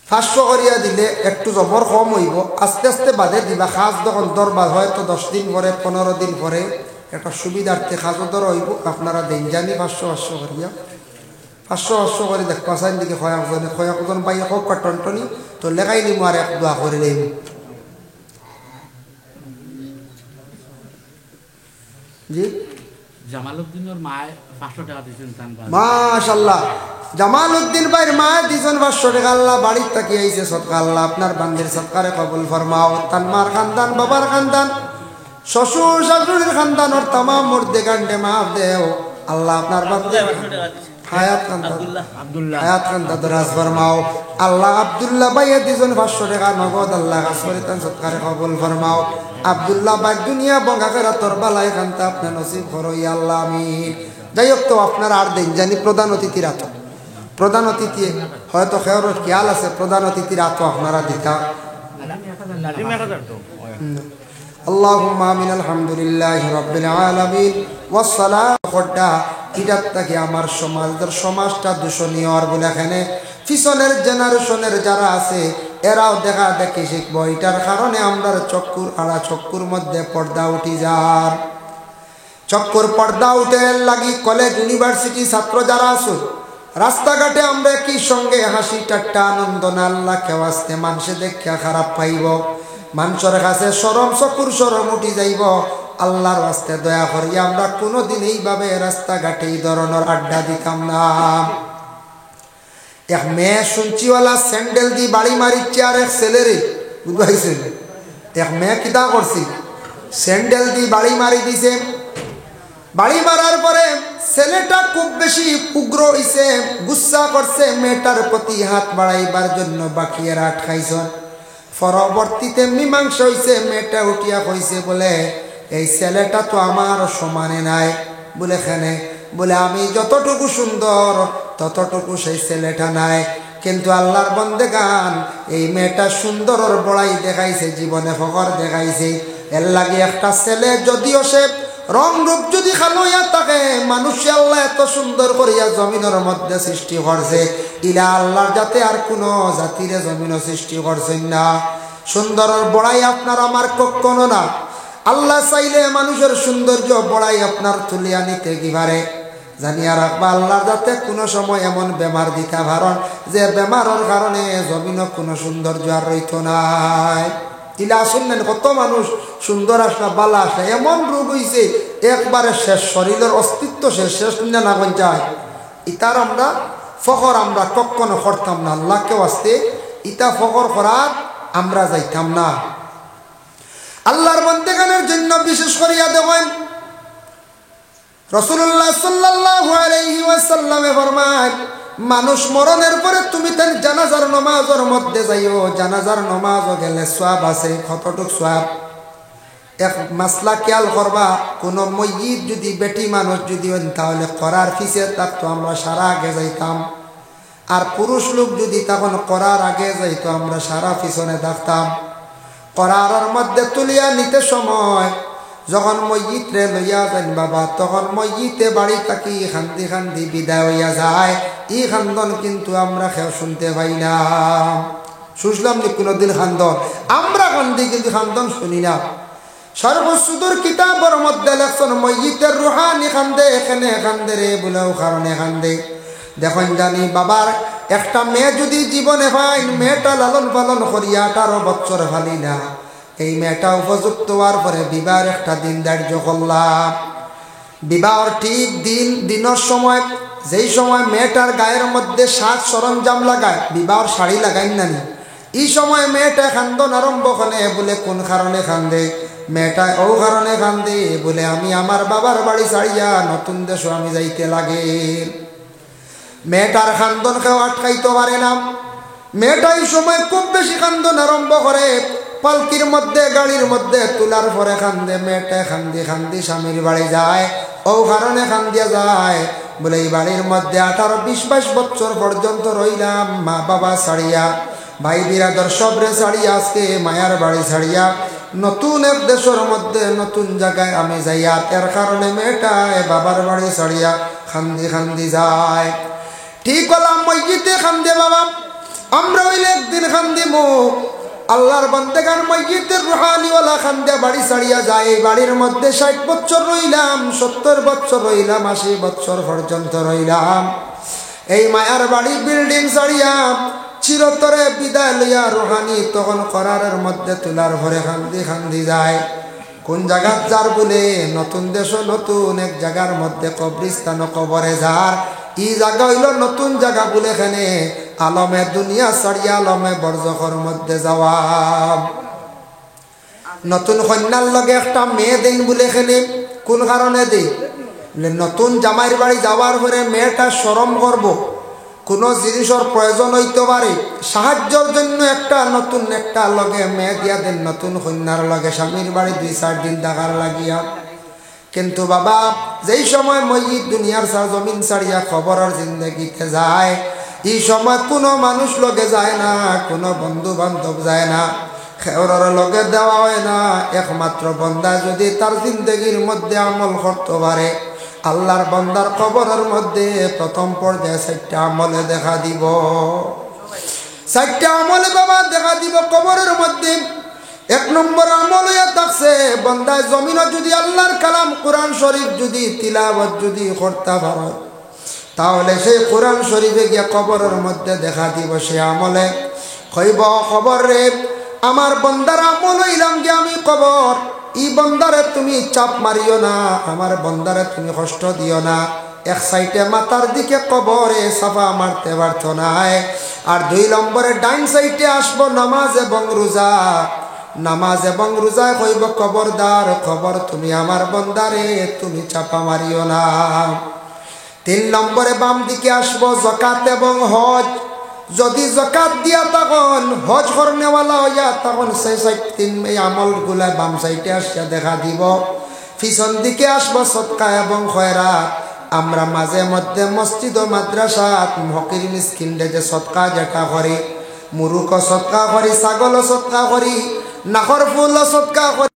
500 করিয়া দিলে একটু জবর কম হইব আস্তে আস্তে বাদে দিবা খাস যখন দরবার হয়তো 10 দিন পরে 15 দিন পরে একটা সুবিধার্থে খাজও দর হইব আপনারা দেন জানি 500 করিয়া 500 করে দেখবা চাইন দিকে কয়েকজন পাই হোক টনটনি তো লেখাই নিম আর এক দোয়া করে নেই জি জামালউদ্দিনের মায় 500 টাকা দিয়েছেন মাশাআল্লাহ জামালউদ্দিন ভাইয়ের মায় দিয়েছেন 500 টাকা আল্লাহ বাড়ির তাকিয়ে আইছে সদকা আল্লাহ আপনার বান্দির সদকারে কবুল ফরমাও তার মার খানদান বাবার খানদান শ্বশুর শাশুড়ির খানদানের तमाम মুর্দে গান্ডে মাফ দেও আল্লাহ আপনার বান্দির হায়াত খানদা দরাজ ফরমাও আল্লাহ আব্দুল্লাহ ভাইয়ে দিয়েছেন 500 টাকা নগদ আল্লাহ আসরে তান সদকারে কবুল ফরমাও আব্দুল্লাহ ভাই দুনিয়া এবং আখিরাতের বালাই খানতা আপনি নসিব করো ইয়া আল্লাহ আমিন যাই হোক তো আপনারা আর দেন জানি প্রধান অতিথিরা তো প্রধান অতিথি হয়তো খেয়ার খেয়াল আছে প্রধান অতিথির আতো আপনারা দিতা আল্লাহুম্মা আমিন আলহামদুলিল্লাহি রাব্বিল আলামিন ওয়াসসালামু ইদাত থেকে আমার সমাজটা দূষণীয় আর বলে এখানে পিছনের জেনারেশনের যারা আছে এরাও দেখা দেখি শিখবো এটার কারণে আমরা চক্ষুর মধ্যে পর্দা উঠি যার চক্ষুর পর্দা উঠে লাগি কলেজ ইউনিভার্সিটি ছাত্র যারা আছো রাস্তাঘাটে আমরা কি সঙ্গে হাসি ঠাট্টা আনন্দ না আল্লাহ কেউ আসতে মানুষে দেখা খারাপ পাইব মানুষের কাছে চক্ষুর শরম উঠি যাইব আল্লাহর রাস্তায় দয়া করি আমরা কোনোদিন এইভাবে রাস্তাঘাটে এই ধরনের আড্ডা দিতাম না এক মেয়ে শুনছিওয়ালা স্যান্ডেল দিয়ে বাড়ি মারিচ্ছে আর এক ছেলেরে বুঝবাইছেন এক মেয়ে কিতা করছি স্যান্ডেল দিয়ে বাড়ি মারি দিছে বাড়ি মারার পরে ছেলেটা খুব বেশি উগ্র হইছে গুসা করছে মেয়েটার প্রতি হাত বাড়াইবার জন্য বাকিয়ের আটকাইছেন পরবর্তীতে মীমাংসা হইছে মেয়েটা উঠিয়া কইছে বলে এই ছেলেটা তো আমার সমানে নাই বলে এখানে বলে আমি যতটুকু সুন্দর ততটুকু সেই ছেলেটা নাই কিন্তু আল্লাহর বন্দেগান এই মেয়েটা সুন্দর বড়াই দেখাইছে জীবনে ফখর দেখাইছে এর লাগে একটা ছেলে যদিও সে রং রূপ যদি খালো ইয়া থাকে মানুষ আল্লাহ এত সুন্দর করিয়া জমিনের মধ্যে সৃষ্টি করছে ইলা আল্লাহর যাতে আর কোনো জাতিরে জমিনও সৃষ্টি করছেন না সুন্দরের বড়াই আপনার আমার কখনো না আল্লাহ চাইলে মানুষের সৌন্দর্য বড়াই আপনার তুলিয়া নিতে কি পারে জানিয়া রাখবা আল্লাহর যাতে কোনো সময় এমন বেমার দিতে পারেন যে বেমারের কারণে জমিনও কোনো সৌন্দর্য আর রইত নাই ইলা শুনলেন কত মানুষ সুন্দর আসা বালা আসা এমন রোগ হয়েছে একবারে শেষ শরীরের অস্তিত্ব শেষ না কোন যায় ইতার আমরা ফখর আমরা কখনো করতাম না আল্লাহকে আসতে ইতা ফখর করার আমরা যাইতাম না আল্লাহর বন্দেগানের জন্য বিশেষ করিয়া দেখেন রাসূলুল্লাহ সাল্লাল্লাহু আলাইহি ওয়াসাল্লামে ফরমায় মানুষ মরণের পরে তুমি তার জানাজার নামাজের মধ্যে যাইও জানাজার নামাজও গেলে সওয়াব আছে কতটুক সওয়াব এক মাসলা খেয়াল করবা কোন মসজিদ যদি বেটি মানুষ যদি হন তাহলে করার ফিসে থাকতো আমরা সারা আগে যাইতাম আর পুরুষ লোক যদি তখন করার আগে যাইতো আমরা সারা পিছনে থাকতাম করারের মধ্যে তুলিয়া নিতে সময় যখন মসজিদে লইয়া যান বাবা তখন মসজিদে বাড়ি থাকি খান্দি খান্দি বিদায় হইয়া যায় এই খান্দন কিন্তু আমরা কেউ শুনতে পাই না শুনলাম নি কোনোদিন খান্দন আমরা কান্দি কিন্তু খান্দন শুনি না সর্বসুদূর কিতাবের মধ্যে লেখছেন মসজিদের রুহানি খান্দে এখানে খান্দে রে বলেও কারণে খান্দে দেখুন জানি বাবার একটা মেয়ে যদি জীবনে পাই মেয়েটা লালন পালন করিয়া 18 বছর ফালি না এই মেয়েটা উপযুক্ত হওয়ার পরে বিবাহের একটা দিন ধার্য করলাম বিবাহর ঠিক দিনের সময় যেই সময় মেয়েটার গায়ের মধ্যে সাজ সরঞ্জাম লাগায় বিবাহর শাড়ি লাগাই না এই সময় মেয়েটা খান্দন আরম্ভ করে বলে কোন কারণে খান্দে মেয়েটা ও কারণে খান্দে বলে আমি আমার বাবার বাড়ি ছাড়িয়া নতুন দেশ আমি যাইতে লাগে মেয়েটার খান্দন কেউ আটকাইতে পারে না মেয়েটা এই সময় খুব বেশি খান্দন আরম্ভ করে পালকির মধ্যে গাড়ির মধ্যে তোলার পরে খান্দে মেয়েটা খান্দি খান্দি স্বামীর বাড়ি যায় ও কারণে খান্দিয়া যায় বলে এই বাড়ির মধ্যে 18-20-22 বছর পর্যন্ত রইলাম মা বাবা ছাড়িয়া ভাই বিরাদর সবরে ছাড়িয়া আজকে মায়ার বাড়ি ছাড়িয়া নতুন এক দেশের মধ্যে নতুন জায়গায় আমি যাই আর এর কারণে মেয়েটা বাবার বাড়ি ছাড়িয়া খান্দি খান্দি যায় ঠিক হলাম মসজিদে খান্দে বাবা আমরা হইলে একদিন খান্দিমু আল্লাহর বান্দেগান মসজিদের রুহানিওয়ালা খান্দে বাড়ি ছাড়িয়া যায় এই বাড়ির মধ্যে 60 বছর রইলাম 70 বছর রইলাম 80 বছর পর্যন্ত রইলাম এই মায়ার বাড়ি বিল্ডিং ছাড়িয়া চিরতরে বিদায় লইয়া রুহানি তখন করারের মধ্যে তোলার ভরে খান্দি খান্দি যায় কোন জায়গা যার বলে নতুন দেশ নতুন এক জায়গার মধ্যে কবরস্থান কবরে যার এই জায়গা হইল নতুন জায়গা বলে এখানে আলমে দুনিয়া ছাড়িয়া আলমে বরজখর মধ্যে যাওয়া নতুন কন্যার লগে একটা মেয়ে দেন বলে এখানে কোন কারণে দেই নতুন জামাইয়ের বাড়ি যাওয়ার পরে মেয়েটা শরম করব কোনো জিনিসের প্রয়োজন হইতে পারে সাহায্যের জন্য একটা নতুন একটা লগে মেয়ে দিয়া দেন নতুন কন্যার লগে স্বামীর বাড়ি 2-4 দিন থাকার লাগিয়া কিন্তু বাবা যেই সময় মসজিদ দুনিয়ার জমিন ছাড়িয়া খবরের জিন্দগিতে যায় এই সময় কোনো মানুষ লগে যায় না, কোনো বন্ধু বান্ধব যায় না, খেওরার লগে দেওয়া হয় না। একমাত্র বান্দা যদি তার জিন্দগির মধ্যে আমল করতে পারে, আল্লাহর বান্দার কবরের মধ্যে প্রথম পর্যায়ে 4টা আমলে দেখা দিব। 4টা আমলে বাবা দেখা দিব কবরের মধ্যে। 1 নম্বর আমল হয়ে থাকছে, বান্দায় জমিনে যদি আল্লাহর কালাম কোরআন শরীফ যদি তিলাওয়াত যদি করতে পারে, তাহলে সেই কোরআন শরীফে গিয়ে কবরের মধ্যে দেখা দিব। সে আমলে কইব, খবর রে আমার বন্দার আমল হইলাম যে আমি কবর, ই বন্দারে তুমি চাপ মারিও না, আমার বন্দারে তুমি কষ্ট দিও না। এক সাইডে মাথার দিকে কবরে সাফা মারতে পারত না। আর 2 নম্বরে ডাইন সাইডে আসবো নামাজ এবং রোজা। নামাজ এবং রোজায় কইব, খবরদার খবর তুমি আমার বন্দারে তুমি চাপা মারিও না। 3 নম্বরে বাম দিকে আসবো যাকাত এবং হজ। যদি যাকাত দিয়া তখন হজ করনেওয়ালা হইয়া তখন সেই 3 এই আমলগুলা বাম সাইডে আসিয়া দেখা দিব। পিছন দিকে আসবো সদকা এবং খয়রাত। আমরা মাঝে মধ্যে মসজিদ ও মাদ্রাসাত ফকির মিসকিনরে যে সদকা যেটা করি, মুরুক সদকা করি, ছাগল সদকা করি, নাখর ফুল সদকা করি।